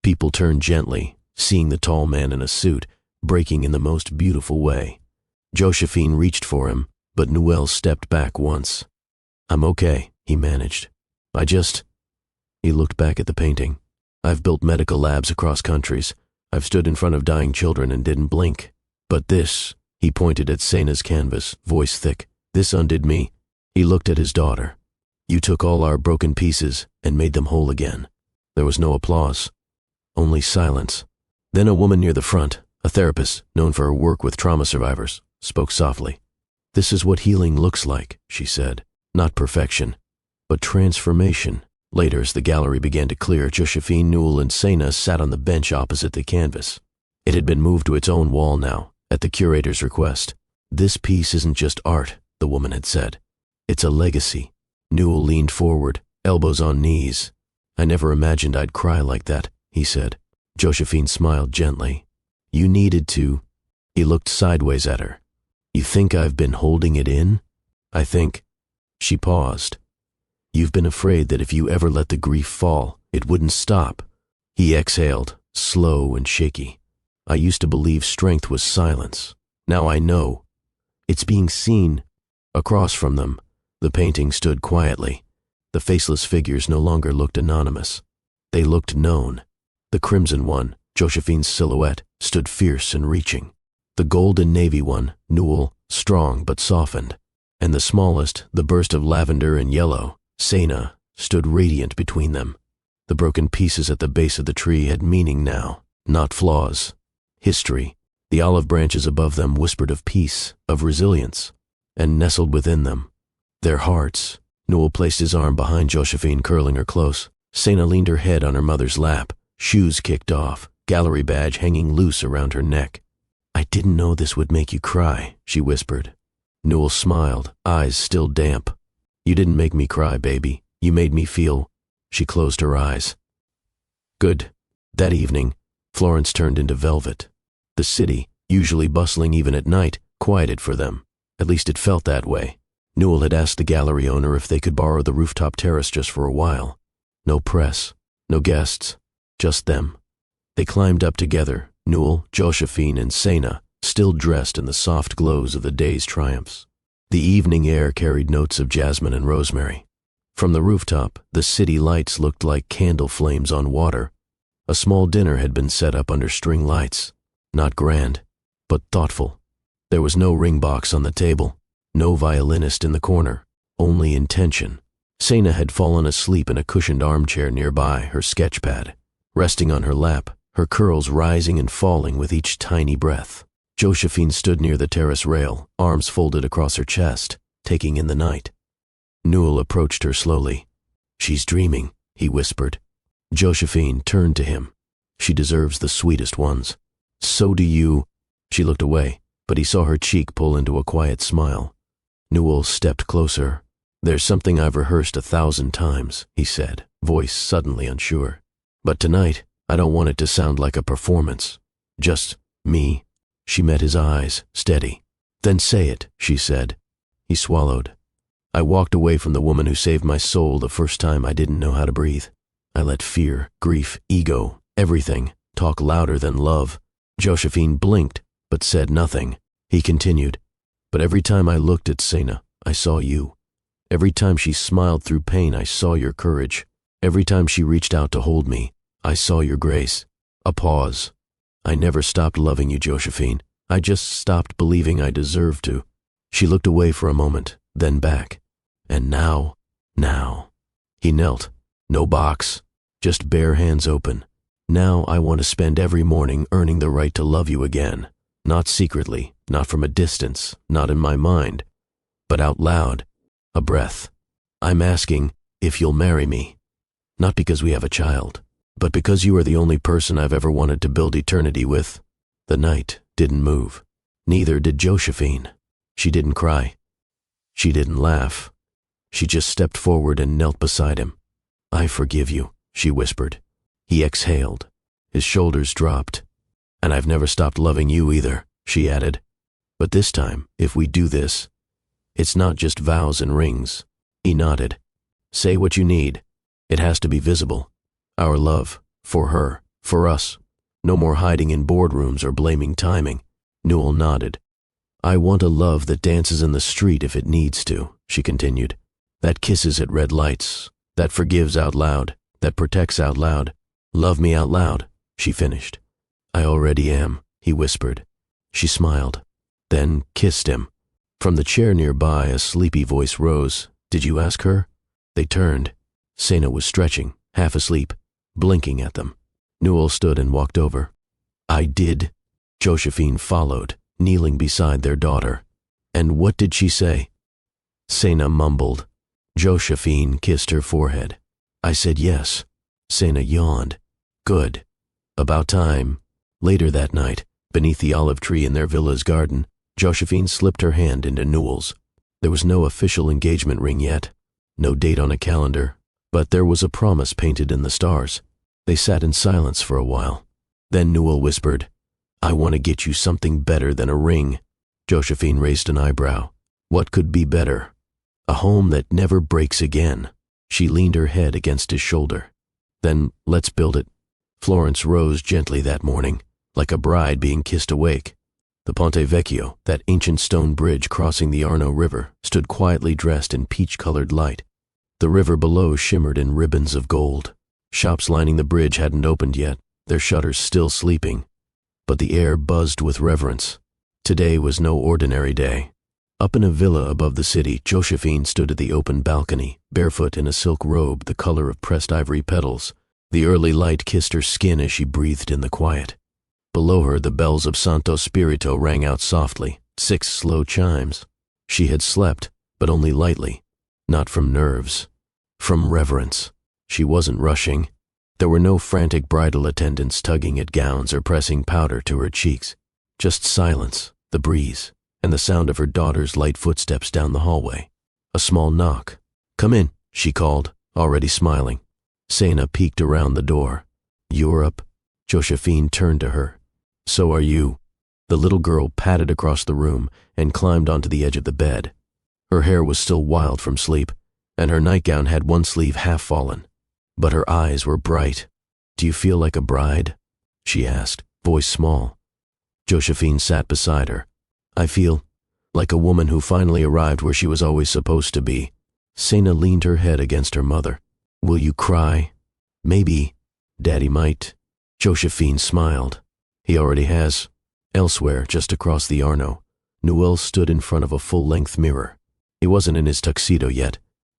People turned gently, seeing the tall man in a suit, breaking in the most beautiful way. Josephine reached for him, but Newell stepped back once. "I'm okay," he managed. He looked back at the painting. "I've built medical labs across countries. I've stood in front of dying children and didn't blink. But this," he pointed at Sena's canvas, voice thick, "this undid me." He looked at his daughter. "You took all our broken pieces and made them whole again." There was no applause, only silence. Then a woman near the front, a therapist known for her work with trauma survivors, spoke softly. "This is what healing looks like," she said. "Not perfection, but transformation." Later, as the gallery began to clear, Josephine, Newell, and Sena sat on the bench opposite the canvas. It had been moved to its own wall now, at the curator's request. "This piece isn't just art," the woman had said. "It's a legacy." Newell leaned forward, elbows on knees. "I never imagined I'd cry like that," he said. Josephine smiled gently. "You needed to." He looked sideways at her. "You think I've been holding it in?" "I think." She paused. "You've been afraid that if you ever let the grief fall, it wouldn't stop." He exhaled, slow and shaky. "I used to believe strength was silence. Now I know. It's being seen. Across from them, the painting stood quietly. The faceless figures no longer looked anonymous. They looked known. The crimson one, Josephine's silhouette, stood fierce and reaching. The gold and navy one, Newell, strong but softened. And the smallest, the burst of lavender and yellow, Sena, stood radiant between them. The broken pieces at the base of the tree had meaning now, not flaws. History. The olive branches above them whispered of peace, of resilience, and nestled within them, their hearts. Newell placed his arm behind Josephine, curling her close. Sena leaned her head on her mother's lap, shoes kicked off, gallery badge hanging loose around her neck. "I didn't know this would make you cry," she whispered. Newell smiled, eyes still damp. "You didn't make me cry, baby. You made me feel—" She closed her eyes. Good. That evening, Florence turned into velvet. The city, usually bustling even at night, quieted for them. At least it felt that way. Newell had asked the gallery owner if they could borrow the rooftop terrace just for a while. No press, no guests, just them. They climbed up together, Newell, Josephine, and Sena, still dressed in the soft glows of the day's triumphs. The evening air carried notes of jasmine and rosemary. From the rooftop, the city lights looked like candle flames on water. A small dinner had been set up under string lights. Not grand, but thoughtful. There was no ring box on the table, no violinist in the corner, only intention. Sena had fallen asleep in a cushioned armchair nearby, her sketch pad, resting on her lap, her curls rising and falling with each tiny breath. Josephine stood near the terrace rail, arms folded across her chest, taking in the night. Newell approached her slowly. "She's dreaming," he whispered. Josephine turned to him. "She deserves the sweetest ones." "So do you." She looked away, but he saw her cheek pull into a quiet smile. Newell stepped closer. "There's something I've rehearsed 1,000 times," he said, voice suddenly unsure. "But tonight, I don't want it to sound like a performance. Just me." She met his eyes, steady. "Then say it," she said. He swallowed. "I walked away from the woman who saved my soul the first time I didn't know how to breathe. I let fear, grief, ego, everything, talk louder than love." Josephine blinked, but said nothing. He continued, "But every time I looked at Sena, I saw you. Every time she smiled through pain, I saw your courage. Every time she reached out to hold me, I saw your grace." A pause. "I never stopped loving you, Josephine. I just stopped believing I deserved to." She looked away for a moment, then back. "And now." He knelt. No box, just bare hands open. "Now I want to spend every morning earning the right to love you again. Not secretly, not from a distance, not in my mind, but out loud. A breath. I'm asking if you'll marry me. Not because we have a child, but because you are the only person I've ever wanted to build eternity with." The night didn't move. Neither did Josephine. She didn't cry. She didn't laugh. She just stepped forward and knelt beside him. "I forgive you," she whispered. He exhaled. His shoulders dropped. "And I've never stopped loving you either," she added. "But this time, if we do this, it's not just vows and rings." He nodded. "Say what you need. It has to be visible. Our love, for her, for us. No more hiding in boardrooms or blaming timing." Newell nodded. "I want a love that dances in the street if it needs to," she continued. "That kisses at red lights, that forgives out loud, that protects out loud. Love me out loud," she finished. "I already am," he whispered. She smiled, then kissed him. From the chair nearby, a sleepy voice rose. "Did you ask her?" They turned. Sena was stretching, half asleep, blinking at them. Newell stood and walked over. "I did." Josephine followed, kneeling beside their daughter. "And what did she say?" Sena mumbled. Josephine kissed her forehead. "I said yes." Sena yawned. "Good. About time." Later that night, beneath the olive tree in their villa's garden, Josephine slipped her hand into Newell's. There was no official engagement ring yet, no date on a calendar, but there was a promise painted in the stars. They sat in silence for a while. Then Newell whispered, "I want to get you something better than a ring." Josephine raised an eyebrow. What could be better? A home that never breaks again. She leaned her head against his shoulder. "Then let's build it." Florence rose gently that morning, like a bride being kissed awake. The Ponte Vecchio, that ancient stone bridge crossing the Arno River, stood quietly dressed in peach-colored light. The river below shimmered in ribbons of gold. Shops lining the bridge hadn't opened yet, their shutters still sleeping. But the air buzzed with reverence. Today was no ordinary day. Up in a villa above the city, Josephine stood at the open balcony, barefoot in a silk robe the color of pressed ivory petals. The early light kissed her skin as she breathed in the quiet. Below her, the bells of Santo Spirito rang out softly, 6 slow chimes. She had slept, but only lightly, not from nerves, from reverence. She wasn't rushing. There were no frantic bridal attendants tugging at gowns or pressing powder to her cheeks. Just silence, the breeze, and the sound of her daughter's light footsteps down the hallway. A small knock. "Come in," she called, already smiling. Sena peeked around the door. "You're up?" Josephine turned to her. "So are you." The little girl padded across the room and climbed onto the edge of the bed. Her hair was still wild from sleep, and her nightgown had one sleeve half fallen. But her eyes were bright. "Do you feel like a bride?" she asked, voice small. Josephine sat beside her. "I feel like a woman who finally arrived where she was always supposed to be." Sena leaned her head against her mother. "Will you cry?" "Maybe. Daddy might." Josephine smiled. "He already has." Elsewhere, just across the Arno, Noel stood in front of a full-length mirror. He wasn't in his tuxedo yet,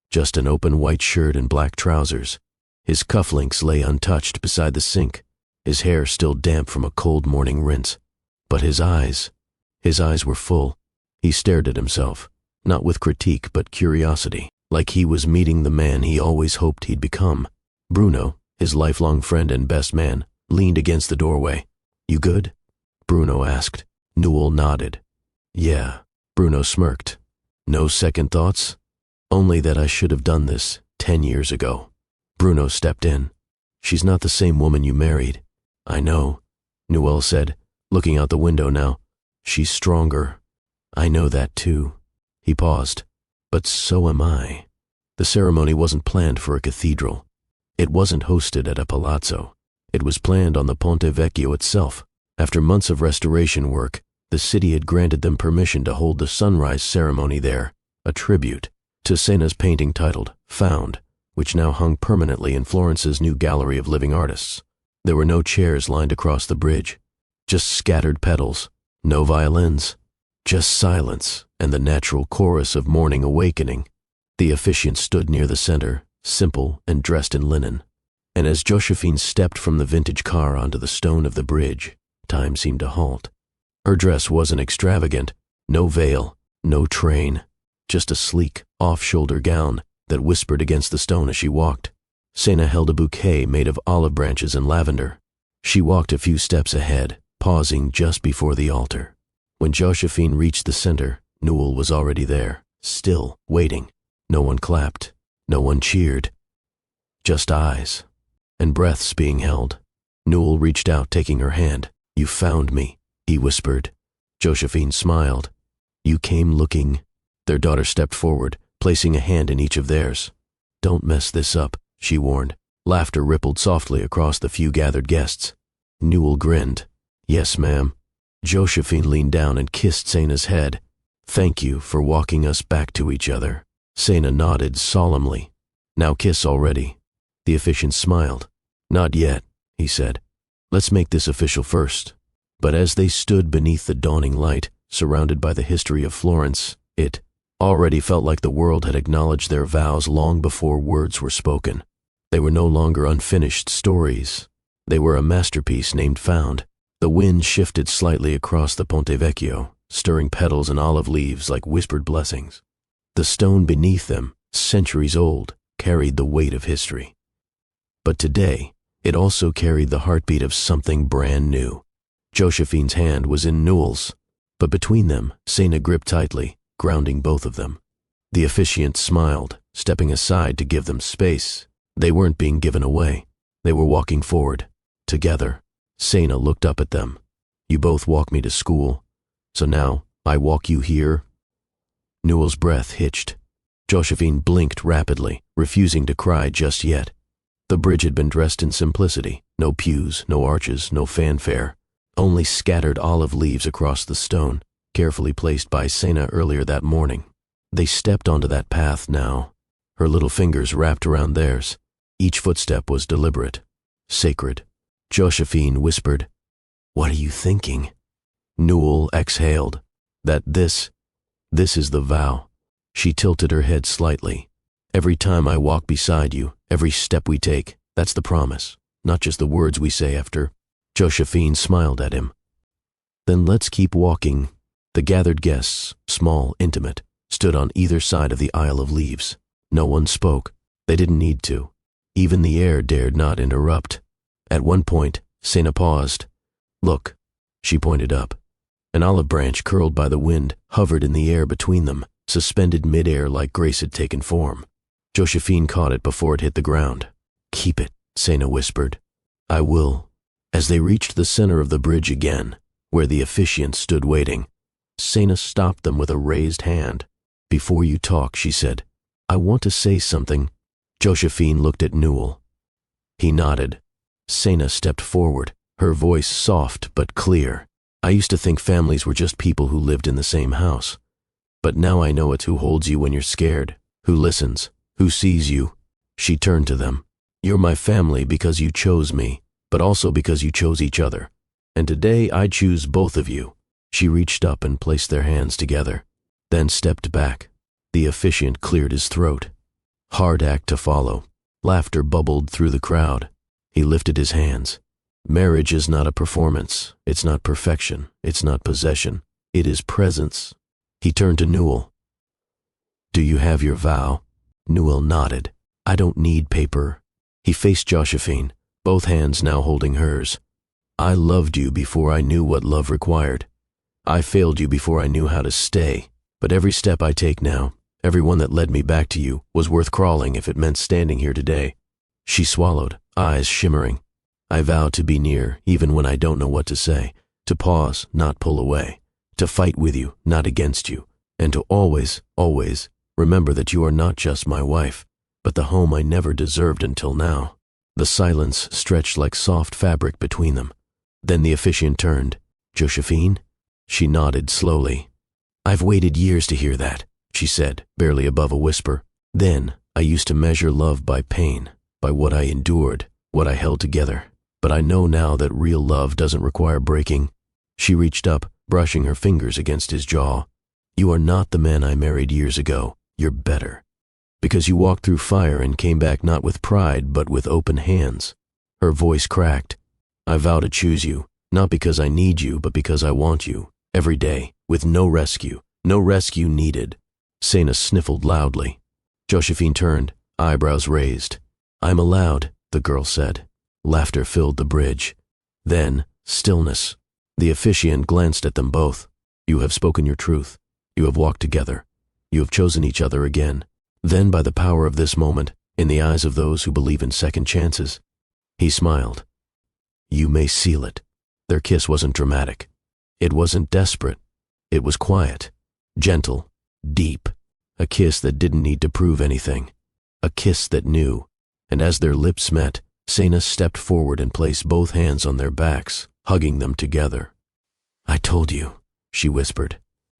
just an open white shirt and black trousers. His cufflinks lay untouched beside the sink, his hair still damp from a cold morning rinse. But his eyes were full. He stared at himself, not with critique but curiosity, like he was meeting the man he always hoped he'd become. Bruno, his lifelong friend and best man, leaned against the doorway. "You good?" Bruno asked. Newell nodded. "Yeah." Bruno smirked. "No second thoughts?" "Only that I should have done this 10 years ago." Bruno stepped in. "She's not the same woman you married." "I know," Newell said, looking out the window now. "She's stronger." "I know that too." He paused. "But so am I." The ceremony wasn't planned for a cathedral. It wasn't hosted at a palazzo. It was planned on the Ponte Vecchio itself. After months of restoration work, the city had granted them permission to hold the sunrise ceremony there, a tribute to Sena's painting titled Found, which now hung permanently in Florence's new gallery of living artists. There were no chairs lined across the bridge, just scattered petals, no violins, just silence and the natural chorus of morning awakening. The officiant stood near the center, simple and dressed in linen. And as Josephine stepped from the vintage car onto the stone of the bridge, time seemed to halt. Her dress wasn't extravagant, no veil, no train, just a sleek, off-shoulder gown that whispered against the stone as she walked. Sena held a bouquet made of olive branches and lavender. She walked a few steps ahead, pausing just before the altar. When Josephine reached the center, Newell was already there, still waiting. No one clapped, no one cheered. Just eyes, and breaths being held. Newell reached out, taking her hand. "You found me," he whispered. Josephine smiled. "You came looking." Their daughter stepped forward, placing a hand in each of theirs. "Don't mess this up," she warned. Laughter rippled softly across the few gathered guests. Newell grinned. "Yes, ma'am." Josephine leaned down and kissed Sena's head. "Thank you for walking us back to each other." Sena nodded solemnly. "Now kiss already." The officiant smiled. "Not yet," he said. "Let's make this official first." But as they stood beneath the dawning light, surrounded by the history of Florence, it already felt like the world had acknowledged their vows long before words were spoken. They were no longer unfinished stories. They were a masterpiece named Found. The wind shifted slightly across the Ponte Vecchio, stirring petals and olive leaves like whispered blessings. The stone beneath them, centuries old, carried the weight of history. But today, it also carried the heartbeat of something brand new. Josephine's hand was in Newell's, but between them, Sena gripped tightly, grounding both of them. The officiant smiled, stepping aside to give them space. They weren't being given away. They were walking forward, together. Sena looked up at them. "You both walk me to school, so now I walk you here?" Newell's breath hitched. Josephine blinked rapidly, refusing to cry just yet. The bridge had been dressed in simplicity. No pews, no arches, no fanfare. Only scattered olive leaves across the stone, carefully placed by Sena earlier that morning. They stepped onto that path now, her little fingers wrapped around theirs. Each footstep was deliberate, sacred. Josephine whispered, "What are you thinking?" Newell exhaled, "That this is the vow." She tilted her head slightly. "Every time I walk beside you, every step we take, that's the promise, not just the words we say after." Josephine smiled at him. "Then let's keep walking." The gathered guests, small, intimate, stood on either side of the Isle of Leaves. No one spoke. They didn't need to. Even the air dared not interrupt. At one point, Sena paused. "Look," she pointed up. An olive branch curled by the wind hovered in the air between them, suspended mid-air like grace had taken form. Josephine caught it before it hit the ground. "Keep it," Sena whispered. "I will." As they reached the center of the bridge again, where the officiant stood waiting, Sena stopped them with a raised hand. "Before you talk," she said, "I want to say something." Josephine looked at Newell. He nodded. Sena stepped forward, her voice soft but clear. "I used to think families were just people who lived in the same house. But now I know it's who holds you when you're scared, who listens, who sees you." She turned to them. "You're my family because you chose me, but also because you chose each other. And today I choose both of you." She reached up and placed their hands together, then stepped back. The officiant cleared his throat. Hard act to follow. Laughter bubbled through the crowd. He lifted his hands. "Marriage is not a performance. It's not perfection. It's not possession. It is presence." He turned to Newell. "Do you have your vow?" Newell nodded. "I don't need paper." He faced Josephine, both hands now holding hers. "I loved you before I knew what love required. I failed you before I knew how to stay. But every step I take now, every one that led me back to you, was worth crawling if it meant standing here today." She swallowed, eyes shimmering. "I vow to be near, even when I don't know what to say, to pause, not pull away, to fight with you, not against you, and to always, always remember that you are not just my wife, but the home I never deserved until now." The silence stretched like soft fabric between them. Then the officiant turned. "Josephine?" She nodded slowly. "I've waited years to hear that," she said, barely above a whisper. "Then I used to measure love by pain, by what I endured, what I held together. But I know now that real love doesn't require breaking." She reached up, brushing her fingers against his jaw. "You are not the man I married years ago. You're better. Because you walked through fire and came back not with pride, but with open hands." Her voice cracked. "I vow to choose you, not because I need you, but because I want you, every day, with no rescue needed." Sena sniffled loudly. Josephine turned, eyebrows raised. "I'm allowed," the girl said. Laughter filled the bridge. Then, stillness. The officiant glanced at them both. "You have spoken your truth. You have walked together. You have chosen each other again." Then, by the power of this moment, in the eyes of those who believe in second chances, he smiled. "You may seal it." Their kiss wasn't dramatic. It wasn't desperate. It was quiet, gentle, deep. A kiss that didn't need to prove anything. A kiss that knew. And as their lips met, Sena stepped forward and placed both hands on their backs, hugging them together. "I told you," she whispered.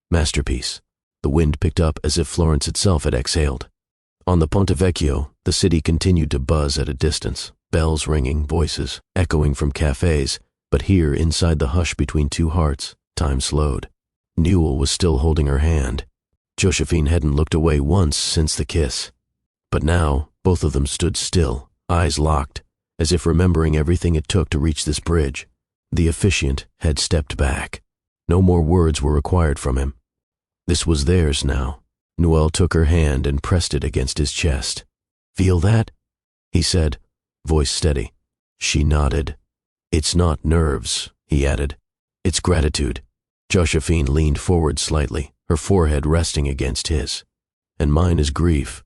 Masterpiece. The wind picked up as if Florence itself had exhaled. On the Ponte Vecchio, the city continued to buzz at a distance, bells ringing, voices echoing from cafes, but here, inside the hush between two hearts, time slowed. Newell was still holding her hand. Josephine hadn't looked away once since the kiss. But now, both of them stood still, eyes locked, as if remembering everything it took to reach this bridge. The officiant had stepped back. No more words were required from him. This was theirs now. Newell took her hand and pressed it against his chest. "Feel that?" he said, voice steady. She nodded. "It's not nerves," he added. "It's gratitude." Josephine leaned forward slightly, her forehead resting against his. "And mine is grief."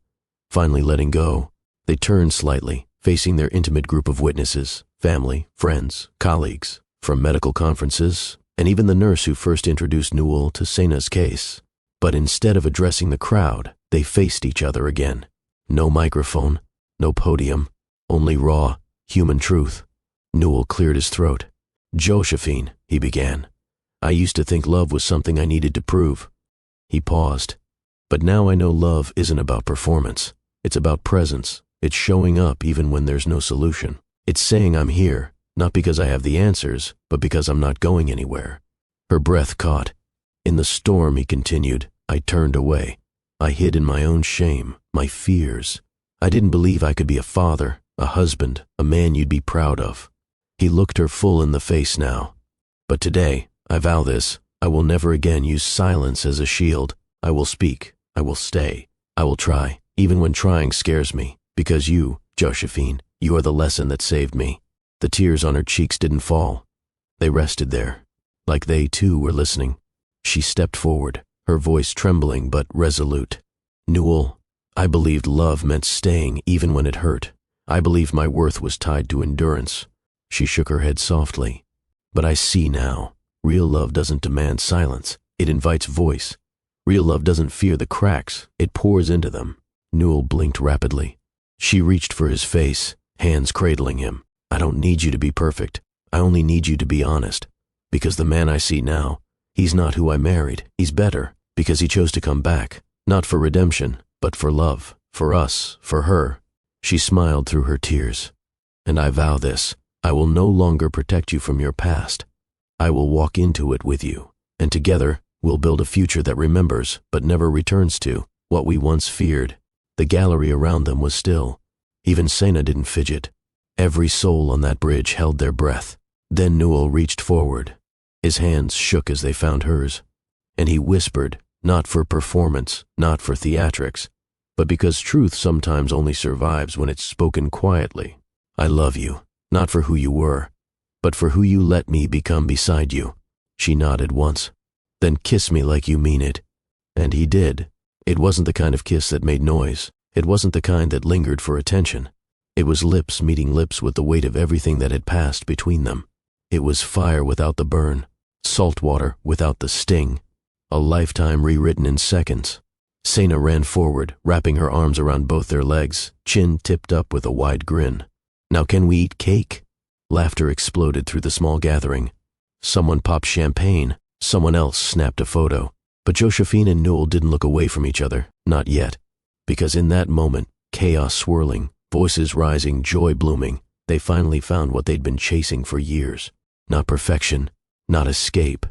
Finally letting go, they turned slightly, facing their intimate group of witnesses, family, friends, colleagues, from medical conferences, and even the nurse who first introduced Newell to Sena's case. But instead of addressing the crowd, they faced each other again. No microphone, no podium, only raw, human truth. Newell cleared his throat. "Josephine," he began, "I used to think love was something I needed to prove." He paused. "But now I know love isn't about performance. It's about presence. It's showing up even when there's no solution. It's saying I'm here, not because I have the answers, but because I'm not going anywhere." Her breath caught. "In the storm," he continued, "I turned away. I hid in my own shame, my fears. I didn't believe I could be a father, a husband, a man you'd be proud of." He looked her full in the face now. "But today, I vow this, I will never again use silence as a shield. I will speak. I will stay. I will try, even when trying scares me, because you, Josephine, you are the lesson that saved me." The tears on her cheeks didn't fall. They rested there, like they too were listening. She stepped forward, her voice trembling but resolute. "Newell, I believed love meant staying even when it hurt. I believed my worth was tied to endurance." She shook her head softly. "But I see now. Real love doesn't demand silence. It invites voice. Real love doesn't fear the cracks. It pours into them." Newell blinked rapidly. She reached for his face, hands cradling him. "I don't need you to be perfect. I only need you to be honest. Because the man I see now, he's not who I married. He's better, because he chose to come back. Not for redemption, but for love. For us, for her." She smiled through her tears. "And I vow this. I will no longer protect you from your past. I will walk into it with you, and together we'll build a future that remembers, but never returns to, what we once feared." The gallery around them was still. Even Sena didn't fidget. Every soul on that bridge held their breath. Then Newell reached forward. His hands shook as they found hers. And he whispered, not for performance, not for theatrics, but because truth sometimes only survives when it's spoken quietly. "I love you. Not for who you were, but for who you let me become beside you." She nodded once. "Then kiss me like you mean it." And he did. It wasn't the kind of kiss that made noise. It wasn't the kind that lingered for attention. It was lips meeting lips with the weight of everything that had passed between them. It was fire without the burn, salt water without the sting, a lifetime rewritten in seconds. Sena ran forward, wrapping her arms around both their legs, chin tipped up with a wide grin. "Now can we eat cake?" Laughter exploded through the small gathering. Someone popped champagne. Someone else snapped a photo. But Josephine and Newell didn't look away from each other, not yet. Because in that moment, chaos swirling, voices rising, joy blooming, they finally found what they'd been chasing for years. Not perfection, not escape,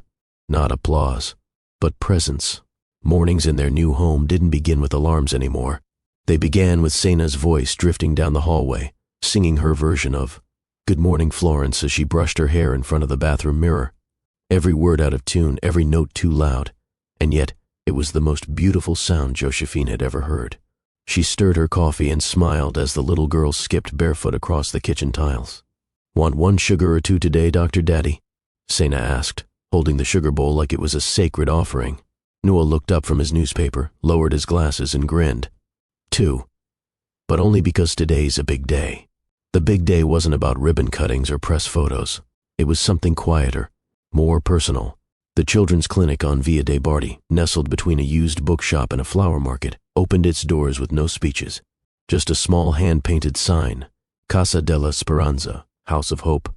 not applause, but presence. Mornings in their new home didn't begin with alarms anymore. They began with Sena's voice drifting down the hallway, singing her version of "Good Morning, Florence" as she brushed her hair in front of the bathroom mirror. Every word out of tune, every note too loud, and yet it was the most beautiful sound Josephine had ever heard. She stirred her coffee and smiled as the little girl skipped barefoot across the kitchen tiles. "Want one sugar or two today, Dr. Daddy?" Sena asked, holding the sugar bowl like it was a sacred offering. Newell looked up from his newspaper, lowered his glasses, and grinned. "Two. But only because today's a big day." The big day wasn't about ribbon cuttings or press photos. It was something quieter, more personal. The children's clinic on Via de' Bardi, nestled between a used bookshop and a flower market, opened its doors with no speeches. Just a small hand-painted sign, Casa della Speranza, House of Hope.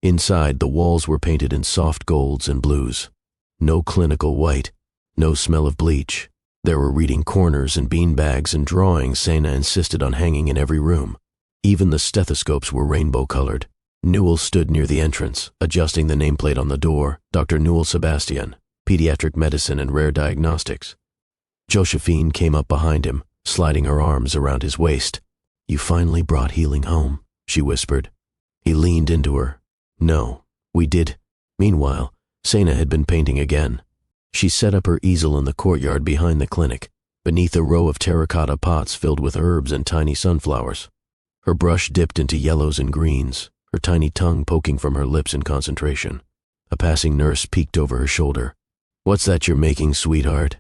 Inside, the walls were painted in soft golds and blues. No clinical white, no smell of bleach. There were reading corners and beanbags and drawings Sena insisted on hanging in every room. Even the stethoscopes were rainbow-colored. Newell stood near the entrance, adjusting the nameplate on the door, Dr. Newell Sebastian, Pediatric Medicine and Rare Diagnostics. Josephine came up behind him, sliding her arms around his waist. "You finally brought healing home," she whispered. He leaned into her. "No, we did." Meanwhile, Sena had been painting again. She set up her easel in the courtyard behind the clinic, beneath a row of terracotta pots filled with herbs and tiny sunflowers. Her brush dipped into yellows and greens, her tiny tongue poking from her lips in concentration. A passing nurse peeked over her shoulder. "What's that you're making, sweetheart?"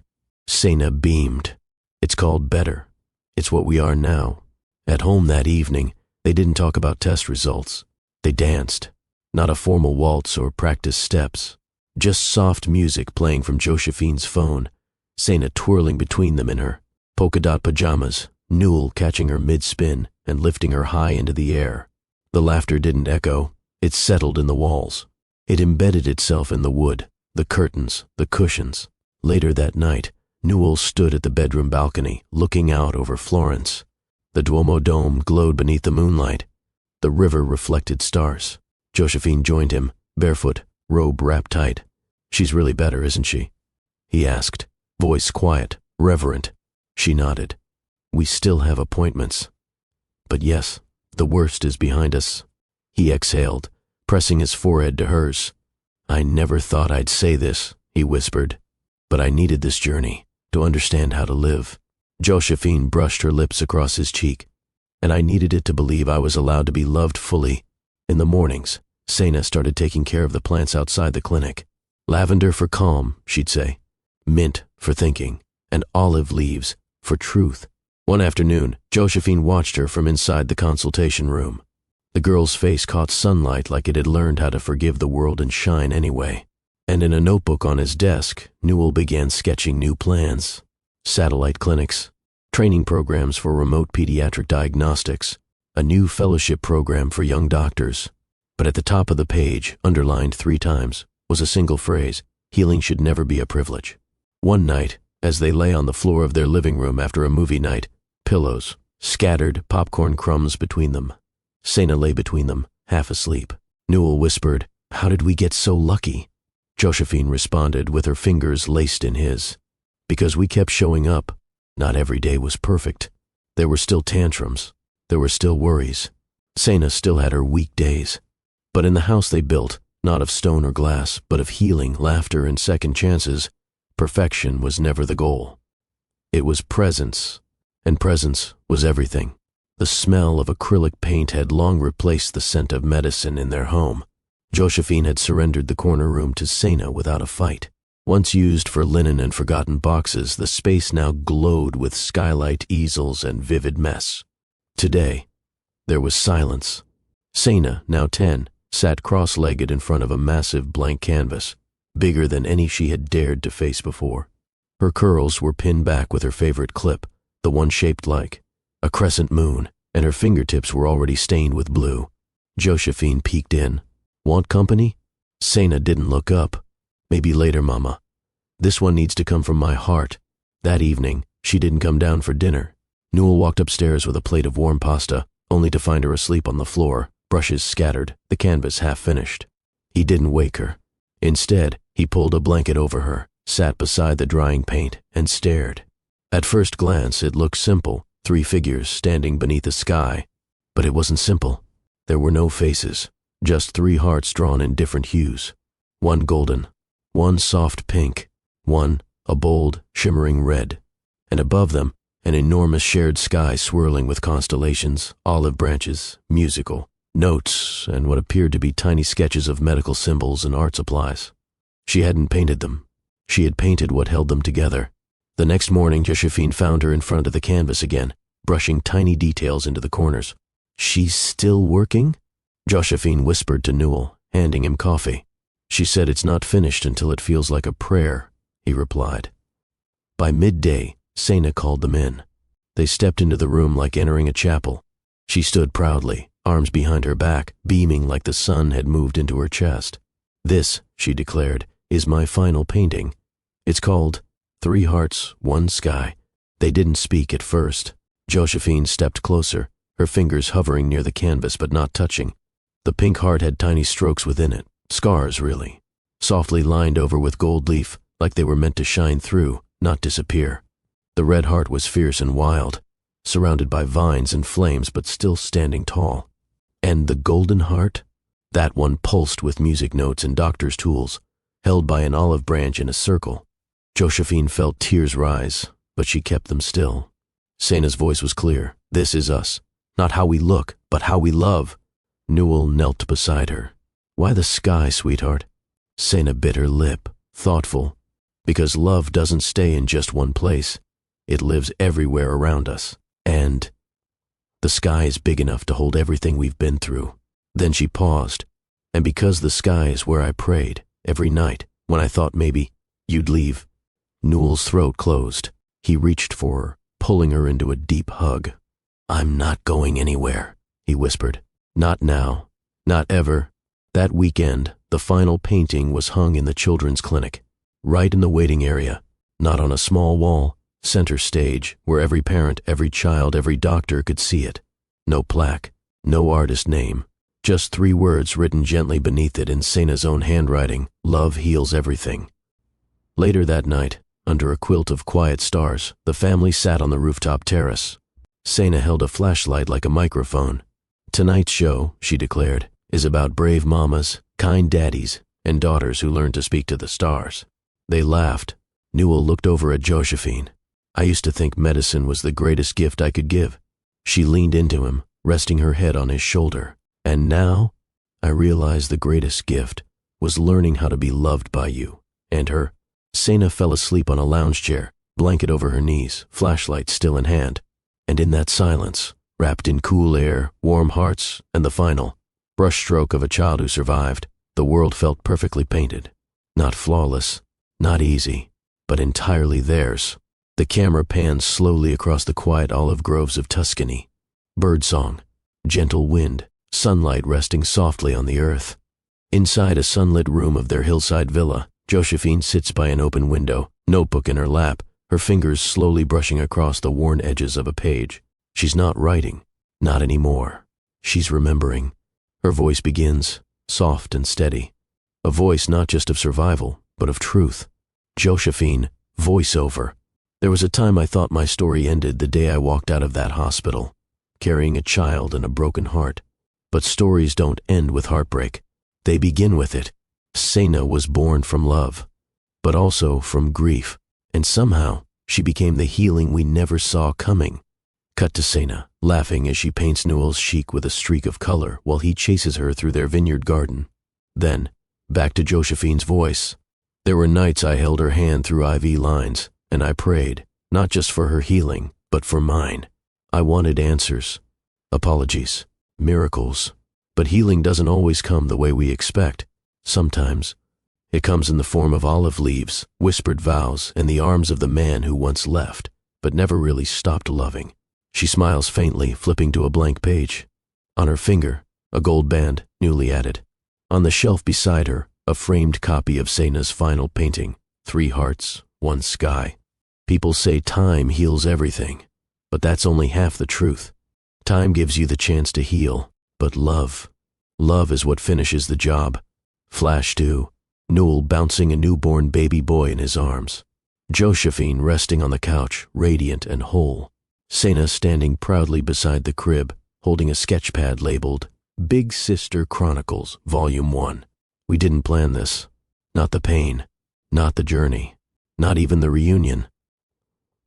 Sena beamed. "It's called Better. It's what we are now." At home that evening, they didn't talk about test results. They danced. Not a formal waltz or practiced steps. Just soft music playing from Josephine's phone, Sena twirling between them in her polka dot pajamas, Newell catching her mid-spin and lifting her high into the air. The laughter didn't echo. It settled in the walls. It embedded itself in the wood, the curtains, the cushions. Later that night, Newell stood at the bedroom balcony, looking out over Florence. The Duomo dome glowed beneath the moonlight. The river reflected stars. Josephine joined him, barefoot, robe wrapped tight. "She's really better, isn't she?" he asked, voice quiet, reverent. She nodded. "We still have appointments. But yes, the worst is behind us." He exhaled, pressing his forehead to hers. "I never thought I'd say this," he whispered, "but I needed this journey to understand how to live." Josephine brushed her lips across his cheek. "And I needed it to believe I was allowed to be loved fully." In the mornings, Sena started taking care of the plants outside the clinic. "Lavender for calm," she'd say, "mint for thinking, and olive leaves for truth." One afternoon, Josephine watched her from inside the consultation room. The girl's face caught sunlight like it had learned how to forgive the world and shine anyway. And in a notebook on his desk, Newell began sketching new plans. Satellite clinics, training programs for remote pediatric diagnostics, a new fellowship program for young doctors. But at the top of the page, underlined 3 times, was a single phrase: healing should never be a privilege. One night, as they lay on the floor of their living room after a movie night, pillows, scattered popcorn crumbs between them. Sena lay between them, half asleep. Newell whispered, "How did we get so lucky?" Josephine responded with her fingers laced in his. "Because we kept showing up. Not every day was perfect. There were still tantrums. There were still worries. Sena still had her weak days. But in the house they built, not of stone or glass, but of healing, laughter, and second chances, perfection was never the goal. It was presence, and presence was everything. The smell of acrylic paint had long replaced the scent of medicine in their home. Josephine had surrendered the corner room to Sena without a fight. Once used for linen and forgotten boxes, the space now glowed with skylight easels and vivid mess. Today, there was silence. Sena, now 10, sat cross-legged in front of a massive blank canvas, bigger than any she had dared to face before. Her curls were pinned back with her favorite clip, the one shaped like a crescent moon, and her fingertips were already stained with blue. Josephine peeked in. "Want company?" Sena didn't look up. "Maybe later, Mama. This one needs to come from my heart." That evening, she didn't come down for dinner. Newell walked upstairs with a plate of warm pasta, only to find her asleep on the floor, brushes scattered, the canvas half finished. He didn't wake her. Instead, he pulled a blanket over her, sat beside the drying paint, and stared. At first glance, it looked simple, 3 figures standing beneath the sky. But it wasn't simple. There were no faces, just 3 hearts drawn in different hues. One golden, one soft pink, one a bold, shimmering red. And above them, an enormous shared sky swirling with constellations, olive branches, musical, notes, and what appeared to be tiny sketches of medical symbols and art supplies. She hadn't painted them. She had painted what held them together. The next morning, Josephine found her in front of the canvas again, brushing tiny details into the corners. "She's still working?" Josephine whispered to Newell, handing him coffee. "She said it's not finished until it feels like a prayer," he replied. By midday, Sena called them in. They stepped into the room like entering a chapel. She stood proudly, arms behind her back, beaming like the sun had moved into her chest. "This," she declared, "is my final painting. It's called 3 Hearts, 1 Sky." They didn't speak at first. Josephine stepped closer, her fingers hovering near the canvas but not touching. The pink heart had tiny strokes within it, scars really, softly lined over with gold leaf, like they were meant to shine through, not disappear. The red heart was fierce and wild, surrounded by vines and flames but still standing tall. And the golden heart? That one pulsed with music notes and doctor's tools, held by an olive branch in a circle. Josephine felt tears rise, but she kept them still. Sena's voice was clear. "This is us. Not how we look, but how we love." Newell knelt beside her. "Why the sky, sweetheart?" Sena bit her lip, thoughtful. "Because love doesn't stay in just one place. It lives everywhere around us. And the sky is big enough to hold everything we've been through." Then she paused. "And because the sky is where I prayed, every night, when I thought maybe you'd leave." Newell's throat closed. He reached for her, pulling her into a deep hug. "I'm not going anywhere," he whispered. "Not now. Not ever. That weekend, the final painting was hung in the children's clinic, right in the waiting area, not on a small wall, center stage, where every parent, every child, every doctor could see it. No plaque, no artist name, just 3 words written gently beneath it in Sena's own handwriting: "Love heals everything." Later that night, under a quilt of quiet stars, the family sat on the rooftop terrace. Sena held a flashlight like a microphone. "Tonight's show," she declared, "is about brave mamas, kind daddies, and daughters who learn to speak to the stars." They laughed. Newell looked over at Josephine. "I used to think medicine was the greatest gift I could give." She leaned into him, resting her head on his shoulder. "And now, I realize the greatest gift was learning how to be loved by you and her." Sena fell asleep on a lounge chair, blanket over her knees, flashlight still in hand. And in that silence, wrapped in cool air, warm hearts, and the final brushstroke of a child who survived, the world felt perfectly painted. Not flawless, not easy, but entirely theirs. The camera pans slowly across the quiet olive groves of Tuscany. Birdsong, gentle wind, sunlight resting softly on the earth. Inside a sunlit room of their hillside villa, Josephine sits by an open window, notebook in her lap, her fingers slowly brushing across the worn edges of a page. She's not writing, not anymore. She's remembering. Her voice begins, soft and steady. A voice not just of survival, but of truth. Josephine, voiceover. "There was a time I thought my story ended the day I walked out of that hospital, carrying a child and a broken heart. But stories don't end with heartbreak. They begin with it. Sena was born from love, but also from grief, and somehow she became the healing we never saw coming." Cut to Sena, laughing as she paints Newell's cheek with a streak of color while he chases her through their vineyard garden. Then, back to Josephine's voice. "There were nights I held her hand through IV lines, and I prayed, not just for her healing, but for mine. I wanted answers, apologies, miracles. But healing doesn't always come the way we expect. Sometimes it comes in the form of olive leaves, whispered vows, and the arms of the man who once left, but never really stopped loving." She smiles faintly, flipping to a blank page. On her finger, a gold band, newly added. On the shelf beside her, a framed copy of Sena's final painting, 3 hearts, 1 sky. People say time heals everything, but that's only half the truth. Time gives you the chance to heal, but love is what finishes the job. Flash to Newell bouncing a newborn baby boy in his arms. Josephine resting on the couch, radiant and whole. Sena standing proudly beside the crib, holding a sketch pad labeled Big Sister Chronicles, Volume 1. We didn't plan this. Not the pain, not the journey, not even the reunion.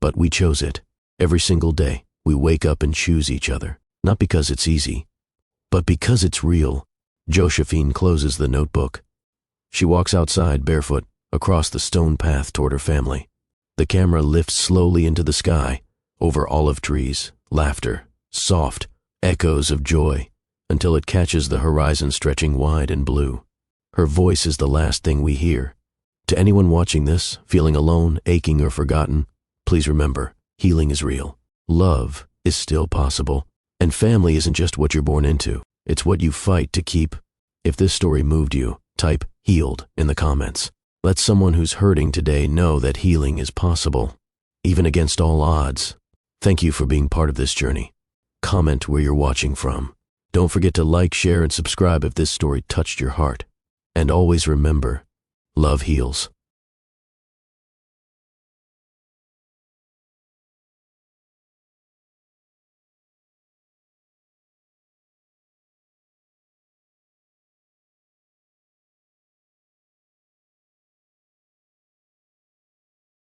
But we chose it. Every single day, we wake up and choose each other, not because it's easy, but because it's real. Josephine closes the notebook. She walks outside barefoot, across the stone path toward her family. The camera lifts slowly into the sky, over olive trees, laughter, soft echoes of joy, until it catches the horizon stretching wide and blue. Her voice is the last thing we hear. To anyone watching this, feeling alone, aching, or forgotten, please remember, healing is real. Love is still possible. And family isn't just what you're born into. It's what you fight to keep. If this story moved you, type "healed" in the comments. Let someone who's hurting today know that healing is possible, even against all odds. Thank you for being part of this journey. Comment where you're watching from. Don't forget to like, share, and subscribe if this story touched your heart. And always remember, love heals.